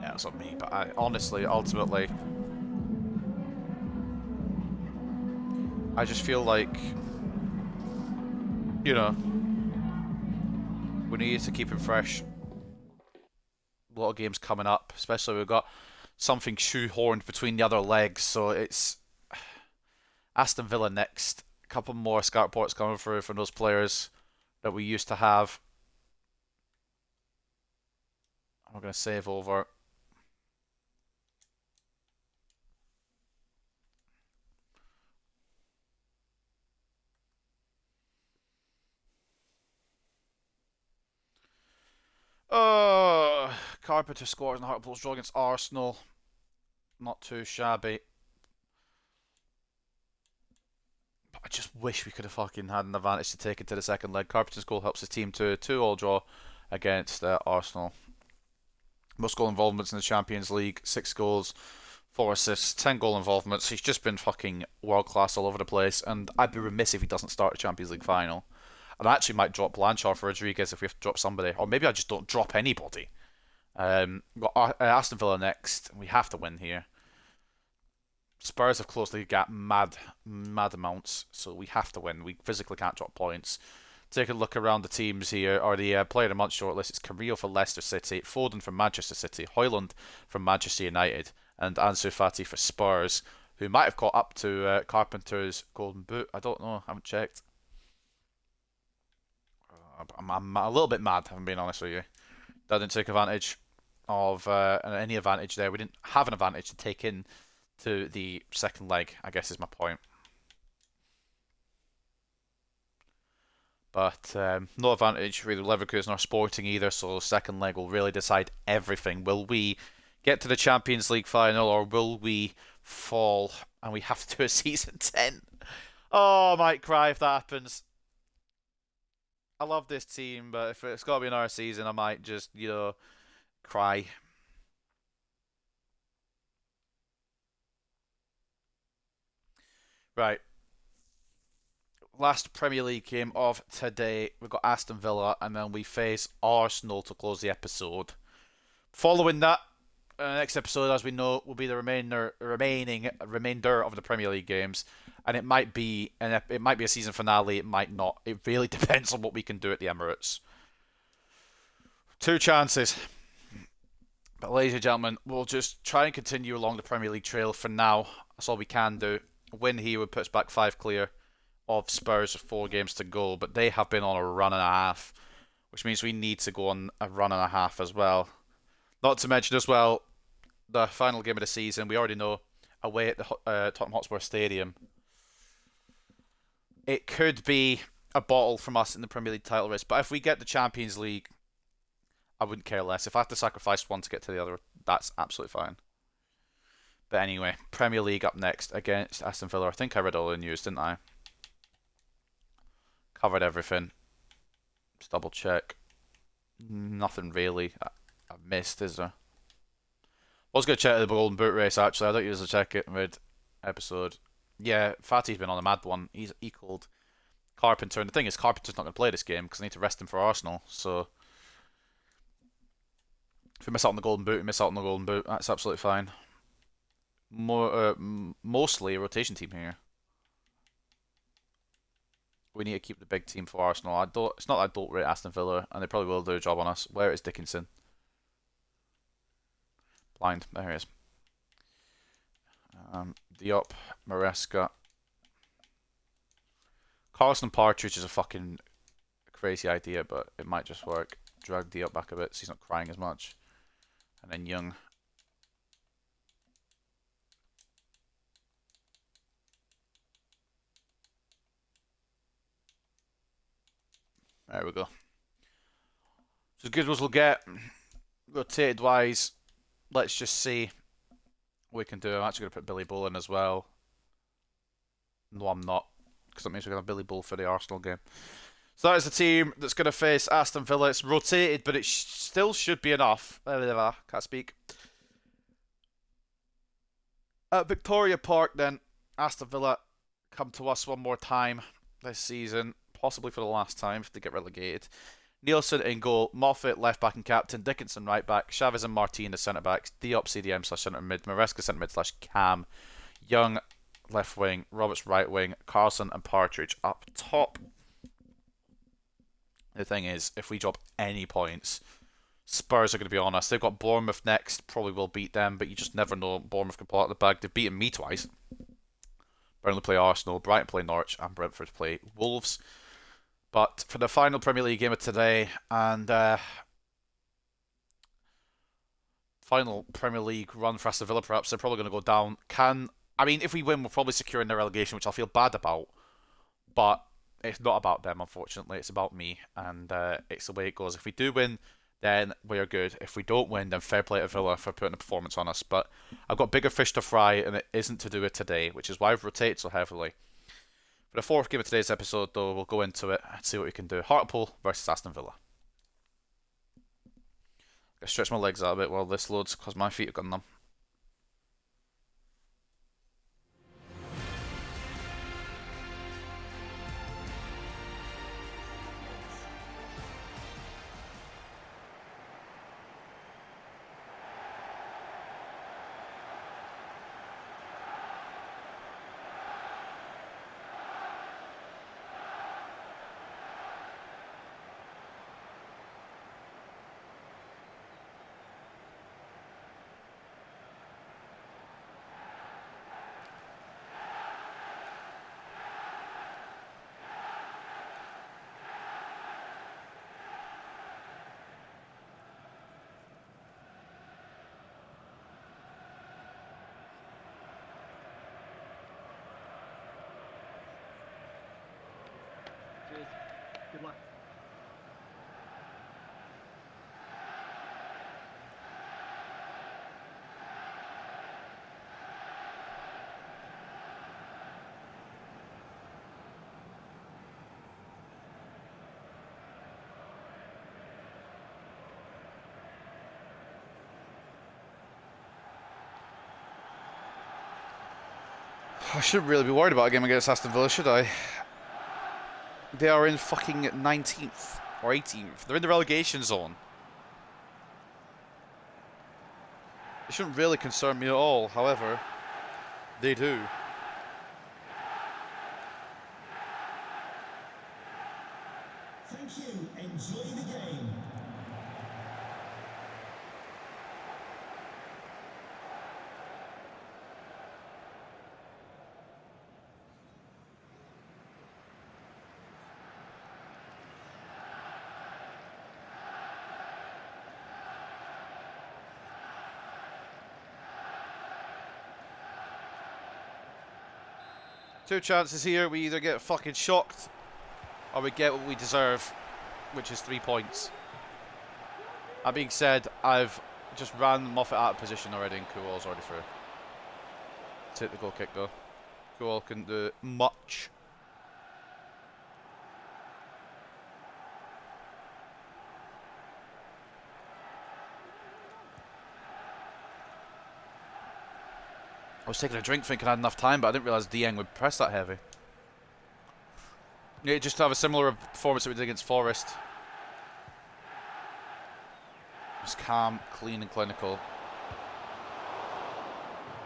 Yeah, it's not me, but I honestly, ultimately, I just feel like, you know, we need to keep him fresh. A lot of games coming up, especially we've got something shoehorned between the other legs, so it's Aston Villa next. A couple more scout reports coming through from those players that we used to have. I'm going to save over. Carpenter scores in Hartlepool's draw against Arsenal. Not too shabby. But I just wish we could have fucking had an advantage to take it to the second leg. Carpenter's goal helps his team to a 2-2 draw against Arsenal. Most goal involvements in the Champions League. 6 goals, 4 assists, 10 goal involvements. He's just been fucking world class all over the place. And I'd be remiss if he doesn't start the Champions League final. And I actually might drop Blanchard for Rodriguez if we have to drop somebody. Or maybe I just don't drop anybody. We've got Aston Villa next. We have to win here. Spurs have closed the gap mad amounts, so we have to win. We physically can't drop points. Take a look around the teams here, or the player of the month shortlist. It's Carrillo for Leicester City, Foden from Manchester City, Højlund from Manchester United, and Ansu Fati for Spurs, who might have caught up to Carpenter's Golden Boot. I don't know. I haven't checked. I'm a little bit mad, if I'm being honest with you. That didn't take advantage of any advantage there. We didn't have an advantage to take in to the second leg, I guess is my point. But no advantage for either Leverkusen or Sporting either, so the second leg will really decide everything. Will we get to the Champions League final, or will we fall and we have to do a season 10? Oh, I might cry if that happens. I love this team, but if it's got to be another season, I might just, cry. Right. Last Premier League game of today. We've got Aston Villa, and then we face Arsenal to close the episode. Following that, next episode, as we know, will be the remainder of the Premier League games, and it might be a season finale. It might not. It really depends on what we can do at the Emirates. 2 chances. But ladies and gentlemen, we'll just try and continue along the Premier League trail for now. That's all we can do. A win here would put us back 5 clear of Spurs with 4 games to go, but they have been on a run and a half, which means we need to go on a run and a half as well. Not to mention as well, the final game of the season, we already know, away at the Tottenham Hotspur Stadium. It could be a bottle from us in the Premier League title race, but if we get the Champions League, I wouldn't care less. If I have to sacrifice one to get to the other, that's absolutely fine. But anyway, Premier League up next against Aston Villa. I think I read all the news, didn't I? Covered everything. Just double check. Nothing really I've missed, is there? I was going to check the Golden Boot race, actually. I don't usually check it mid-episode. Yeah, Fati's been on a mad one. He's equalled Carpenter. And the thing is, Carpenter's not going to play this game because I need to rest him for Arsenal. So if we miss out on the Golden Boot, we miss out on the Golden Boot. That's absolutely fine. Mostly a rotation team here. We need to keep the big team for Arsenal. It's not that I don't rate Aston Villa, and they probably will do a job on us. Where is Dickinson? Blind. There he is. Diop, Maresca. Carlson Partridge is a fucking crazy idea, but it might just work. Drag Diop back a bit so he's not crying as much. And then Young. There we go. So as good as we'll get. Rotated wise, let's just see what we can do. I'm actually going to put Billy Bull in as well. No, I'm not, because that means we're going to have Billy Bull for the Arsenal game. So that is the team that's going to face Aston Villa. It's rotated, but it still should be enough. Can't speak. At Victoria Park, then, Aston Villa come to us one more time this season, possibly for the last time if they get relegated. Nielsen in goal, Moffat left back and captain, Dickinson right back, Chavez and Martin as centre backs, Diop CDM / centre mid, Maresca centre mid / cam, Young left wing, Roberts right wing, Carlson and Partridge up top. The thing is, if we drop any points, Spurs are going to be on us. They've got Bournemouth next, probably will beat them, but you just never know. Bournemouth can pull out the bag. They've beaten me twice. Burnley play Arsenal, Brighton play Norwich, and Brentford play Wolves. But for the final Premier League game of today, and final Premier League run for Aston Villa, perhaps they're probably going to go down. If we win, we're probably securing the relegation, which I'll feel bad about. But it's not about them, unfortunately. It's about me, and it's the way it goes. If we do win, then we are good. If we don't win, then fair play to Villa for putting a performance on us. But I've got bigger fish to fry, and it isn't to do with today, which is why I've rotated so heavily. For the fourth game of today's episode, though, we'll go into it and see what we can do. Hartlepool versus Aston Villa. I stretch my legs out a bit while this loads, because my feet have gone numb. Cheers. Good luck. I shouldn't really be worried about a game against Aston Villa, should I? They are in fucking 19th or 18th. They're in the relegation zone. It shouldn't really concern me at all, however, they do. Thank you. Enjoy the game. Two chances here. We either get fucking shocked or we get what we deserve, which is 3 points. That being said, I've just ran Moffat out of position already and Kuol's already through. Take the goal kick though. Kuol couldn't do much. I was taking a drink thinking I had enough time, but I didn't realise Dieng would press that heavy. Yeah, just to have a similar performance that we did against Forest. Just calm, clean and clinical.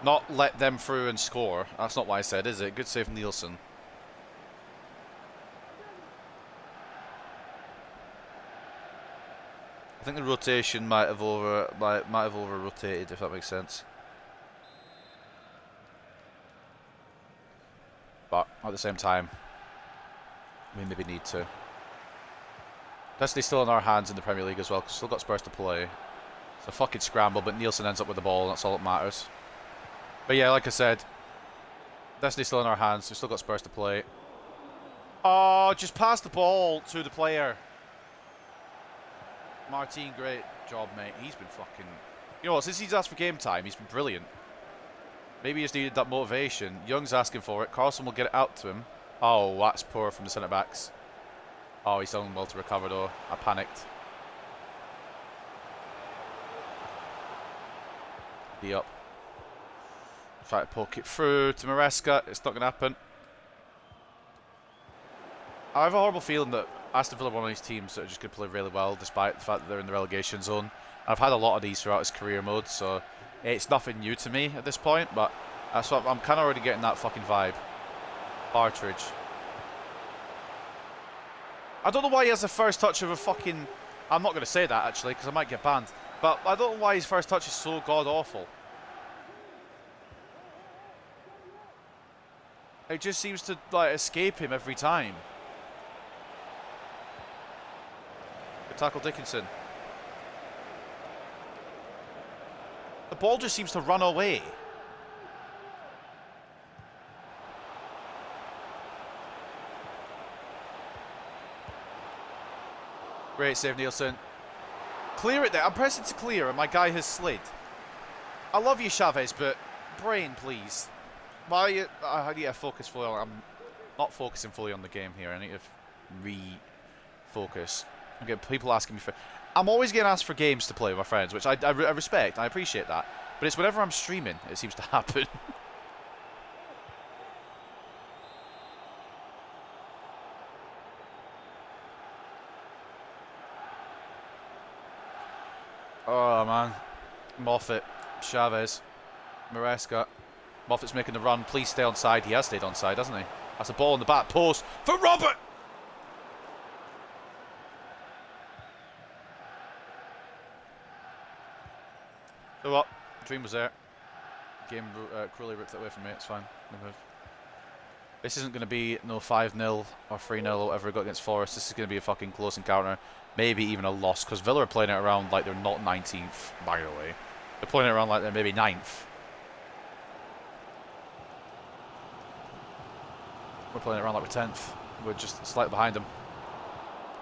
Not let them through and score. That's not what I said, is it? Good save from Nielsen. I think the rotation might have over rotated, if that makes sense. But at the same time, we maybe need to. Destiny's still in our hands in the Premier League as well, because we've still got Spurs to play. It's a fucking scramble, but Nielsen ends up with the ball, and that's all that matters. But yeah, like I said, Destiny's still in our hands. We've still got Spurs to play. Oh, just pass the ball to the player. Martin, great job, mate. He's been fucking... You know what, since he's asked for game time, he's been brilliant. Maybe he just needed that motivation. Young's asking for it. Carlson will get it out to him. Oh, that's poor from the centre-backs. Oh, he's done well to recover, though. I panicked. D up. Try to poke it through to Maresca. It's not going to happen. I have a horrible feeling that Aston Villa are one of these teams that are just going to play really well, despite the fact that they're in the relegation zone. I've had a lot of these throughout his career mode, so it's nothing new to me at this point, but that's what I'm kind of already getting that fucking vibe. Partridge. I don't know why he has the first touch of a fucking... I'm not going to say that, actually, because I might get banned. But I don't know why his first touch is so god-awful. It just seems to, like, escape him every time. Good tackle, Dickinson. The ball just seems to run away. Great save, Nielsen. Clear it there. I'm pressing to clear and my guy has slid. I love you, Chavez, but brain, please. Why? I need to focus fully on... I'm not focusing fully on the game here. I need to refocus. I'm getting people asking me for... I'm always getting asked for games to play with my friends, which I respect. I appreciate that. But it's whenever I'm streaming, it seems to happen. Oh, man. Moffat. Chavez. Maresca. Moffat's making the run. Please stay on side. He has stayed on side, hasn't he? That's a ball in the back post for Robert! So what? Dream was there. Game cruelly ripped that away from me. It's fine. No move. This isn't going to be no 5-0 or 3-0 or whatever we got against Forest. This is going to be a fucking close encounter. Maybe even a loss, because Villa are playing it around like they're not 19th, by the way. They're playing it around like they're maybe 9th. We're playing it around like we're 10th. We're just slightly behind them.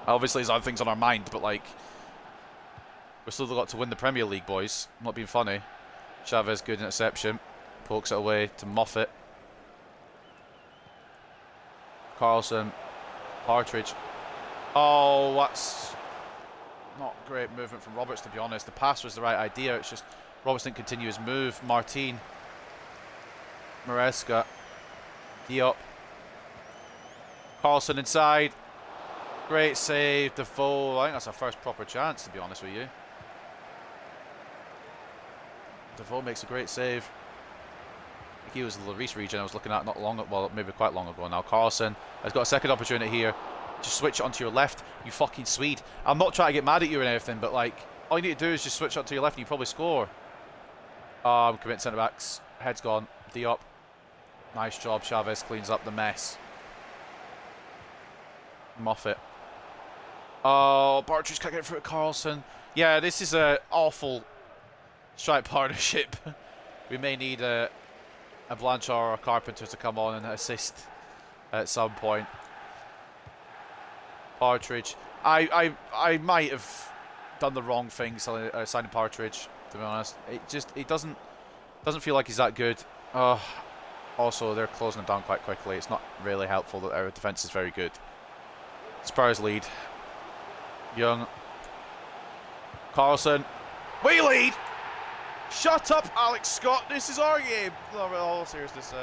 Obviously, there's other things on our mind, but like... We've still got to win the Premier League, boys. I'm not being funny. Chavez, good interception. Pokes it away to Moffat. Carlson. Partridge. Oh, that's not great movement from Roberts, to be honest. The pass was the right idea. It's just Roberts didn't continue his move. Martin. Maresca. Diop. Carlson inside. Great save. Defoe. I think that's our first proper chance, to be honest with you. Defoe makes a great save. I think he was the Lloris region I was looking at not long ago, well, maybe quite long ago now. Carlson has got a second opportunity here. Just switch it onto your left, you fucking Swede. I'm not trying to get mad at you or anything, but like, all you need to do is just switch it to your left and you probably score. I'm committing centre backs. Head's gone. Diop. Nice job. Chavez cleans up the mess. Moffat. Oh, Partridge can't get through to Carlson. Yeah, this is a awful strike partnership. We may need a Blanchard or a Carpenter to come on and assist at some point. Partridge. I might have done the wrong thing signing Partridge, to be honest. It doesn't feel like he's that good. Also, they're closing him down quite quickly. It's not really helpful that our defence is very good. Spurs lead. Young. Carlson. We lead! Shut up, Alex Scott. This is our game. No, in all seriousness.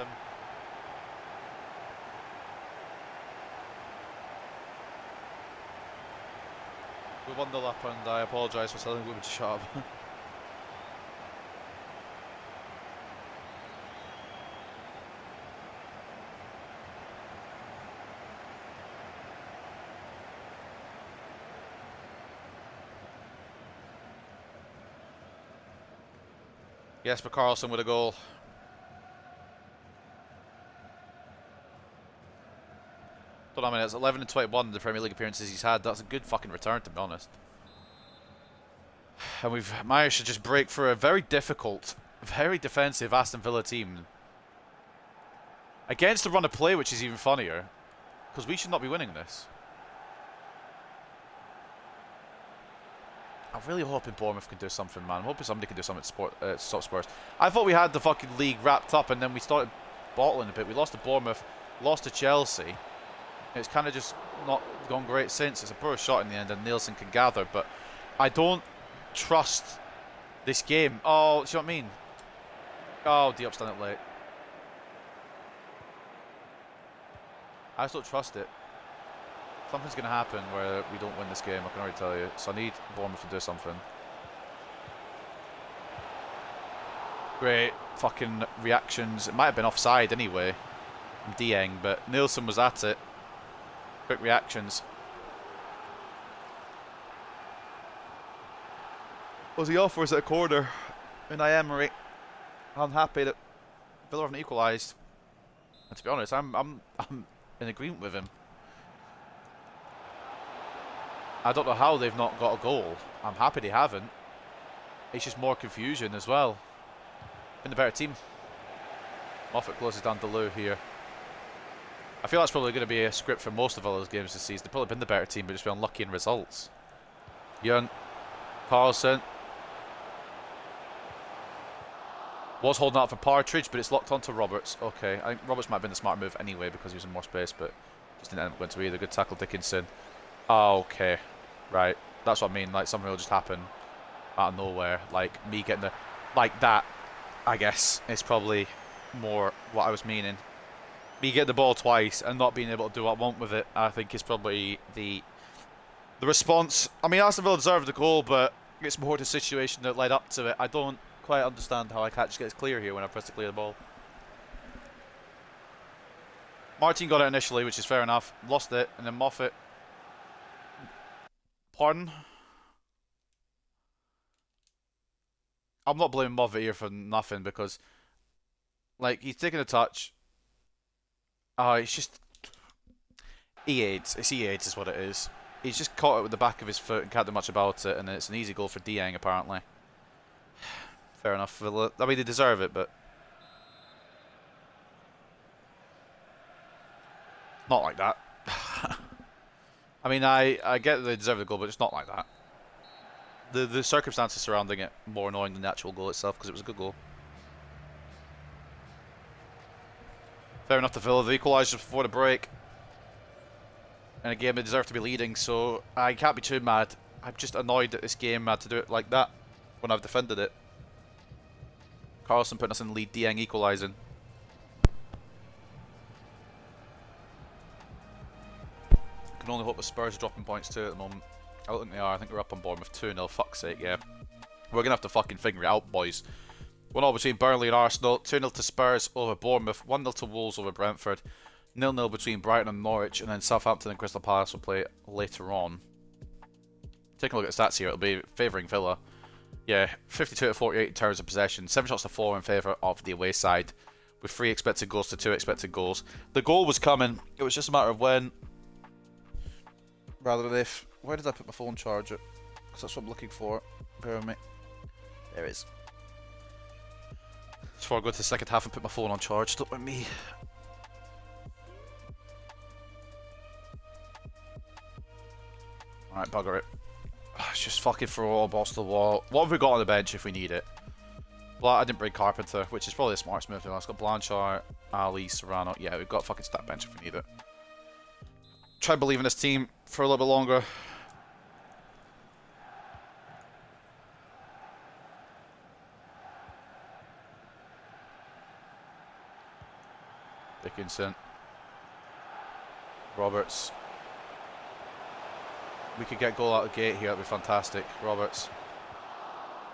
We won the lap and I apologise for telling women to shut up. Jesper Karlsson with a goal. Don't know how many. It's 11 and 21 in the Premier League appearances he's had. That's a good fucking return, to be honest. And we've managed to just break through a very difficult, very defensive Aston Villa team. Against the run of play, which is even funnier. Because we should not be winning this. I'm really hoping Bournemouth can do something, man. I'm hoping somebody can do something to stop Spurs. I thought we had the fucking league wrapped up, and then we started bottling a bit. We lost to Bournemouth, lost to Chelsea. It's kind of just not gone great since. It's a poor shot in the end, and Nielsen can gather, but I don't trust this game. Oh, do you know what I mean? Oh, Diop's done it late. I just don't trust it. Something's going to happen where we don't win this game, I can already tell you. So I need Bournemouth to do something. Great fucking reactions. It might have been offside anyway from Dieng, but Nielsen was at it. Quick reactions. Was he off or is it a corner? Unai Emery. I'm happy that Villa haven't equalised. And to be honest, I'm in agreement with him. I don't know how they've not got a goal. I'm happy they haven't. It's just more confusion as well. Been the better team. Moffat closes down Deleu here. I feel that's probably going to be a script for most of Villa's games this season. They've probably been the better team, but just been unlucky in results. Young, Carlson. Was holding out for Partridge, but it's locked onto Roberts. Okay, I think Roberts might have been the smart move anyway because he was in more space, but just didn't end up going to either. Good tackle, Dickinson. Oh, okay. Right. That's what I mean. Like, something will just happen out of nowhere. Like, me getting the... Like that, I guess, is probably more what I was meaning. Me getting the ball twice and not being able to do what I want with it, I think is probably the response. I mean, Aston Villa deserved the goal, but it's more the situation that led up to it. I don't quite understand how I can't just get clear here when I press to clear the ball. Martin got it initially, which is fair enough. Lost it, and then Moffat... Pardon? I'm not blaming Moffat here for nothing because, like, he's taking a touch. It's just... He aids. It's he aids is what it is. He's just caught it with the back of his foot and can't do much about it, and it's an easy goal for Dieng, apparently. Fair enough. I mean, they deserve it, but... Not like that. I mean, I get that they deserve the goal, but it's not like that. The circumstances surrounding it more annoying than the actual goal itself because it was a good goal. Fair enough to Villa. They equalised just before the break. And a game they deserve to be leading, so I can't be too mad. I'm just annoyed that this game had to do it like that when I've defended it. Carlson putting us in the lead, Dieng equalising. Can only hope the Spurs are dropping points too at the moment. I don't think they are. I think we're up on Bournemouth 2-0. Fuck's sake, yeah. We're going to have to fucking figure it out, boys. 1-0 between Burnley and Arsenal. 2-0 to Spurs over Bournemouth. 1-0 to Wolves over Brentford. 0-0 between Brighton and Norwich. And then Southampton and Crystal Palace will play later on. Taking a look at the stats here, it'll be favouring Villa. Yeah, 52 to 48 in terms of possession. 7 shots to 4 in favour of the away side. With 3 expected goals to 2 expected goals. The goal was coming. It was just a matter of when. Rather than if. Where did I put my phone charger? Because that's what I'm looking for. Bear with me. There it is. Just before I go to the second half and put my phone on charge. Don't mind me. Alright, bugger it. It's just fucking throw all balls to the wall. What have we got on the bench if we need it? Well, I didn't bring Carpenter, which is probably a smart move. I've got Blanchard, Ali, Serrano. Yeah, we've got a fucking stat bench if we need it. Try to believe in this team for a little bit longer. Dickinson. Roberts. We could get goal out of the gate here, that'd be fantastic. Roberts.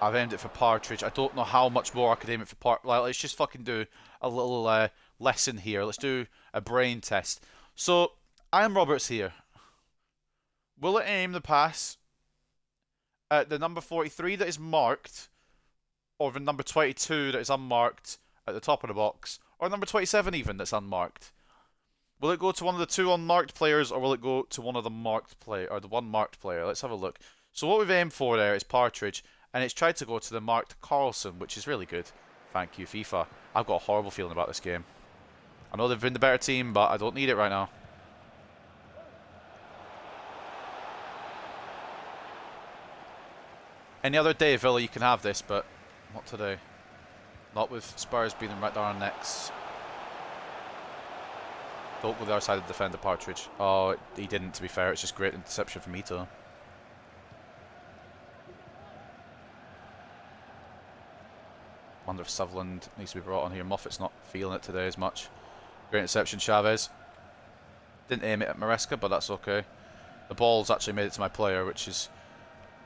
I've aimed it for Partridge. I don't know how much more I could aim it for Partridge. Like, let's just fucking do a little lesson here. Let's do a brain test. So, I am Roberts here. Will it aim the pass at the number 43 that is marked or the number 22 that is unmarked at the top of the box, or number 27 even that's unmarked? Will it go to one of the two unmarked players, or will it go to one of the marked player, or the one marked player? Let's have a look. So what we've aimed for there is Partridge, and it's tried to go to the marked Carlson, which is really good. Thank you, FIFA. I've got a horrible feeling about this game. I know they've been the better team, but I don't need it right now. Any other day, Villa, you can have this, but not today. Not with Spurs being right down our necks. Don't go the other side of the defender, Partridge. Oh, he didn't, to be fair. It's just great interception from Ito. Wonder if Sutherland needs to be brought on here. Moffat's not feeling it today as much. Great interception, Chavez. Didn't aim it at Maresca, but that's okay. The ball's actually made it to my player, which is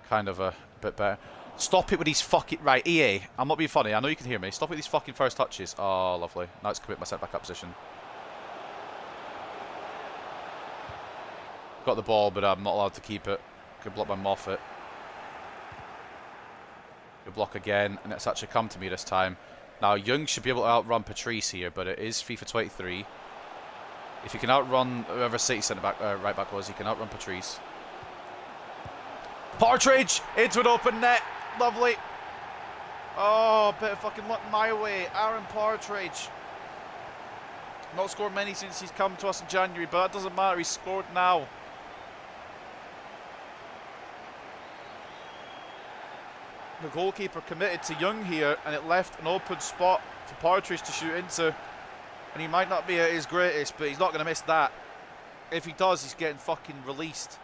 kind of a bit better. Stop it with these fucking... Right, EA, I'm not being funny. I know you can hear me. Stop with these fucking first touches. Oh, lovely. Now let's commit my set back up position. Got the ball, but I'm not allowed to keep it. Good block by Moffat. Good block again, and it's actually come to me this time. Now, Young should be able to outrun Patrice here, but it is FIFA 23. If you can outrun whoever City centre back, right back was, he can outrun Patrice. Partridge into an open net. Lovely. Oh, bit of fucking luck my way. Aaron Partridge. Not scored many since he's come to us in January, but that doesn't matter. He's scored now. The goalkeeper committed to Young here, and it left an open spot for Partridge to shoot into. And he might not be at his greatest, but he's not going to miss that. If he does, he's getting fucking released.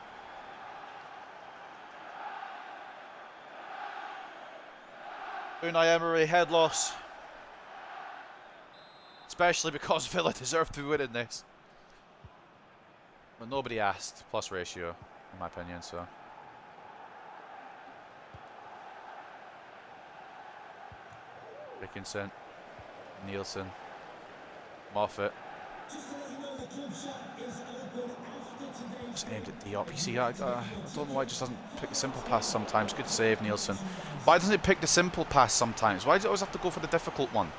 Unai Emery, head loss. Especially because Villa deserve to be winning this. But nobody asked. Plus ratio, in my opinion, so... Dickinson, Nielsen, Moffat. Just aimed at Diop. You see, I don't know why it just doesn't pick the simple pass sometimes. Good save, Nielsen. Why doesn't it pick the simple pass sometimes? Why does it always have to go for the difficult one?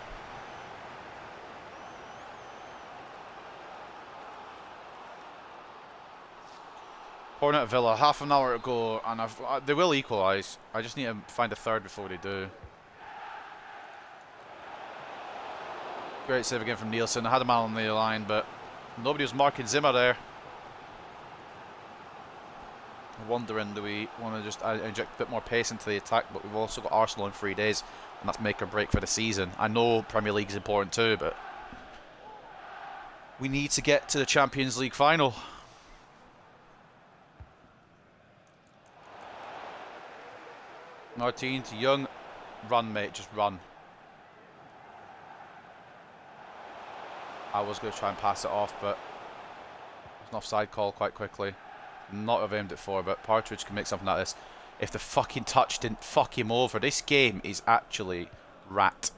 Corner at Villa, half an hour to go, and they will equalise. I just need to find a third before they do. Great save again from Nielsen. I had a man on the line, but nobody was marking Zimmer there. Wondering, do we want to just inject a bit more pace into the attack? But we've also got Arsenal in 3 days, and that's make or break for the season. I know Premier League is important too, but we need to get to the Champions League final. Martin to Young. Run, mate, just run. I was going to try and pass it off, but there's an offside call quite quickly. Not have aimed it for, but Partridge can make something out of this. If the fucking touch didn't fuck him over. This game is actually rat.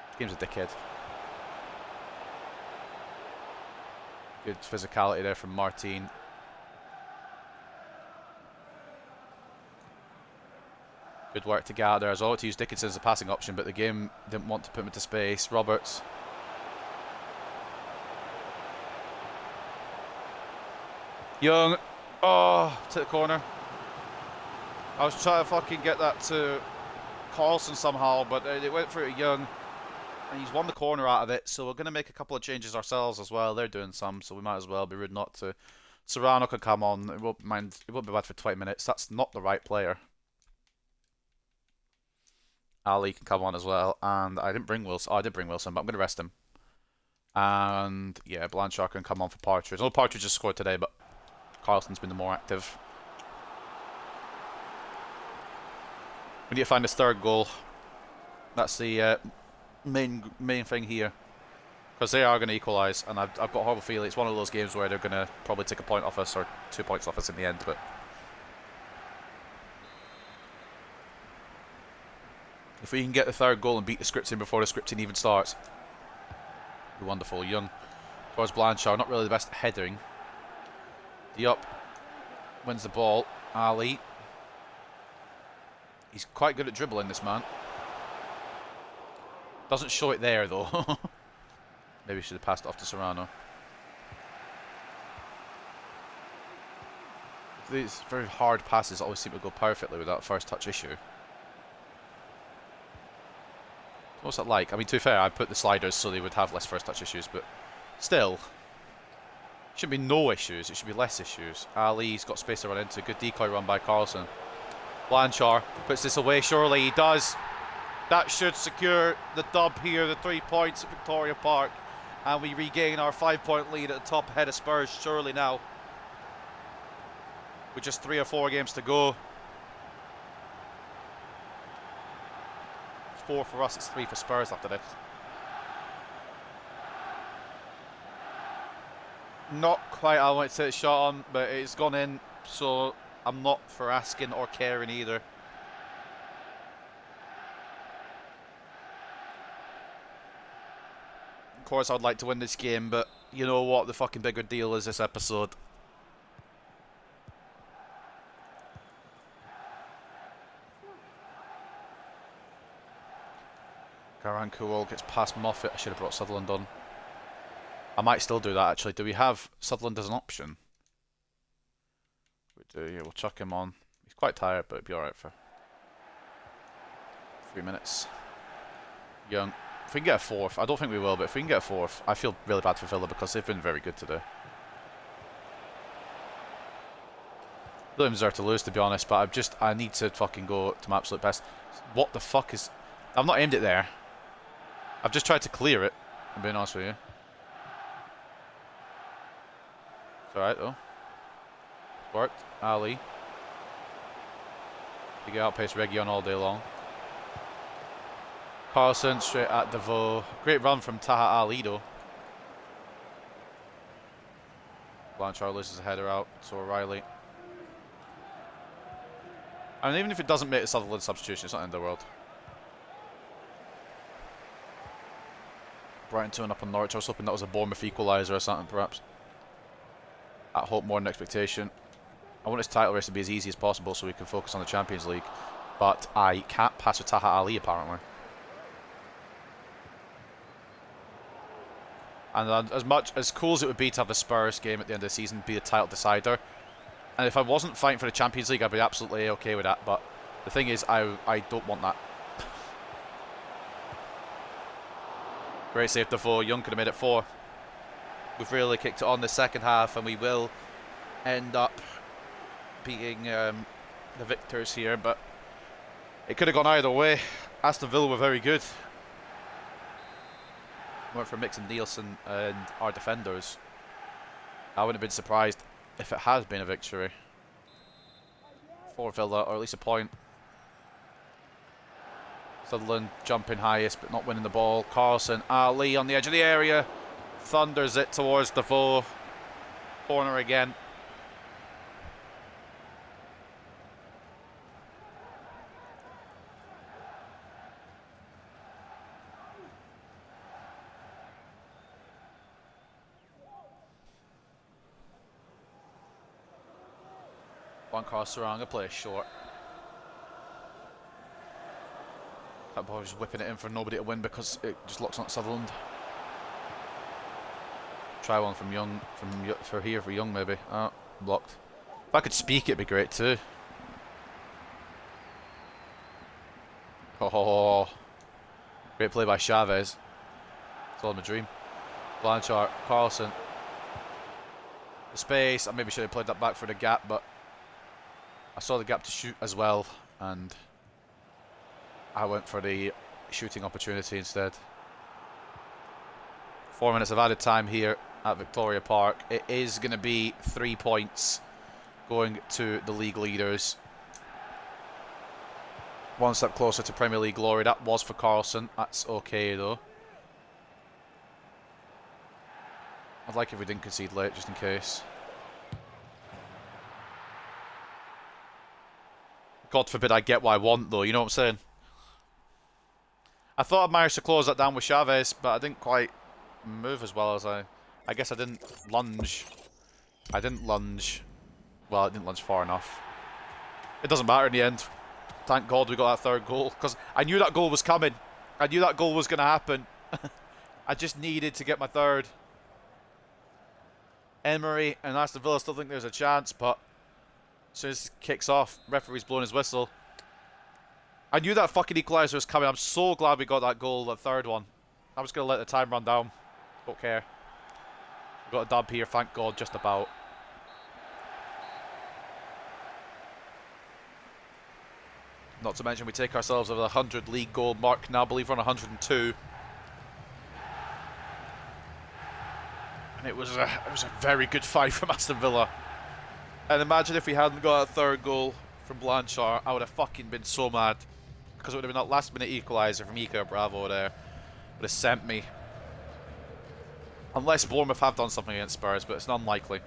This game's a dickhead. Good physicality there from Martin. Good work to gather as well. To use Dickinson as a passing option, but the game didn't want to put him into space. Roberts. Young. Oh, to the corner. I was trying to fucking get that to Carlson somehow, but it went through to Young. And he's won the corner out of it, so we're going to make a couple of changes ourselves as well. They're doing some, so we might as well be rude not to. Serrano can come on. It won't be bad for 20 minutes. That's not the right player. Ali can come on as well, and I didn't bring Wilson. Oh, I did bring Wilson, but I'm going to rest him. And yeah, Blanchard can come on for Partridge. I know Partridge just scored today, but Carlson's been the more active. We need to find his third goal. That's the main thing here, because they are going to equalise, and I've got a horrible feeling it's one of those games where they're going to probably take a point off us, or 2 points off us in the end. But if we can get the third goal and beat the scripting before the scripting even starts, be wonderful. Young towards Blanchard, not really the best heading. Diop. Wins the ball. Ali. He's quite good at dribbling, this man. Doesn't show it there, though. Maybe should have passed it off to Serrano. These very hard passes always seem to go perfectly with that first touch issue. What's that like? I mean, to be fair, I put the sliders so they would have less first touch issues, but still. Shouldn't be no issues, it should be less issues. Ali's got space to run into. Good decoy run by Carlson. Blanchard puts this away, surely he does. That should secure the dub here, the 3 points at Victoria Park. And we regain our 5-point lead at the top ahead of Spurs, surely now. With just 3 or 4 games to go. 4 for us, it's 3 for Spurs after this. Not quite I wanted to take a shot on, but it's gone in, so I'm not for asking or caring either. Of course I'd like to win this game, but you know what the fucking bigger deal is this episode. Garankuol gets past Moffat. I should have brought Sutherland on. I might still do that actually. Do we have Sutherland as an option? We do, yeah, we'll chuck him on. He's quite tired, but it'll be alright for 3 minutes. Young. If we can get a fourth, I don't think we will, but if we can get a fourth, I feel really bad for Villa because they've been very good today. Don't even deserve to lose, to be honest, but I need to fucking go to my absolute best. What the fuck is... I've not aimed it there. I've just tried to clear it, I'm being honest with you. It's alright though. Worked. Ali. You can outpace Region all day long. Carlson straight at Devoe. Great run from Taha Ali though. Blanchard loses a header out to O'Reilly. And even if it doesn't make a Sutherland substitution, it's not the end of the world. Brighton 2-1 up on Norwich. I was hoping that was a Bournemouth equaliser or something, perhaps. At hope more than expectation. I want this title race to be as easy as possible so we can focus on the Champions League. But I can't pass with Taha Ali, apparently. And as much as cool as it would be to have the Spurs game at the end of the season be a title decider, and if I wasn't fighting for the Champions League, I'd be absolutely okay with that. But the thing is, I don't want that. Great save Defoe. Young could have made it 4. We've really kicked it on the second half, and we will end up being the victors here. But it could have gone either way. Aston Villa were very good. Went for Mix and Nielsen and our defenders. I wouldn't have been surprised if it has been a victory for Villa, or at least a point. Sutherland jumping highest but not winning the ball. Carlson, Ali on the edge of the area. Thunders it towards Defoe. Corner again. One cross around, gonna play it short. That boy was whipping it in for nobody to win because it just looks on Sutherland. Try one from Young, for Young maybe. Oh, blocked. If I could speak, it'd be great too. Oh, great play by Chavez. It's all in my dream. Blanchard, Carlson. The space. I maybe should have played that back for the gap, but I saw the gap to shoot as well, and I went for the shooting opportunity instead. 4 minutes of added time here at Victoria Park. It is going to be 3 points going to the league leaders. One step closer to Premier League glory. That was for Carlson. That's okay though. I'd like if we didn't concede late, just in case. God forbid I get what I want though, you know what I'm saying? I thought I managed to close that down with Chavez, but I didn't quite move as well as I guess I didn't lunge. I didn't lunge Well, it didn't lunge far enough. It doesn't matter in the end. Thank God we got that third goal, because I knew that goal was coming. I knew that goal was going to happen. I just needed to get my third. Emery and Aston Villa still think there's a chance, but as soon as it kicks off, referee's blowing his whistle. I knew that fucking equaliser was coming. I'm so glad we got that goal, that third one. I'm just going to let the time run down. Don't care. We got a dub here, thank God, just about. Not to mention we take ourselves over the 100 league goal mark now. I believe we're on 102. And it was a very good fight from Aston Villa. And imagine if we hadn't got a third goal from Blanchard, I would have fucking been so mad. Because it would have been that last minute equaliser from Ika Bravo there. Would have sent me. Unless Bournemouth have done something against Spurs, but it's unlikely.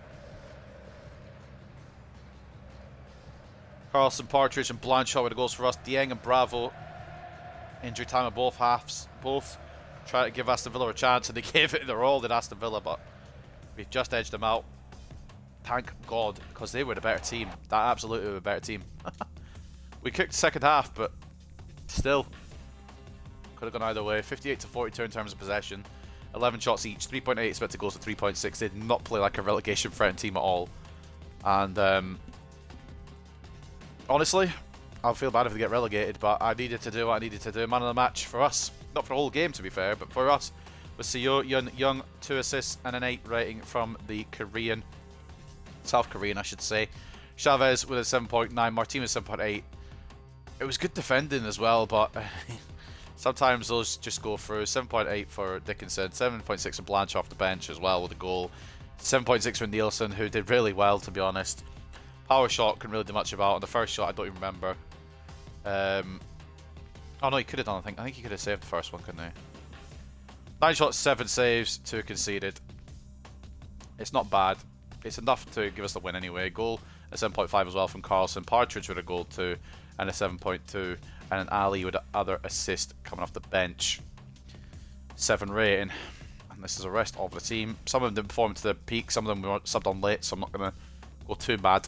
Carlson, Partridge and Blanchard with the goals for us. Dieng and Bravo. Injury time of both halves. Both trying to give Aston Villa a chance, and they gave it their all, did Aston Villa, but we've just edged them out. Thank God, because they were the better team. That absolutely were the better team. We kicked the second half, but still could have gone either way. 58 to 42 in terms of possession. 11 shots each. 3.8 expected goals to 3.6. They did not play like a relegation threatened team at all. And honestly, I'll feel bad if they get relegated, but I needed to do what I needed to do. Man of the match for us. Not for the whole game, to be fair, but for us was Seo Young, 2 assists and an 8 rating from the South Korean, I should say. Chavez with a 7.9, Martinez 7.8. It was good defending as well, but sometimes those just go through. 7.8 for Dickinson, 7.6 for Blanche off the bench as well with a goal. 7.6 for Nielsen, who did really well, to be honest. Power shot couldn't really do much about. On the first shot, I don't even remember. Oh no, he could have done. I think he could have saved the first one, couldn't he? 9 shots, 7 saves, 2 conceded. It's not bad. It's enough to give us the win anyway. Goal a 7.5 as well from Carlson. Partridge with a goal 2 and a 7.2, and an Ali with another assist coming off the bench. 7 rating. And this is the rest of the team. Some of them didn't perform to the peak. Some of them were subbed on late, so I'm not gonna go too mad.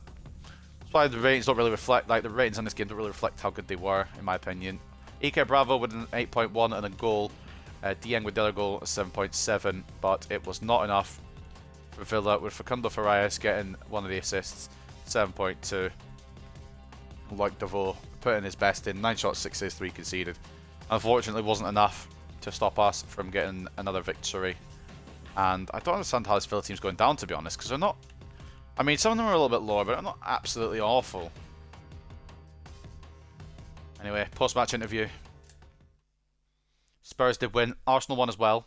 That's why the ratings don't really reflect, like the ratings on this game don't really reflect how good they were, in my opinion. Ike Bravo with an 8.1 and a goal. Dieng with the other goal, a 7.7, but it was not enough for Villa, with Facundo Farias getting one of the assists, 7.2. Like Deveau putting his best in, 9 shots, 6 saves, 3 conceded. Unfortunately, wasn't enough to stop us from getting another victory. And I don't understand how this Villa team's going down, to be honest, because they're not. I mean, some of them are a little bit lower, but they're not absolutely awful. Anyway, post-match interview. Spurs did win. Arsenal won as well.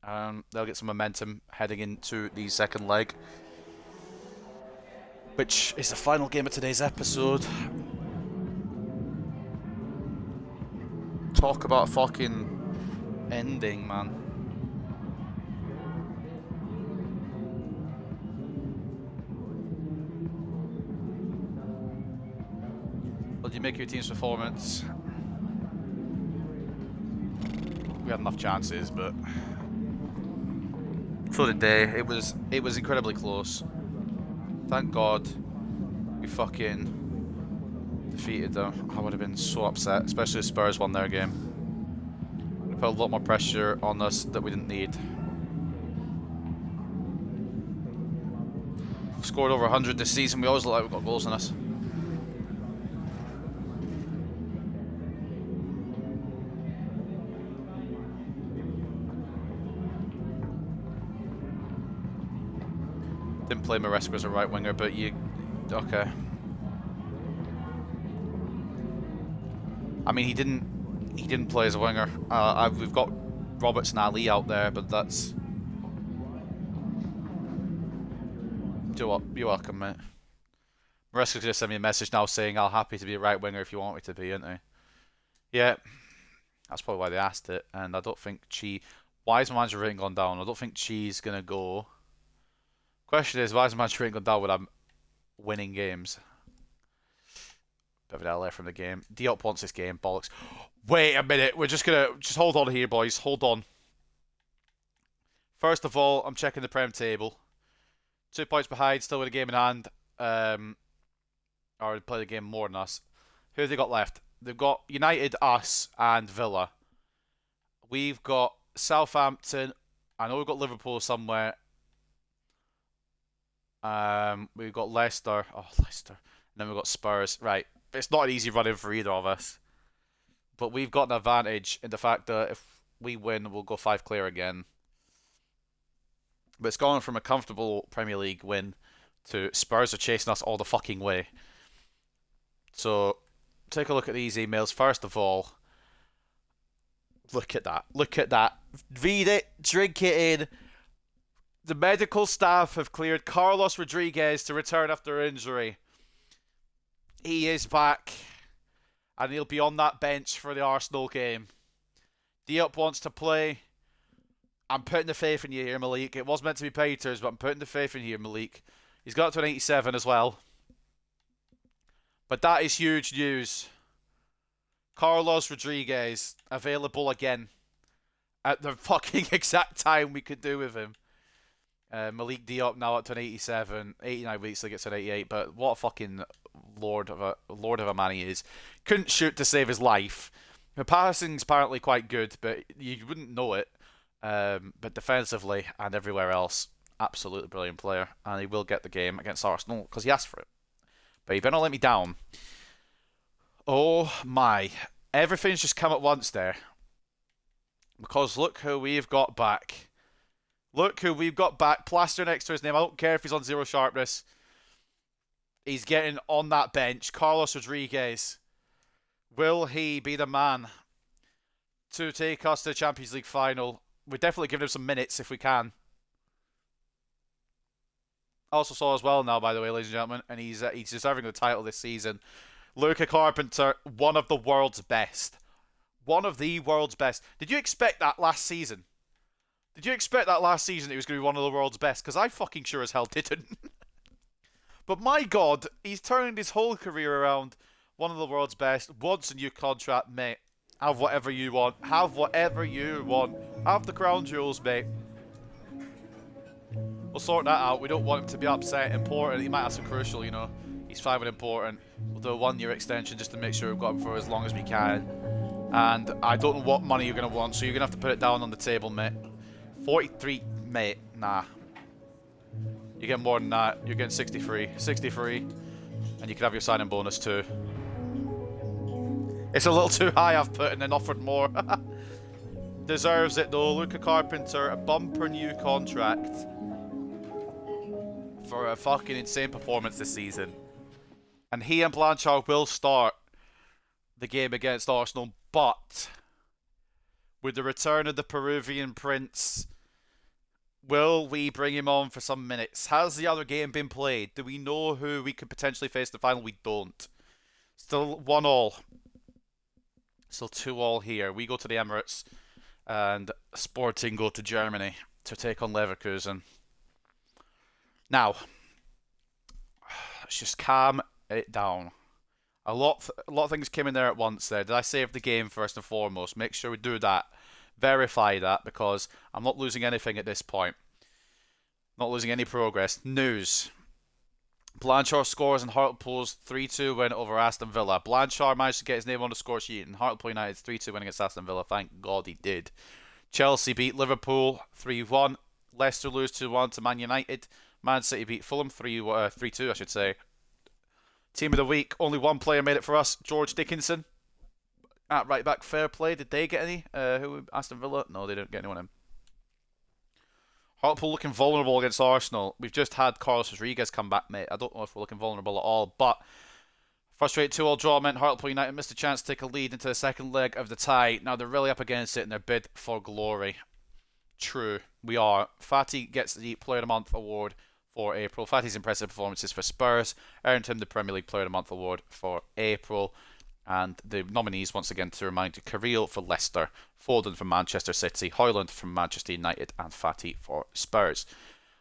They'll get some momentum heading into the second leg, which is the final game of today's episode. Talk about a fucking ending, man. What do you make of your team's performance? We had enough chances, but so did they. It was incredibly close. Thank God we fucking defeated them. I would have been so upset, especially if Spurs won their game. They put a lot more pressure on us that we didn't need. We've scored over 100 this season. We always look like we've got goals in us. Didn't play Maresca as a right winger, but you... Okay. I mean, he didn't play as a winger. We've got Roberts and Ali out there, but that's... You're welcome, mate. Maresca's gonna send me a message now saying I'll happy to be a right winger if you want me to be, isn't he? Yeah. That's probably why they asked it, and I don't think why is my manager rating gone down? I don't think Chi's gonna go. Question is, why is Manchester United gone down when I'm winning games? Bit of an LA from the game. Diop wants this game, bollocks. Wait a minute, we're just hold on here, boys. Hold on. First of all, I'm checking the Prem table. 2 points behind, still with a game in hand. or play the game more than us. Who have they got left? They've got United, us, and Villa. We've got Southampton. I know we've got Liverpool somewhere. We've got Leicester. Oh, Leicester. And then we've got Spurs. Right. It's not an easy run in for either of us. But we've got an advantage in the fact that if we win, we'll go 5 clear again. But it's gone from a comfortable Premier League win to Spurs are chasing us all the fucking way. So, take a look at these emails. First of all, look at that. Look at that. Read it. Drink it in. The medical staff have cleared Carlos Rodriguez to return after injury. He is back. And he'll be on that bench for the Arsenal game. Diop wants to play. I'm putting the faith in you here, Malik. It was meant to be Peters, but I'm putting the faith in you, Malik. He's got to an 87 as well. But that is huge news. Carlos Rodriguez available again at the fucking exact time we could do with him. Malik Diop now up to an 87. 89 weeks, so gets an 88. But what a fucking lord of a man he is. Couldn't shoot to save his life. The passing's apparently quite good, but you wouldn't know it. But defensively and everywhere else, absolutely brilliant player. And he will get the game against Arsenal because he asked for it. But you better not let me down. Oh my. Everything's just come at once there. Because look who we've got back. Look who we've got back. Plaster next to his name. I don't care if he's on 0 sharpness. He's getting on that bench. Carlos Rodriguez. Will he be the man to take us to the Champions League final? We're definitely giving him some minutes if we can. Also saw as well now, by the way, ladies and gentlemen, and he's deserving the title this season. Luca Carpenter, one of the world's best. One of the world's best. Did you expect that last season? Did you expect that last season he was going to be one of the world's best? Because I fucking sure as hell didn't. But my God, he's turned his whole career around. One of the world's best. Wants a new contract, mate. Have whatever you want. Have whatever you want. Have the crown jewels, mate. We'll sort that out. We don't want him to be upset. Important. He might have some crucial, you know. He's fine with important. We'll do a 1-year extension just to make sure we've got him for as long as we can. And I don't know what money you're going to want, so you're going to have to put it down on the table, mate. 43, mate. Nah. You get more than that. You're getting 63. 63. And you can have your signing bonus too. It's a little too high, I've put, and then offered more. Deserves it though. Luca Carpenter, a bumper new contract for a fucking insane performance this season. And he and Blanchard will start the game against Arsenal, but with the return of the Peruvian Prince, will we bring him on for some minutes? Has the other game been played? Do we know who we could potentially face in the final? We don't. Still 1-1. Still 2-2 here. We go to the Emirates and Sporting go to Germany to take on Leverkusen. Now, let's just calm it down. A lot of things came in there at once there. Did I save the game first and foremost? Make sure we do that. Verify that, because I'm not losing anything at this point. Not losing any progress. News. Blanchard scores in Hartlepool's 3-2 win over Aston Villa. Blanchard managed to get his name on the score sheet in Hartlepool United's 3-2 win against Aston Villa. Thank God he did. Chelsea beat Liverpool 3-1. Leicester lose 2-1 to Man United. Man City beat Fulham 3-2, I should say. Team of the week, only one player made it for us, George Dickinson. At right back, fair play. Did they get any? Aston Villa? No, they didn't get anyone in. Hartlepool looking vulnerable against Arsenal. We've just had Carlos Rodriguez come back, mate. I don't know if we're looking vulnerable at all, but frustrated 2-2 draw meant Hartlepool United missed a chance to take a lead into the second leg of the tie. Now they're really up against it in their bid for glory. True, we are. Fatih gets the Player of the Month award for April. Fatih's impressive performances for Spurs earned him the Premier League Player of the Month award for April. And the nominees, once again, to remind you, Carrillo for Leicester, Foden from Manchester City, Højlund from Manchester United, and Fatih for Spurs.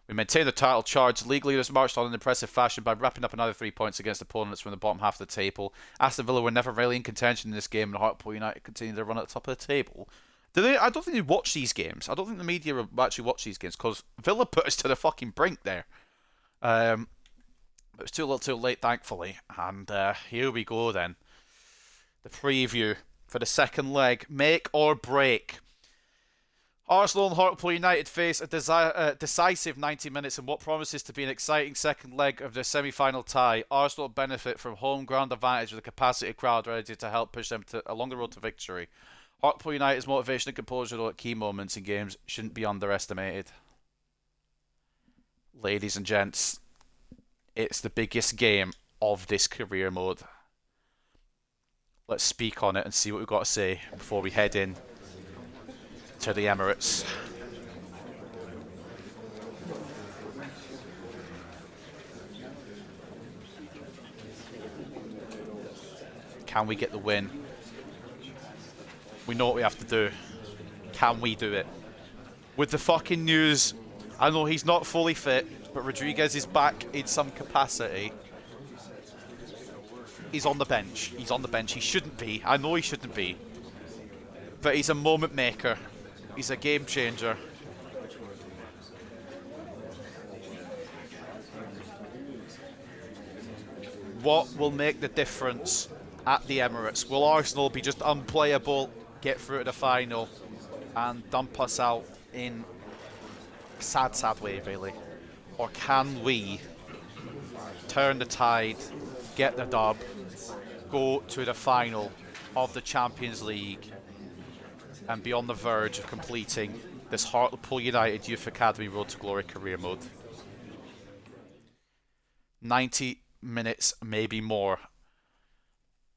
We maintain the title charge. League leaders marched on in impressive fashion by wrapping up another 3 points against opponents from the bottom half of the table. Aston Villa were never really in contention in this game, and Hartlepool United continued their run at the top of the table. I don't think they watch these games. I don't think the media actually watch these games, because Villa put us to the fucking brink there. But It was too little too late, thankfully. And here we go then. The preview for the second leg. Make or break. Arsenal and Hartlepool United face a decisive 90 minutes in what promises to be an exciting second leg of their semi-final tie. Arsenal benefit from home ground advantage with a capacity crowd ready to help push them along the road to victory. Hartlepool United's motivation and composure though at key moments in games shouldn't be underestimated. Ladies and gents, it's the biggest game of this career mode. Let's speak on it and see what we've got to say before we head in to the Emirates. Can we get the win? We know what we have to do. Can we do it? With the fucking news, I know he's not fully fit, but Rodriguez is back in some capacity. He's on the bench. He's on the bench. He shouldn't be. I know he shouldn't be. But he's a moment maker. He's a game changer. What will make the difference at the Emirates? Will Arsenal be just unplayable, get through to the final, and dump us out in a sad, sad way, really? Or can we turn the tide, get the dub, go to the final of the Champions League, and be on the verge of completing this Hartlepool United Youth Academy Road to Glory career mode? 90 minutes, maybe more,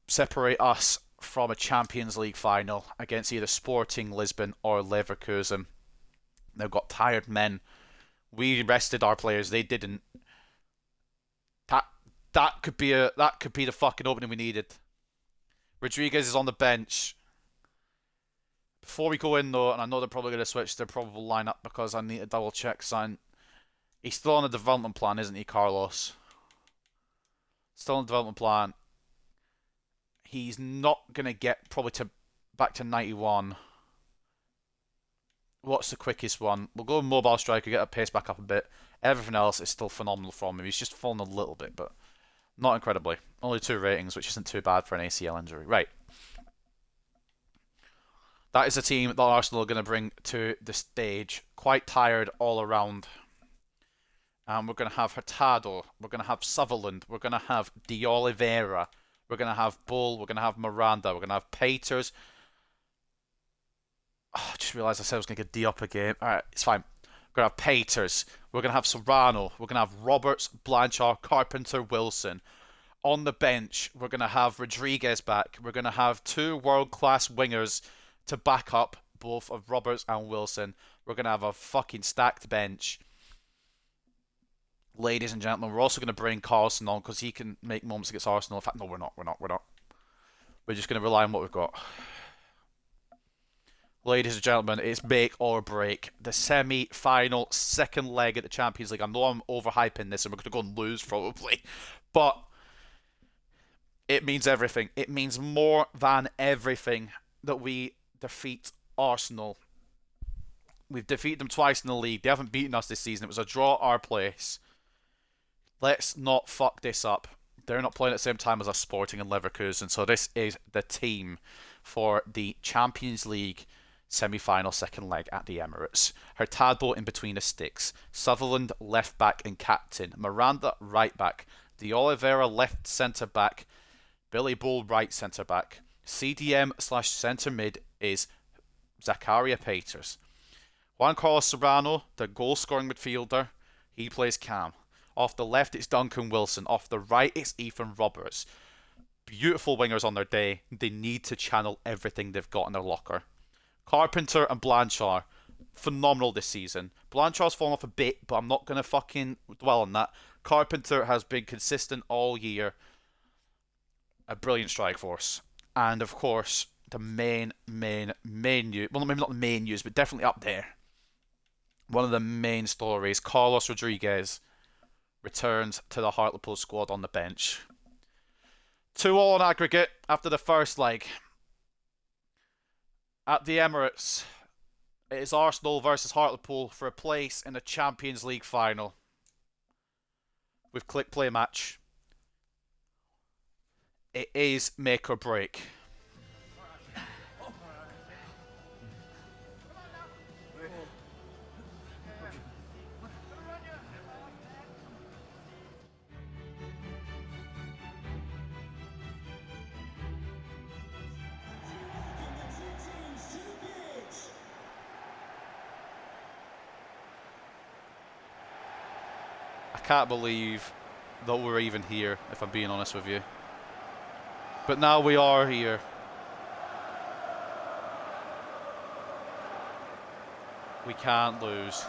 separate us from a Champions League final against either Sporting Lisbon or Leverkusen. They've got tired men. We rested our players, they didn't. That could be the fucking opening we needed. Rodriguez is on the bench. Before we go in though, and I know they're probably going to switch their probable lineup because I need to double check something. He's still on a development plan, isn't he, Carlos? Still on a development plan. He's not going to get probably back to 91. What's the quickest one? We'll go mobile striker, get our pace back up a bit. Everything else is still phenomenal from him. He's just fallen a little bit, but not incredibly. Only 2 ratings, which isn't too bad for an ACL injury. Right. That is a team that Arsenal are going to bring to the stage. Quite tired all around. And we're going to have Hurtado. We're going to have Sutherland. We're going to have De Oliveira. We're going to have Bull. We're going to have Miranda. We're going to have Peters. Oh, I just realised I said I was going to get D up again. Alright, it's fine. We're going to have Peters. We're going to have Serrano. We're going to have Roberts, Blanchard, Carpenter, Wilson. On the bench, we're going to have Rodriguez back. We're going to have 2 world-class wingers to back up both of Roberts and Wilson. We're going to have a fucking stacked bench. Ladies and gentlemen, we're also going to bring Carlson on because he can make moments against Arsenal. In fact, no, we're not. We're just going to rely on what we've got. Ladies and gentlemen, it's make or break. The semi-final second leg at the Champions League. I know I'm overhyping this and we're going to go and lose probably. But it means everything. It means more than everything that we defeat Arsenal. We've defeated them twice in the league. They haven't beaten us this season. It was a draw at our place. Let's not fuck this up. They're not playing at the same time as us, Sporting and Leverkusen. So this is the team for the Champions League semi-final second leg at the Emirates. Hurtado in between the sticks. Sutherland left back and captain. Miranda right back. De Oliveira left centre back. Billy Bull right centre back. CDM/centre mid is Zakaria Peters. Juan Carlos Serrano, the goal scoring midfielder, he plays cam. Off the left it's Duncan Wilson. Off the right it's Ethan Roberts. Beautiful wingers on their day. They need to channel everything they've got in their locker. Carpenter and Blanchard, phenomenal this season. Blanchard's fallen off a bit, but I'm not going to fucking dwell on that. Carpenter has been consistent all year. A brilliant strike force. And of course, the main news, well, maybe not the main news, but definitely up there. One of the main stories, Carlos Rodriguez returns to the Hartlepool squad on the bench. 2-2 on aggregate after the first leg. At the Emirates, it is Arsenal versus Hartlepool for a place in the Champions League final. with click play match. It is make or break. I can't believe that we're even here, if I'm being honest with you. But now we are here. We can't lose.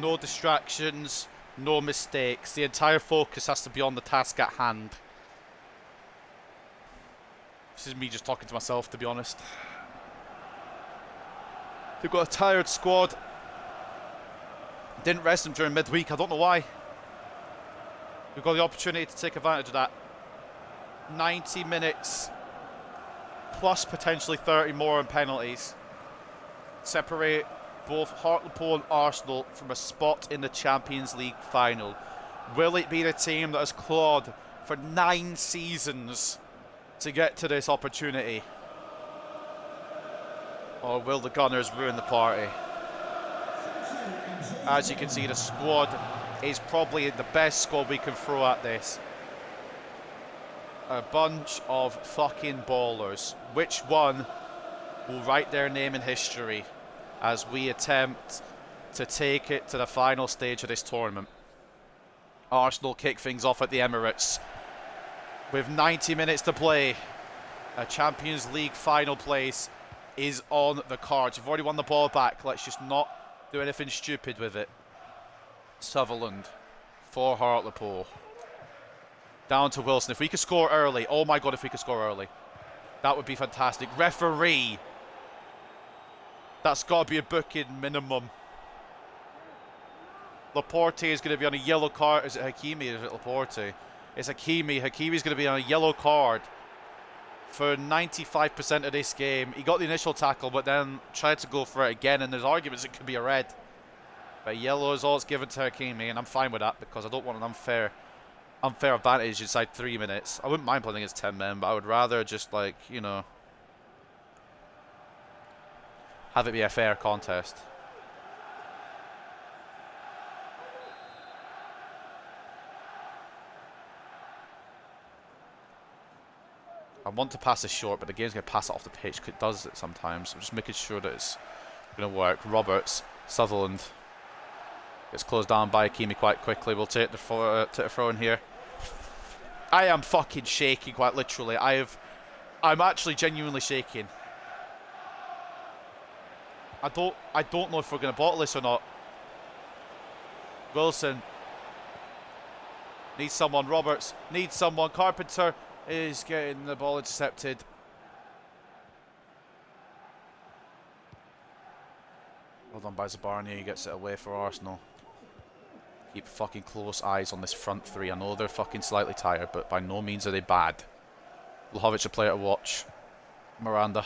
No distractions, no mistakes. The entire focus has to be on the task at hand. This is me just talking to myself, to be honest. They've got a tired squad. Didn't rest them during midweek, I don't know why. We've got the opportunity to take advantage of that. 90 minutes, plus potentially 30 more on penalties. Separate both Hartlepool and Arsenal from a spot in the Champions League final. Will it be the team that has clawed for 9 seasons to get to this opportunity? Or will the Gunners ruin the party? As you can see, the squad is probably the best squad we can throw at this. A bunch of fucking ballers. Which one will write their name in history as we attempt to take it to the final stage of this tournament? Arsenal kick things off at the Emirates with 90 minutes to play. A Champions League final place is on the cards. You've already won the ball back. Let's just not do anything stupid with it. Sutherland for Hartlepool. Down to Wilson. If we could score early. Oh my god, if we could score early. That would be fantastic. Referee. That's got to be a booking minimum. Laporte is going to be on a yellow card. Is it Hakimi or is it Laporte? It's Hakimi. Hakimi's going to be on a yellow card for 95% of this game. He got the initial tackle, but then tried to go for it again, and there's arguments it could be a red. But yellow is all it's given to Hakimi, and I'm fine with that because I don't want an unfair advantage inside 3 minutes. I wouldn't mind playing against 10 men, but I would rather just, like, you know, have it be a fair contest. I want to pass this short, but the game's going to pass it off the pitch because it does it sometimes. I'm just making sure that it's going to work. Roberts, Sutherland gets closed down by Hakimi quite quickly. We'll take the throw in here. I am fucking shaking, quite literally. I'm actually genuinely shaking. I don't know if we're going to bottle this or not. Wilson needs someone. Roberts needs someone. Carpenter is getting the ball intercepted. Well done by Zabarni. He gets it away for Arsenal. Keep fucking close eyes on this front three. I know they're fucking slightly tired, but by no means are they bad. Vlahovic, a player to watch. Miranda.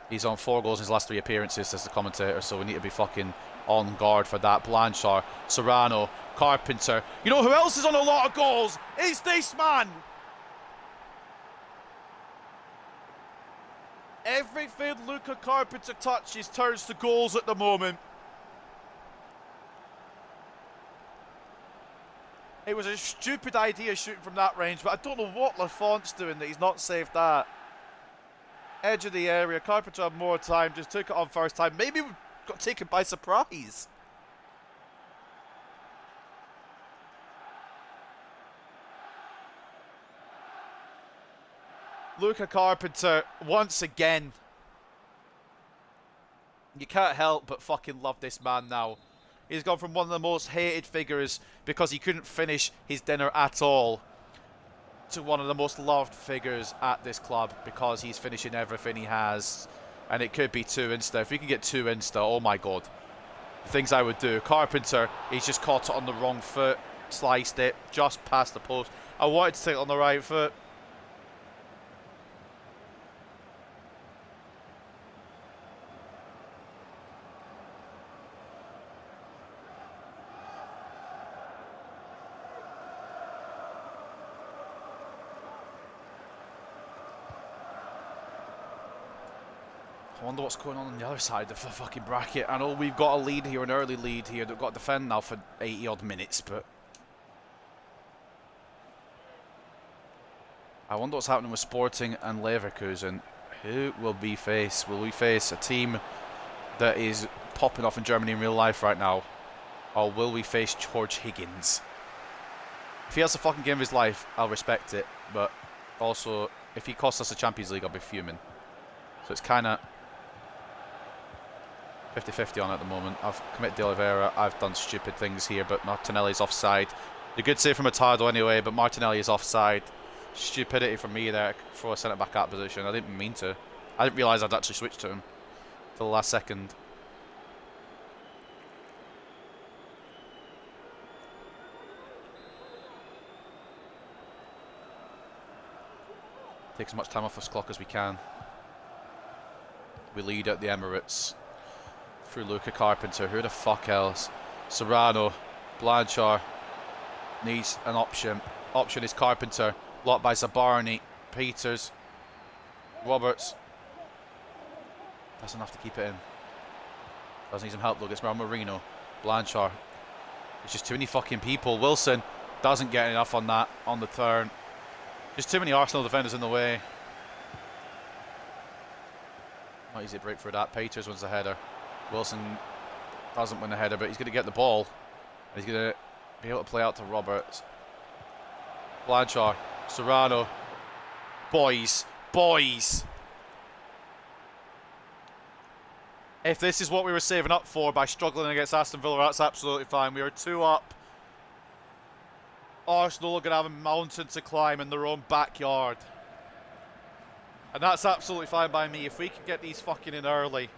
He's on 4 goals in his last 3 appearances, says the commentator, so we need to be fucking on guard for that. Blanchard, Serrano, Carpenter. You know who else is on a lot of goals? It's this man! Everything Luca Carpenter touches turns to goals at the moment. It was a stupid idea shooting from that range, but I don't know what Lafont's doing that he's not saved that. Edge of the area, Carpenter had more time, just took it on first time. Maybe got taken by surprise. Luca Carpenter, once again. You can't help but fucking love this man now. He's gone from one of the most hated figures because he couldn't finish his dinner at all to one of the most loved figures at this club because he's finishing everything he has. And it could be 2 Insta. If we can get 2 Insta, oh my god. The things I would do. Carpenter, he's just caught it on the wrong foot. Sliced it just past the post. I wanted to take it on the right foot. I wonder what's going on the other side of the fucking bracket. I know we've got a lead here, an early lead here. They've got to defend now for 80 odd minutes, but I wonder what's happening with Sporting and Leverkusen. Who will we face? Will we face a team that is popping off in Germany in real life right now? Or will we face George Higgins? If he has a fucking game of his life, I'll respect it. But also, if he costs us the Champions League, I'll be fuming. So it's kind of 50-50 on at the moment. I've committed De Oliveira. I've done stupid things here, but Martinelli's offside. A good save from Attardo anyway, but Martinelli is offside. Stupidity from me there for a centre-back out position. I didn't mean to. I didn't realise I'd actually switched to him for the last second. Take as much time off this clock as we can. We lead at the Emirates through Luca Carpenter. Who the fuck else? Serrano, Blanchard needs an option. Option is Carpenter. Blocked by Zabarni, Peters, Roberts. That's enough to keep it in. Does need some help though. Gets around Marino, Blanchard. There's just too many fucking people. Wilson doesn't get enough on that on the turn. Just too many Arsenal defenders in the way. Not easy to break through that. Peters wins the header. Wilson doesn't win the header, but he's going to get the ball. And he's going to be able to play out to Roberts. Blanchard, Serrano. Boys. If this is what we were saving up for by struggling against Aston Villa, that's absolutely fine. We are 2 up. Arsenal are going to have a mountain to climb in their own backyard. And that's absolutely fine by me. If we can get these fucking in early,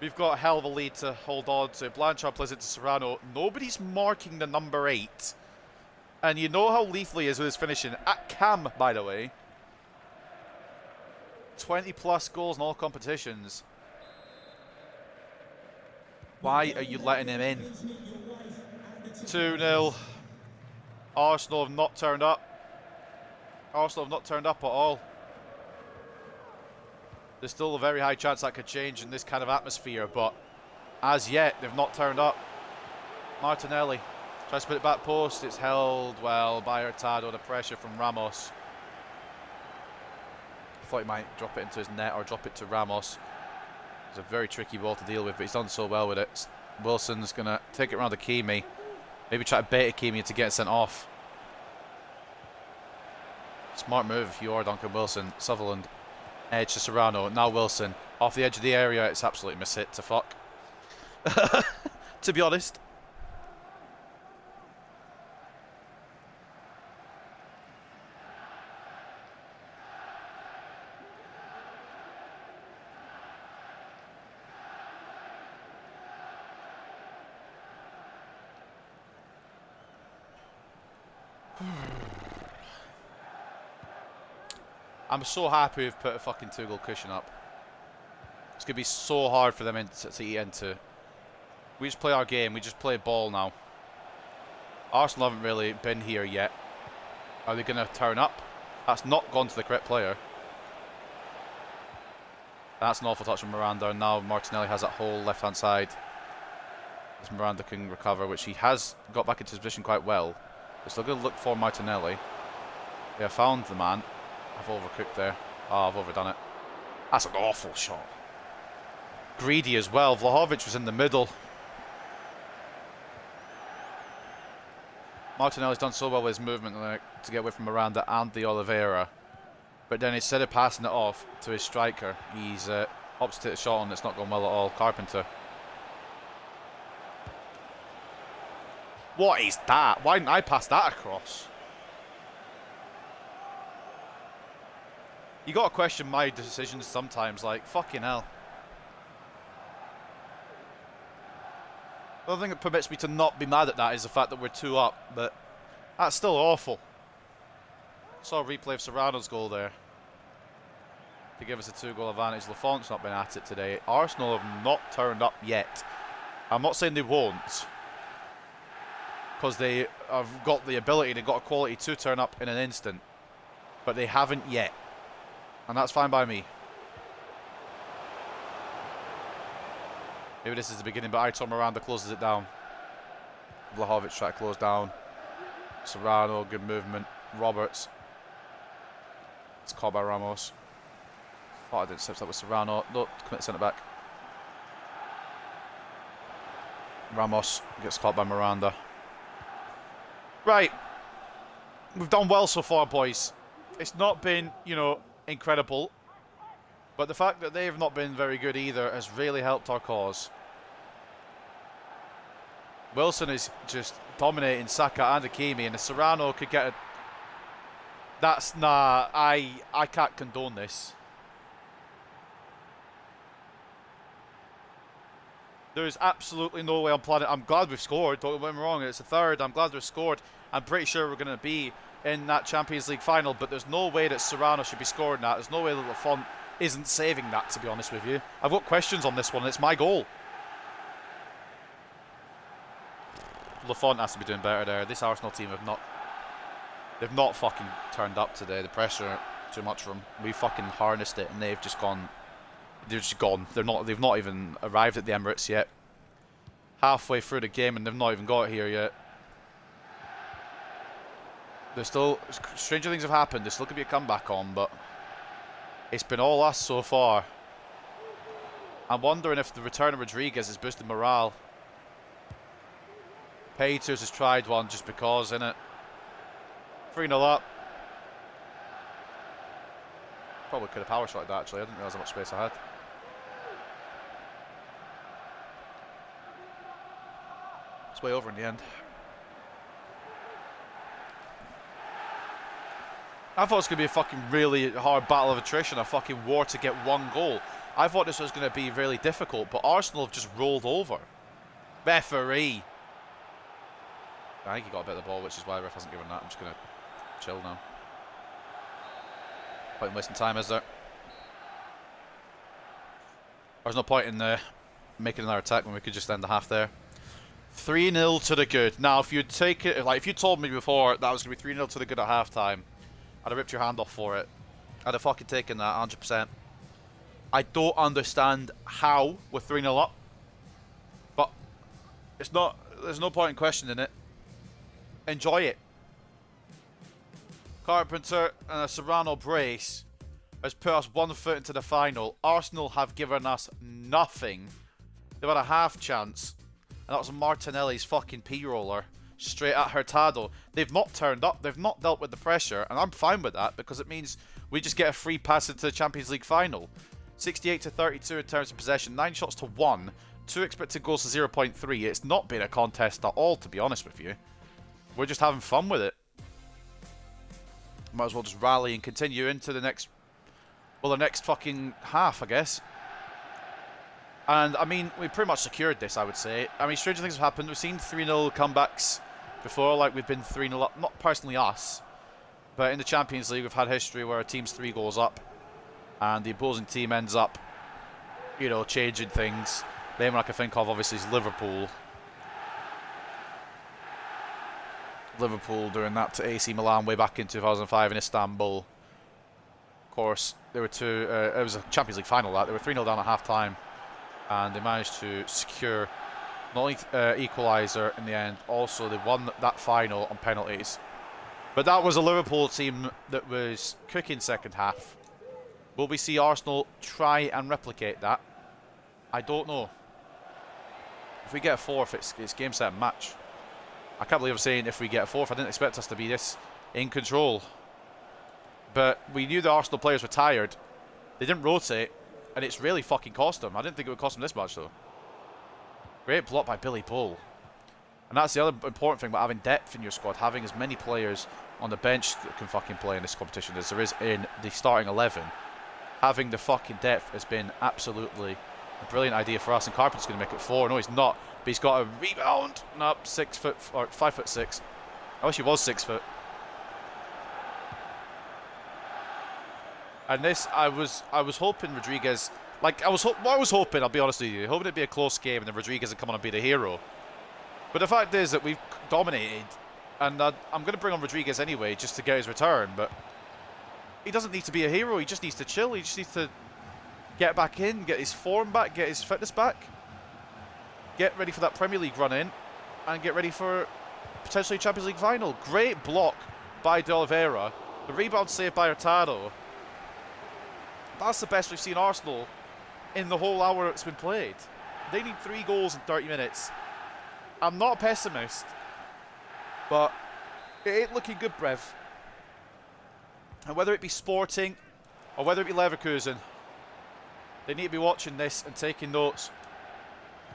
we've got a hell of a lead to hold on to. Blanchard plays it to Serrano. Nobody's marking the number 8. And you know how lethal he is with his finishing. At Cam, by the way. 20 plus goals in all competitions. Why are you letting him in? 2-0. Arsenal have not turned up. Arsenal have not turned up at all. There's still a very high chance that could change in this kind of atmosphere, but as yet, they've not turned up. Martinelli tries to put it back post. It's held well by Hurtado. The pressure from Ramos. I thought he might drop it into his net or drop it to Ramos. It's a very tricky ball to deal with, but he's done so well with it. Wilson's going to take it around to Kimi. Maybe try to bait Kimi to get sent off. Smart move if you are Duncan Wilson. Sutherland. Edge to Serrano. Now Wilson. Off the edge of the area. It's absolutely mishit to fuck. To be honest. I'm so happy we've put a fucking 2-goal cushion up. It's going to be so hard for them to eat into. We just play our game. We just play ball now. Arsenal haven't really been here yet. Are they going to turn up? That's not gone to the correct player. That's an awful touch from Miranda. And now Martinelli has that whole left-hand side. As Miranda can recover, which he has got back into his position quite well. We're still going to look for Martinelli. They have found the man. I've overcooked there. Oh, I've overdone it. That's an awful shot. greedy as well. Vlahovic was in the middle. Martinelli's done so well with his movement to get away from Miranda and the Oliveira. But then instead of passing it off to his striker, he's opts to take a shot on. It's not going well at all. Carpenter. What is that? Why didn't I pass that across? You got to question my decisions sometimes, like, fucking hell. The only thing that permits me to not be mad at that is the fact that we're 2 up, but that's still awful. Saw a replay of Serrano's goal there to give us a 2-goal advantage. Lafont's not been at it today. Arsenal have not turned up yet. I'm not saying they won't, because they have got the ability, they've got a quality to turn up in an instant, but they haven't yet. And that's fine by me. Maybe this is the beginning, but Aitor Miranda closes it down. Vlahovic try to close down. Serrano, good movement. Roberts. It's caught by Ramos. Thought I didn't step up with Serrano. No, commit centre back. Ramos gets caught by Miranda. Right. We've done well so far, boys. It's not been, you know, incredible, but the fact that they've not been very good either has really helped our cause. Wilson is just dominating Saka and Hakimi, and if Serrano could get a... That's... Nah, I can't condone this. There's absolutely no way on planet... I'm glad we've scored, don't get me wrong, it's a third, I'm glad we've scored. I'm pretty sure we're going to be in that Champions League final, but there's no way that Serrano should be scoring that. There's no way that Lafont isn't saving that, to be honest with you. I've got questions on this one, and it's my goal. Lafont has to be doing better there. This Arsenal team have not... They've not fucking turned up today. The pressure, too much for them. We fucking harnessed it, and they've just gone... They're just gone. They've not even arrived at the Emirates yet. Halfway through the game, and they've not even got here yet. There's still... Stranger things have happened. There's still could be a comeback on, but... It's been all us so far. I'm wondering if the return of Rodriguez has boosted morale. Peters has tried one just because, innit? 3-0 up. Probably could have power shot that, actually. I didn't realise how much space I had. It's way over in the end. I thought it was going to be a fucking really hard battle of attrition, a fucking war to get 1 goal. I thought this was going to be really difficult, but Arsenal have just rolled over. Referee. I think he got a bit of the ball, which is why the ref hasn't given that. I'm just going to chill now. Point in wasting time, is there? There's no point in making another attack when we could just end the half there. 3-0 to the good. Now, if you'd take it, like if you told me before that was going to be 3-0 to the good at half time, I'd have ripped your hand off for it. I'd have fucking taken that 100%. I don't understand how we're 3-0 up, but it's not. There's no point in questioning it. Enjoy it. Carpenter and a Serrano brace has put us 1 foot into the final. Arsenal have given us nothing. They've had a half chance, and that was Martinelli's fucking P-roller straight at Hurtado. They've not turned up. They've not dealt with the pressure, and I'm fine with that because it means we just get a free pass into the Champions League final. 68 to 32 in terms of possession, 9 shots to 1, 2 expected goals to 0.3. It's not been a contest at all, to be honest with you. We're just having fun with it. Might as well just rally and continue into the next, well, the next fucking half, I guess. And, I mean, we pretty much secured this, I would say. I mean, stranger things have happened. We've seen 3-0 comebacks before, like we've been 3-0 up. Not personally us, but in the Champions League, we've had history where a team's 3 goals up, and the opposing team ends up, you know, changing things. The name I can think of, obviously, is Liverpool. Liverpool doing that to AC Milan way back in 2005 in Istanbul. Of course, there were two. It was a Champions League final. That they were 3-0 down at half time, and they managed to secure not only equaliser in the end, also they won that final on penalties. But that was a Liverpool team that was cooking second half. Will we see Arsenal try and replicate that? I don't know. If we get a fourth, it's game, set, and match. I can't believe I'm saying if we get a fourth. I didn't expect us to be this in control. But we knew the Arsenal players were tired. They didn't rotate, and it's really fucking cost them. I didn't think it would cost them this much, though. Great block by Billy Bull. And that's the other important thing about having depth in your squad, having as many players on the bench that can fucking play in this competition as there is in the starting 11. Having the fucking depth has been absolutely a brilliant idea for us, and Carpenter's going to make it 4. No, he's not, but he's got a rebound. No, 6 foot, or 5'6". I wish he was 6 foot. And this, I was hoping Rodriguez, like I was hoping, I'll be honest with you, hoping it'd be a close game and then Rodriguez would come on and be the hero. But the fact is that we've dominated, and I'm going to bring on Rodriguez anyway just to get his return, but he doesn't need to be a hero, he just needs to chill, he just needs to get back in, get his form back, get his fitness back, get ready for that Premier League run in, and get ready for potentially Champions League final. Great block by De Oliveira, the rebound saved by Hurtado. That's the best we've seen Arsenal in the whole hour it's been played. They need 3 goals in 30 minutes. I'm not a pessimist, but it ain't looking good, Brev. And whether it be Sporting or whether it be Leverkusen, they need to be watching this and taking notes,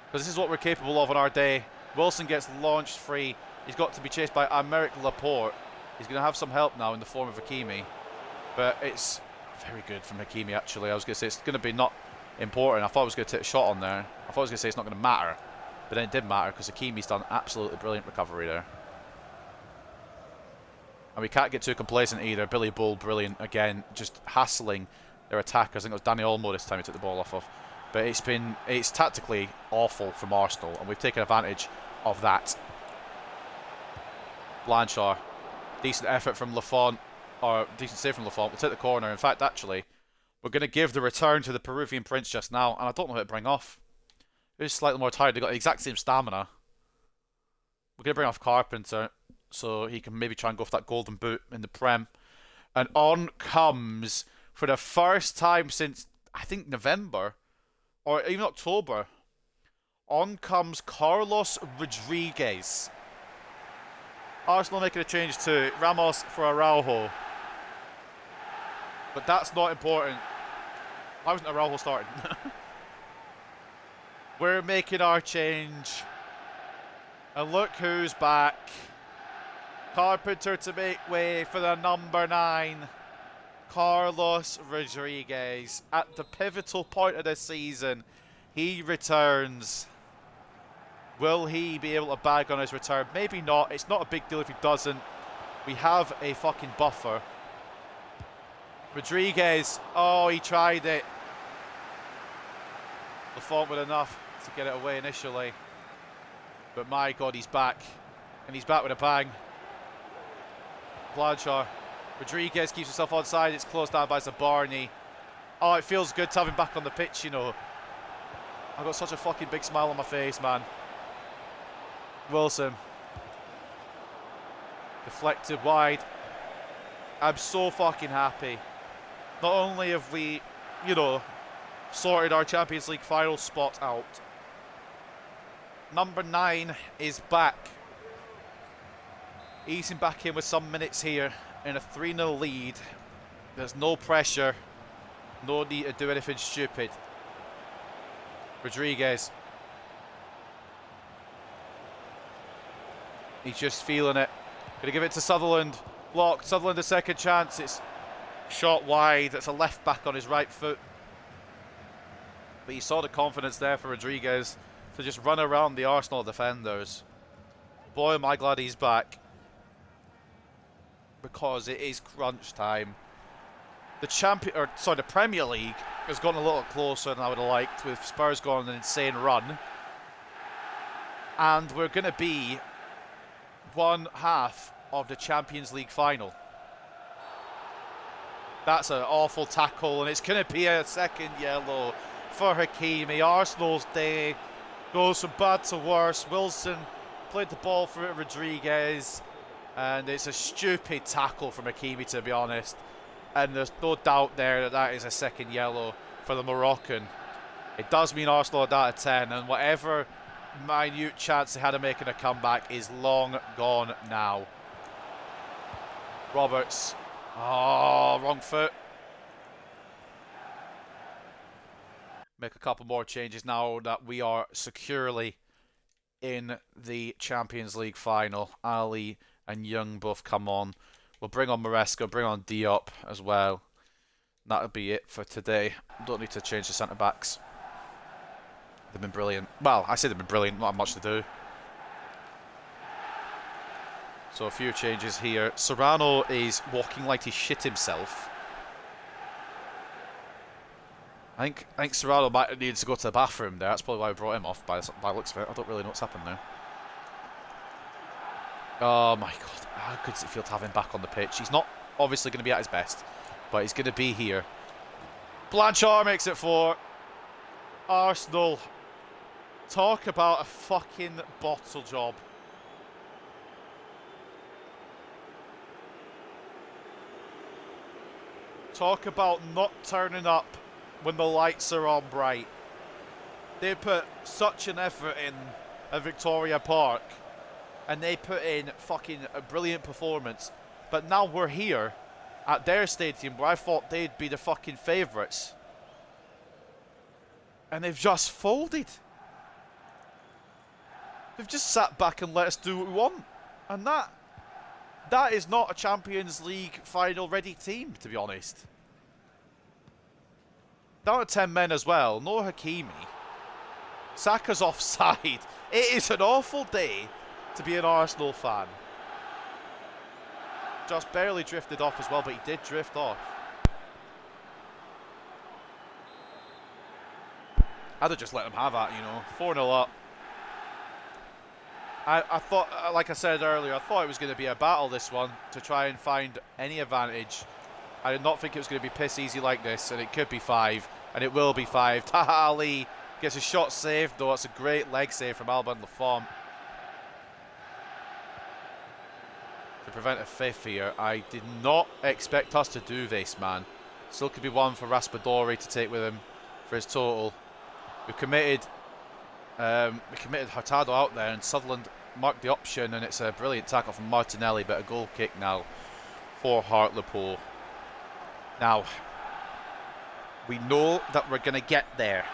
because this is what we're capable of on our day. Wilson gets launched free. He's got to be chased by Aymeric Laporte. He's going to have some help now in the form of Hakimi, but it's very good from Hakimi, actually. I was going to say it's going to be not important. I thought I was going to take a shot on there. I thought I was going to say it's not going to matter, but then it did matter because Hakimi's done absolutely brilliant recovery there. And we can't get too complacent either. Billy Bull, brilliant again, just hassling their attackers. I think it was Danny Olmo this time he took the ball off of. But it's tactically awful from Arsenal, and we've taken advantage of that. Blanchard, decent effort from Lafont, or decent save from Lafont. We'll take the corner. In fact, actually, we're going to give the return to the Peruvian Prince just now, and I don't know how to bring off. Who's slightly more tired? They've got the exact same stamina. We're going to bring off Carpenter so he can maybe try and go for that golden boot in the Prem. And on comes, for the first time since, I think, November, or even October, on comes Carlos Rodriguez. Arsenal making a change to Ramos for Araujo. But that's not important. Why wasn't Araujo starting? We're making our change. And look who's back. Carpenter to make way for the number 9. Carlos Rodriguez. At the pivotal point of the season, he returns. Will he be able to bag on his return? Maybe not. It's not a big deal if he doesn't. We have a fucking buffer. Rodriguez. Oh, he tried it. Lafont with enough to get it away initially. But my God, he's back. And he's back with a bang. Blanchard. Rodriguez keeps himself onside. It's closed down by Zabarny. Oh, it feels good to have him back on the pitch, you know. I've got such a fucking big smile on my face, man. Wilson. Deflected wide. I'm so fucking happy. Not only have we, you know, sorted our Champions League final spot out, number 9 is back. Easing back in with some minutes here in a 3-0 lead. There's no pressure. No need to do anything stupid. Rodriguez. He's just feeling it. Gonna give it to Sutherland. Blocked. Sutherland a second chance. It's shot wide. It's a left back on his right foot. But you saw the confidence there for Rodriguez to just run around the Arsenal defenders. Boy, am I glad he's back. Because it is crunch time. The Premier League has gotten a little closer than I would have liked, with Spurs going on an insane run. And we're going to be one half of the Champions League final. That's an awful tackle, and it's going to be a second yellow for Hakimi. Arsenal's day goes from bad to worse. Wilson played the ball for it, Rodriguez, and it's a stupid tackle from Hakimi, to be honest. And there's no doubt there that that is a second yellow for the Moroccan. It does mean Arsenal are down to 10, and whatever minute chance they had of making a comeback is long gone now. Roberts. Oh, wrong foot. Make a couple more changes now that we are securely in the Champions League final. Ali and Young both come on. We'll bring on Maresca, bring on Diop as well. That'll be it for today. Don't need to change the centre-backs. They've been brilliant. Well, I say they've been brilliant, not much to do. So a few changes here. Serrano is walking like he shit himself. I think Serrano might need to go to the bathroom there. That's probably why we brought him off by the looks of it. I don't really know what's happened there. Oh my god, how good does it feel to have him back on the pitch? He's not obviously going to be at his best, but he's going to be here. Blanchard makes it 4. Arsenal. Talk about a fucking bottle job. Talk about not turning up when the lights are on bright. They put such an effort in at Victoria Park, and they put in fucking a brilliant performance. But now we're here at their stadium where I thought they'd be the fucking favourites. And they've just folded. They've just sat back and let us do what we want. And that is not a Champions League final ready team, to be honest. Down to 10 men as well. No Hakimi. Saka's offside. It is an awful day to be an Arsenal fan. Just barely drifted off as well, but he did drift off. I'd have just let him have that, you know. 4-0 up. I thought, like I said earlier, I thought it was going to be a battle, this one, to try and find any advantage. I did not think it was going to be piss easy like this, and it could be 5, and it will be 5. Taha Ali gets a shot saved, though. It's a great leg save from Alban Lafont. To prevent a 5th here. I did not expect us to do this, man. Still could be 1 for Raspadori to take with him for his total. We committed Hurtado out there, and Sutherland marked the option, and it's a brilliant tackle from Martinelli, but a goal kick now for Hartlepool. Now, we know that we're going to get there.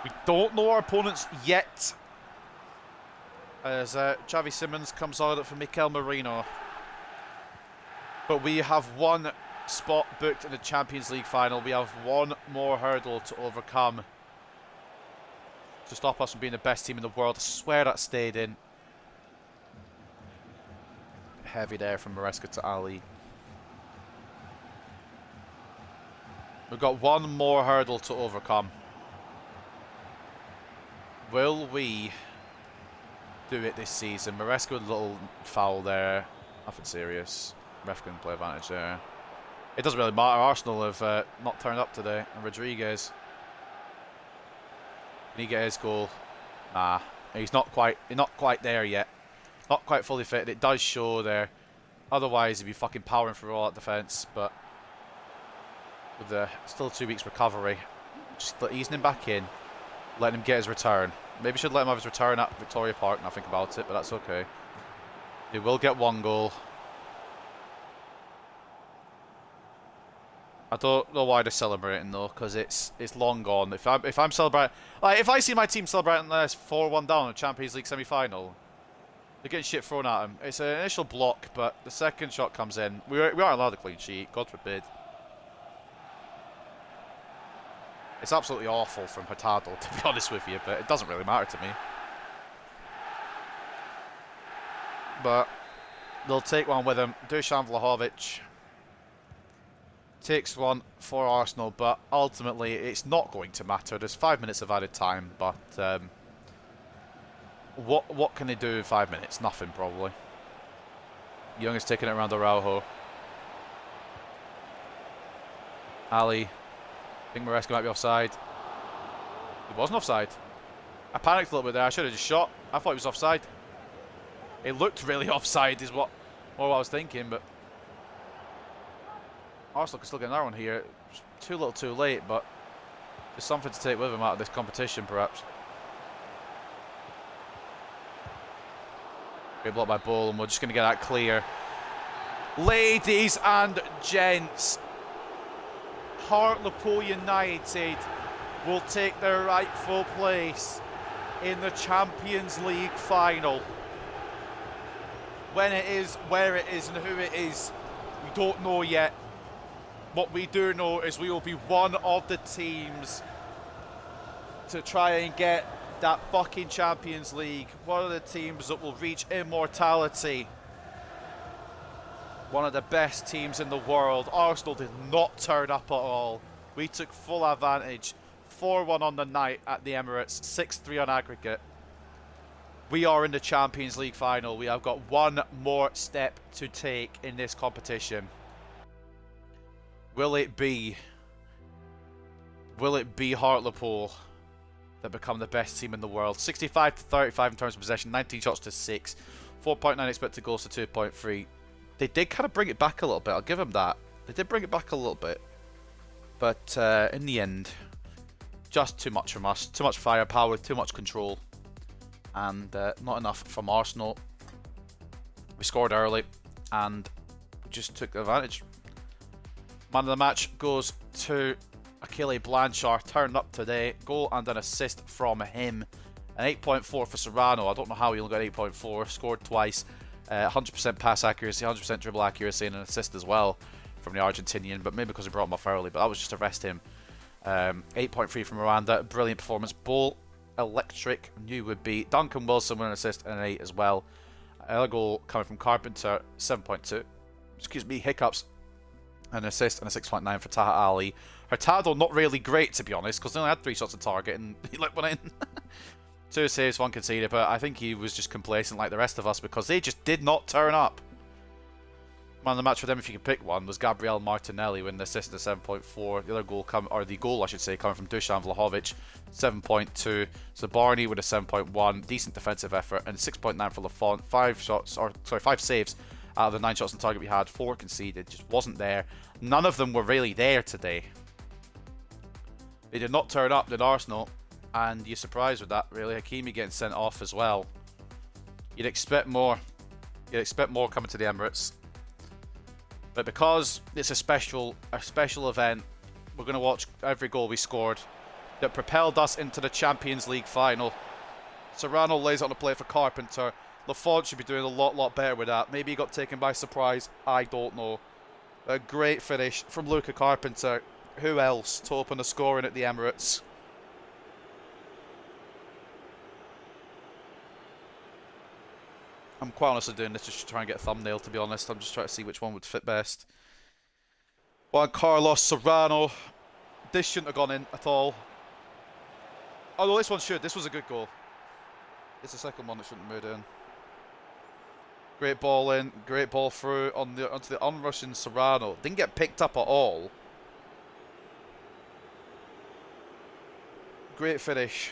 We don't know our opponents yet, as Xavi Simons comes on for Mikel Merino. But we have 1 spot booked in the Champions League final. We have 1 more hurdle to overcome to stop us from being the best team in the world. I swear that stayed in. Heavy there from Maresca to Ali. We've got 1 more hurdle to overcome. Will we do it this season? Maresca with a little foul there. Nothing serious. Ref can play advantage there. It doesn't really matter. Arsenal have not turned up today. And Rodriguez. Can he get his goal? Nah. He's not quite there yet. Not quite fully fit. It does show there. Otherwise, he'd be fucking powering through all that defence. But with still 2 weeks recovery, just easing him back in, letting him get his return. Maybe should let him have his return at Victoria Park now I think about it, but that's okay. He will get 1 goal. I don't know why they're celebrating though, because it's long gone. If I'm celebrating, like if I see my team celebrating this 4-1 down in a Champions League semi-final, they're getting shit thrown at them. It's an initial block, but the second shot comes in. We aren't allowed a clean sheet, God forbid. It's absolutely awful from Hurtado, to be honest with you, but it doesn't really matter to me. But they'll take 1 with him. Dusan Vlahovic takes 1 for Arsenal, but ultimately it's not going to matter. There's 5 minutes of added time, but what can they do in 5 minutes? Nothing, probably. Young is taking it around Araujo. Ali. I think Maresca might be offside. He wasn't offside. I panicked a little bit there. I should have just shot. I thought he was offside. It looked really offside is what I was thinking, but Arsenal can still get another one here. Too little too late, but There's something to take with him out of this competition, perhaps. Great block by Bull, and we're just going to get that clear. Ladies and gents, Hartlepool United will take their rightful place in the Champions League final. When it is, where it is, and who it is, we don't know yet. What we do know is we will be one of the teams to try and get that fucking Champions League. One of the teams that will reach immortality. One of the best teams in the world. Arsenal did not turn up at all. We took full advantage. 4-1 on the night at the Emirates. 6-3 on aggregate. We are in the Champions League final. We have got one more step to take in this competition. Will it be Hartlepool that become the best team in the world? 65-35 in terms of possession, 19 shots to 6, 4.9 expected goals to 2.3. They did kind of bring it back a little bit. I'll give them that. They did bring it back a little bit, but in the end, just too much from us. Too much firepower, too much control, and not enough from Arsenal. We scored early and just took advantage. Man of the match goes to Achille Blanchard, turned up today. Goal and an assist from him. An 8.4 for Serrano. I don't know how he only got 8.4. Scored twice. 100% pass accuracy, 100% dribble accuracy, and an assist as well from the Argentinian. But maybe because he brought him off early. But that was just to rest him. 8.3 from Miranda. Brilliant performance. Bull, electric. Knew would be. Duncan Wilson with an assist and an 8 as well. Another goal coming from Carpenter. 7.2. Excuse me, hiccups. An assist and a 6.9 for Taha Ali. Hurtado not really great, to be honest, because he only had 3 shots on target and he let one in. 2 saves, 1 conceded, but I think he was just complacent like the rest of us because they just did not turn up. Man of the match for them, if you can pick one, was Gabriel Martinelli with an assist at 7.4. The other goal, the goal I should say, coming from Dusan Vlahovic, 7.2. So Barney with a 7.1, decent defensive effort, and 6.9 for Lafont. 5 saves out of the 9 shots on target we had, 4 conceded, just wasn't there. None of them were really there today. They did not turn up, did Arsenal, and you're surprised with that, really. Hakimi getting sent off as well. You'd expect more. You'd expect more coming to the Emirates. But because it's a special event, we're going to watch every goal we scored that propelled us into the Champions League final. Serrano lays it on the plate for Carpenter. Lafont should be doing a lot better with that. Maybe he got taken by surprise. I don't know. A great finish from Luca Carpenter. Who else to open the scoring at the Emirates? I'm quite honestly doing this just to try and get a thumbnail, to be honest. I'm just trying to see which one would fit best. Juan Carlos Serrano. This shouldn't have gone in at all. Oh no, this one should. This was a good goal. It's the second one that shouldn't have moved in. Great ball in, great ball through onto the unrushing Serrano. Didn't get picked up at all. Great finish.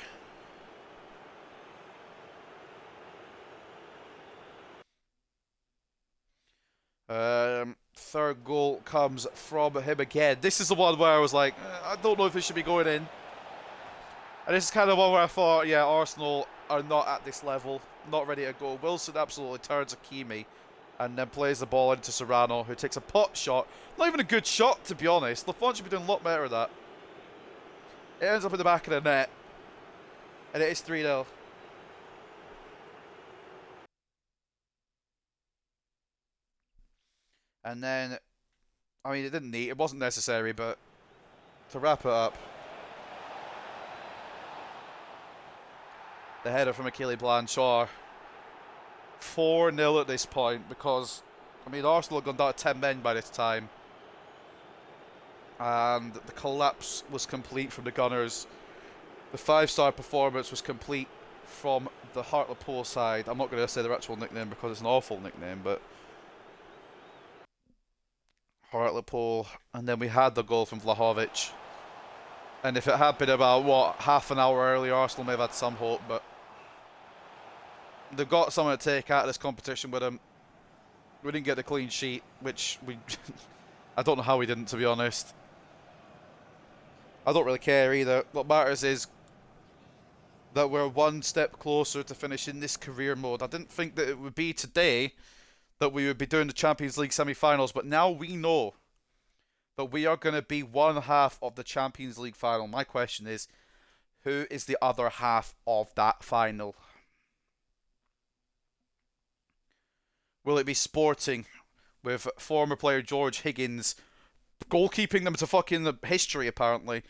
Third goal comes from him again. This is the one where I was like, I don't know if it should be going in. And this is kind of one where I thought, yeah, Arsenal are not at this level, not ready to go. Wilson absolutely turns Hakimi and then plays the ball into Serrano, who takes a pot shot. Not even a good shot, to be honest. Lafont should be doing a lot better at that. It ends up in the back of the net, and it is 3-0. And then, I mean, it wasn't necessary, but to wrap it up, the header from Achille Blanchard. 4-0 at this point because, I mean, Arsenal had gone down to 10 men by this time. And the collapse was complete from the Gunners. The 5-star performance was complete from the Hartlepool side. I'm not going to say their actual nickname because it's an awful nickname, but Hartlepool. And then we had the goal from Vlahovic. And if it had been about, what, half an hour earlier, Arsenal may have had some hope, but they've got something to take out of this competition with them. We didn't get the clean sheet, which we I don't know how we didn't, to be honest. I don't really care either. What matters is that we're one step closer to finishing this career mode. I didn't think that it would be today that we would be doing the Champions League semi-finals, but now we know that we are going to be one half of the Champions League final. My question is, who is the other half of that final? Will it be Sporting with former player George Higgins goalkeeping them to fucking history apparently,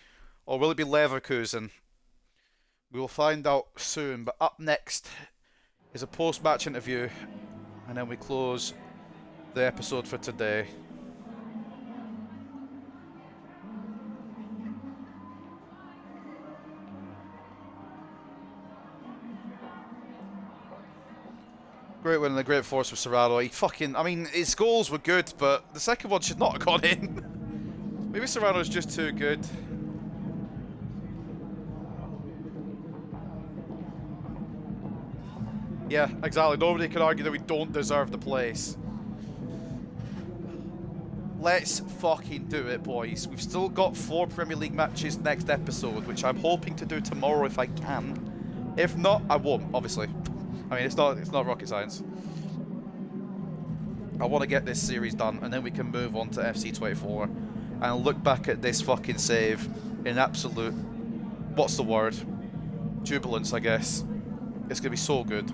or will it be Leverkusen? We will find out soon. But up next is a post-match interview, and then we close the episode for today. Great win and a great force with Serrano. I mean, his goals were good, but the second one should not have gone in. Maybe Serrano's just too good. Yeah, exactly. Nobody can argue that we don't deserve the place. Let's fucking do it, boys. We've still got 4 Premier League matches next episode, which I'm hoping to do tomorrow if I can. If not, I won't, obviously. I mean, it's not rocket science. I want to get this series done, and then we can move on to FC24 and look back at this fucking save in absolute, what's the word? Jubilance, I guess. It's going to be so good.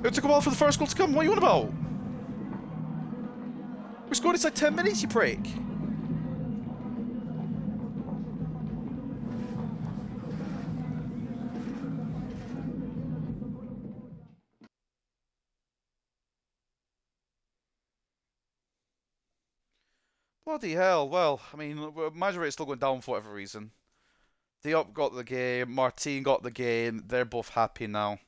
It took a while for the first goal to come. What are you on about? We scored inside 10 minutes, you prick. Bloody hell. Well, I mean, Majorita's still going down for whatever reason. Diop got the game. Martin got the game. They're both happy now.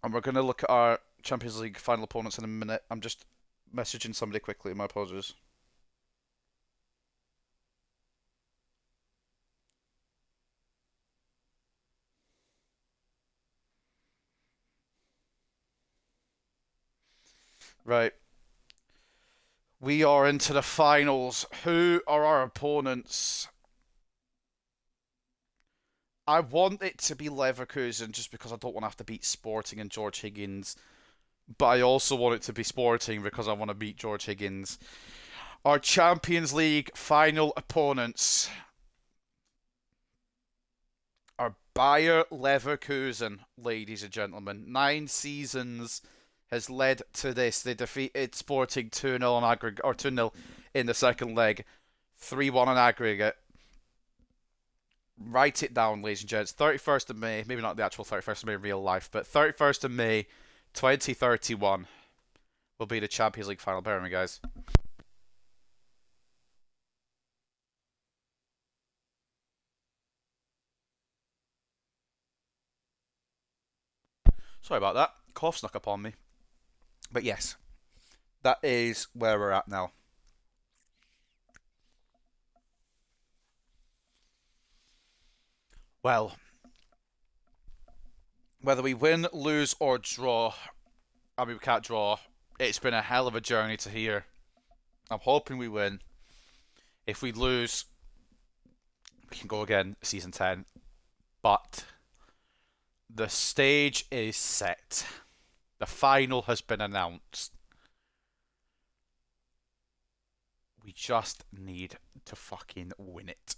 And we're going to look at our Champions League final opponents in a minute. I'm just messaging somebody quickly. My apologies. Right. We are into the finals. Who are our opponents? I want it to be Leverkusen just because I don't want to have to beat Sporting and George Higgins. But I also want it to be Sporting because I want to beat George Higgins. Our Champions League final opponents are Bayer Leverkusen, ladies and gentlemen. 9 seasons has led to this. They defeated Sporting 2-0 on aggregate, or 2-0 in the second leg, 3-1 on aggregate. Write it down, ladies and gents. 31st of May, maybe not the actual 31st of May in real life, but 31st of May 2031 will be the Champions League final. Bear with me, guys. Sorry about that. Cough snuck up on me. But yes, that is where we're at now. Well, whether we win, lose, or draw, I mean, we can't draw. It's been a hell of a journey to here. I'm hoping we win. If we lose, we can go again season 10. But the stage is set. The final has been announced. We just need to fucking win it.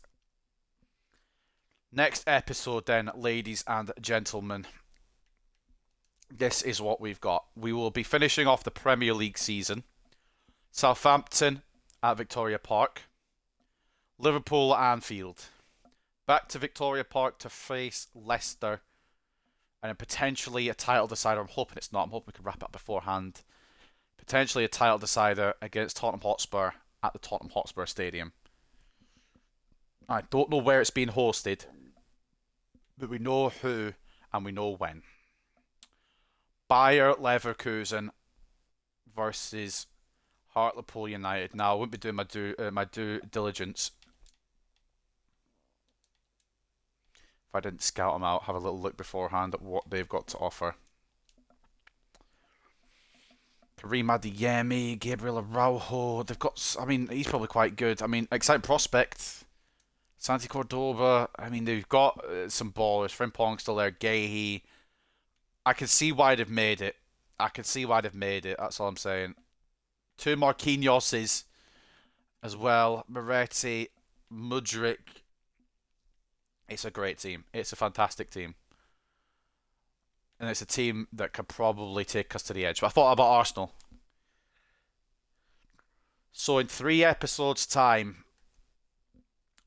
Next episode then, ladies and gentlemen. This is what we've got. We will be finishing off the Premier League season. Southampton at Victoria Park. Liverpool at Anfield. Back to Victoria Park to face Leicester. And then potentially a title decider. I'm hoping it's not. I'm hoping we can wrap it up beforehand. Potentially a title decider against Tottenham Hotspur at the Tottenham Hotspur Stadium. I don't know where it's being hosted, but we know who and we know when. Bayer Leverkusen versus Hartlepool United. Now, I wouldn't be doing my due diligence if I didn't scout them out, have a little look beforehand at what they've got to offer. Kareem Adeyemi, Gabriel Araujo. They've got. I mean, he's probably quite good. I mean, exciting prospect. Santi Cordoba. I mean, they've got some ballers. Frimpong's still there. Gahey. I can see why they've made it. I can see why they've made it. That's all I'm saying. Two Marquinhoses as well. Moretti, Mudryk. It's a great team. It's a fantastic team. And it's a team that could probably take us to the edge. But I thought about Arsenal. So in 3 episodes' time,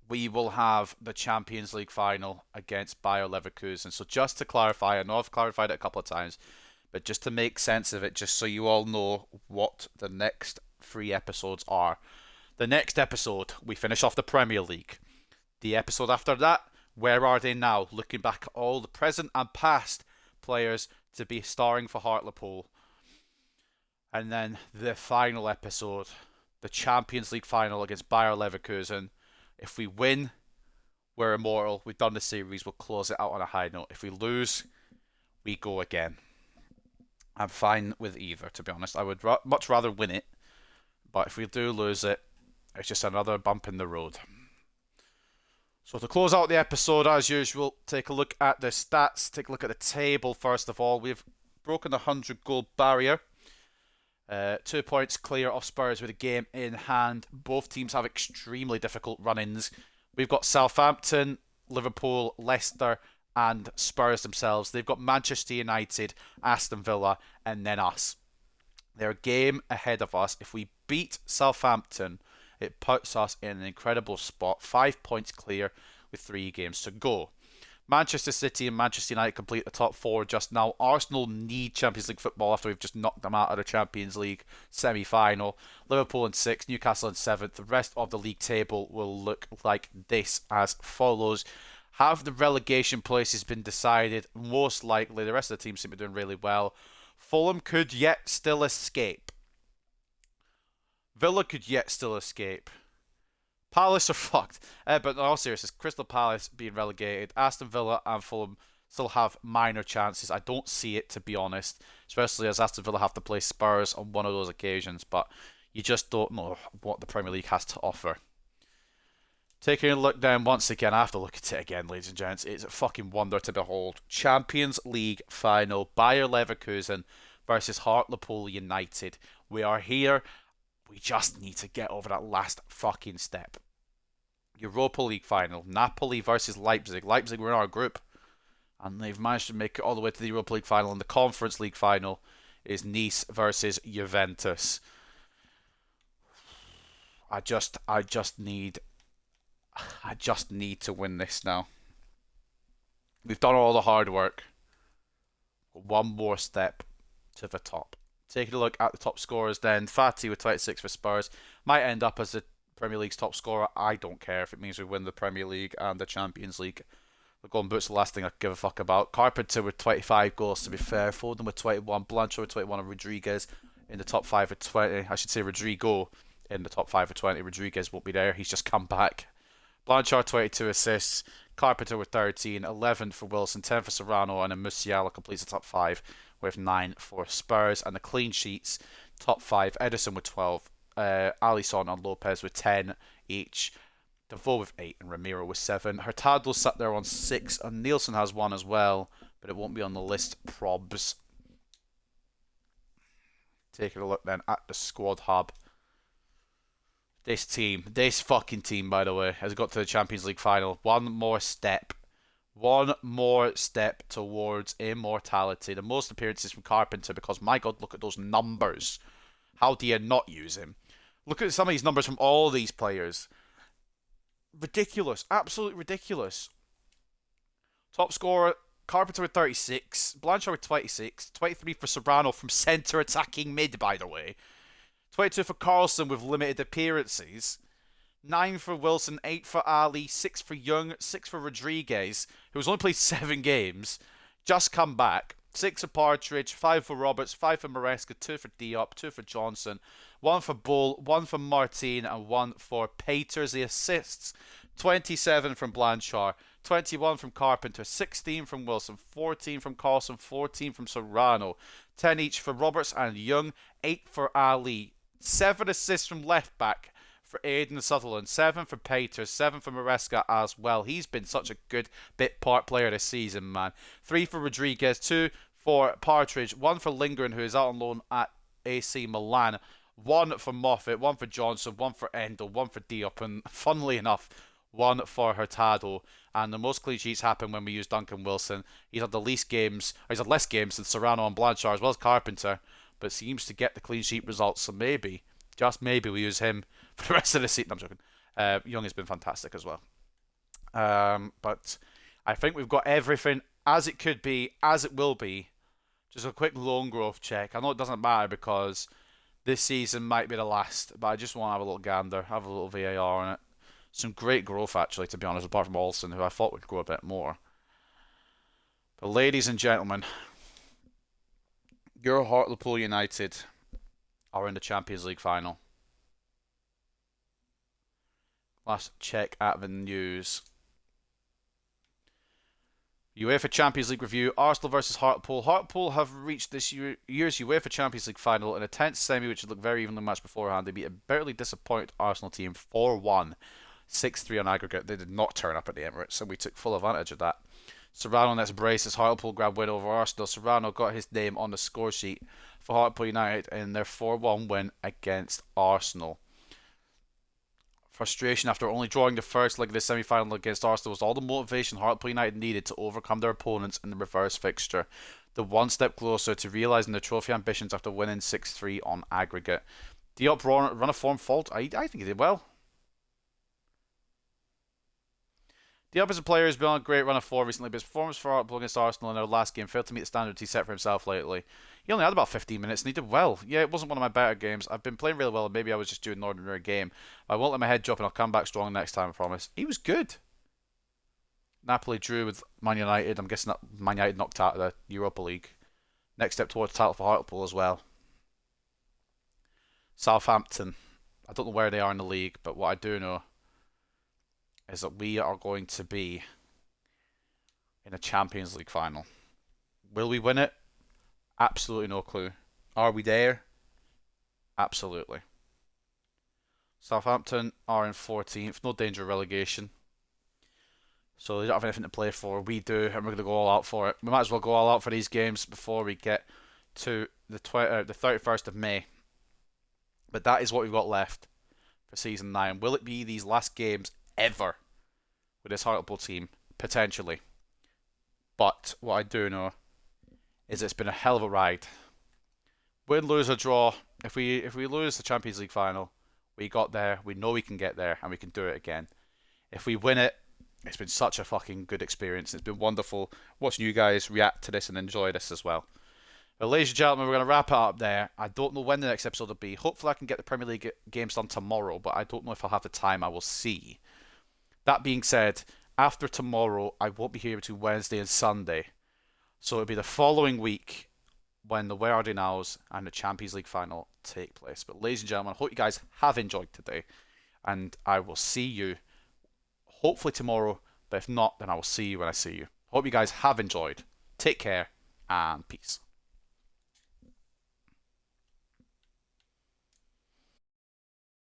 we will have the Champions League final against Bayer Leverkusen. So just to clarify, I know I've clarified it a couple of times, but just to make sense of it, just so you all know what the next 3 episodes are. The next episode, we finish off the Premier League. The episode after that, where are they now? Looking back at all the present and past players to be starring for Hartlepool. And then the final episode, the Champions League final against Bayer Leverkusen. If we win, we're immortal. We've done the series. We'll close it out on a high note. If we lose, we go again. I'm fine with either, to be honest. I would much rather win it. But if we do lose it, it's just another bump in the road. So to close out the episode, as usual, take a look at the stats. Take a look at the table, first of all. We've broken the 100-goal barrier. 2 points clear of Spurs with a game in hand. Both teams have extremely difficult run-ins. We've got Southampton, Liverpool, Leicester, and Spurs themselves. They've got Manchester United, Aston Villa, and then us. They're a game ahead of us. If we beat Southampton, it puts us in an incredible spot. 5 points clear with 3 games to go. Manchester City and Manchester United complete the top 4 just now. Arsenal need Champions League football after we've just knocked them out of the Champions League semi-final. Liverpool in 6th, Newcastle in 7th. The rest of the league table will look like this as follows. Have the relegation places been decided? Most likely. The rest of the teams seem to be doing really well. Fulham could yet still escape. Villa could yet still escape. Palace are fucked. But in all seriousness, Crystal Palace being relegated. Aston Villa and Fulham still have minor chances. I don't see it, to be honest. Especially as Aston Villa have to play Spurs on one of those occasions. But you just don't know what the Premier League has to offer. Taking a look down once again, I have to look at it again, ladies and gents. It's a fucking wonder to behold. Champions League final. Bayer Leverkusen versus Hartlepool United. We are here. We just need to get over that last fucking step. Europa League final. Napoli versus Leipzig. Leipzig were in our group. And they've managed to make it all the way to the Europa League final. And the Conference League final is Nice versus Juventus. I just need to win this now. We've done all the hard work. One more step to the top. Taking a look at the top scorers then. Fati with 26 for Spurs. Might end up as the Premier League's top scorer. I don't care if it means we win the Premier League and the Champions League. The Golden Boot's the last thing I give a fuck about. Carpenter with 25 goals, to be fair. Foden with 21. Blanchard with 21. And Rodriguez in the top 5 with 20. I should say Rodrigo in the top 5 with 20. Rodriguez won't be there. He's just come back. Blanchard 22 assists. Carpenter with 13. 11 for Wilson. 10 for Serrano. And then Musiala completes the top 5 with 9 for Spurs. And the clean sheets, top 5, Edison with 12, Alisson and Lopez with 10 each, Defoe with 8 and Ramiro with 7. Hurtado sat there on 6 and Nielsen has 1 as well, but it won't be on the list probs. Taking a look then at the squad hub. This fucking team, by the way, has got to the Champions League final. One more step towards immortality. The most appearances from Carpenter, because my God, look at those numbers. How do you not use him? Look at some of these numbers from all these players. Ridiculous. Absolutely ridiculous. Top scorer, Carpenter with 36. Blanchard with 26. 23 for Serrano from centre attacking mid, by the way. 22 for Carlson with limited appearances. 9 for Wilson, 8 for Ali, 6 for Young, 6 for Rodriguez, who's only played 7 games, just come back. 6 for Partridge, 5 for Roberts, 5 for Maresca, 2 for Diop, 2 for Johnson, 1 for Bull, 1 for Martin, and 1 for Peters. The assists, 27 from Blanchard, 21 from Carpenter, 16 from Wilson, 14 from Carlson, 14 from Serrano, 10 each for Roberts and Young, 8 for Ali, 7 assists from left back for Aidan Sutherland, 7 for Pater, 7 for Maresca as well. He's been such a good bit part player this season, man. 3 for Rodriguez, 2 for Partridge, 1 for Lindgren, who is out on loan at AC Milan, 1 for Moffat, 1 for Johnson, 1 for Endel, 1 for Diop, and funnily enough, 1 for Hurtado. And the most clean sheets happen when we use Duncan Wilson. He's had less games than Serrano and Blanchard, as well as Carpenter, but seems to get the clean sheet results. So maybe, just maybe, we use him for the rest of the season. I'm joking. Young has been fantastic as well. But I think we've got everything as it could be, as it will be. Just a quick loan growth check. I know it doesn't matter because this season might be the last, but I just want to have a little gander, have a little VAR on it. Some great growth, actually, to be honest, apart from Olsen, who I thought would grow a bit more. But ladies and gentlemen, your Hartlepool United are in the Champions League final. Last check at the news. UEFA Champions League review, Arsenal versus Hartlepool. Hartlepool have reached this year's UEFA Champions League final in a tense semi which looked very evenly matched beforehand. They beat a bitterly disappointed Arsenal team 4-1, 6-3 on aggregate. They did not turn up at the Emirates, so we took full advantage of that. Serrano next braces. Hartlepool grabbed win over Arsenal. Serrano got his name on the score sheet for Hartlepool United in their 4-1 win against Arsenal. Frustration after only drawing the first leg of the semi-final against Arsenal was all the motivation Hartlepool United needed to overcome their opponents in the reverse fixture. The one step closer to realising their trophy ambitions after winning 6-3 on aggregate. Diop run of form fault. I think he did well. Diop as a player has been on a great run of form recently, but his performance for Hartlepool against Arsenal in their last game failed to meet the standards he set for himself lately. He only had about 15 minutes and he did well. Yeah, it wasn't one of my better games. I've been playing really well and maybe I was just doing an ordinary game. I won't let my head drop and I'll come back strong next time, I promise. He was good. Napoli drew with Man United. I'm guessing that Man United knocked out of the Europa League. Next step towards the title for Hartlepool as well. Southampton. I don't know where they are in the league, but what I do know is that we are going to be in a Champions League final. Will we win it? Absolutely no clue. Are we there? Absolutely. Southampton are in 14th. No danger of relegation. So they don't have anything to play for. We do, and we're going to go all out for it. We might as well go all out for these games before we get to the 31st of May. But that is what we've got left for Season 9. Will it be these last games ever with this Hartlepool team? Potentially. But what I do know is it's been a hell of a ride. Win, lose or draw. If we lose the Champions League final, we got there, we know we can get there, and we can do it again. If we win it, it's been such a fucking good experience. It's been wonderful watching you guys react to this and enjoy this as well. Well, ladies and gentlemen, we're going to wrap it up there. I don't know when the next episode will be. Hopefully I can get the Premier League games done tomorrow, but I don't know if I'll have the time. I will see. That being said, after tomorrow, I won't be here between Wednesday and Sunday. So it'll be the following week when the Where Are They Nows and the Champions League final take place. But ladies and gentlemen, I hope you guys have enjoyed today. And I will see you hopefully tomorrow. But if not, then I will see you when I see you. Hope you guys have enjoyed. Take care and peace.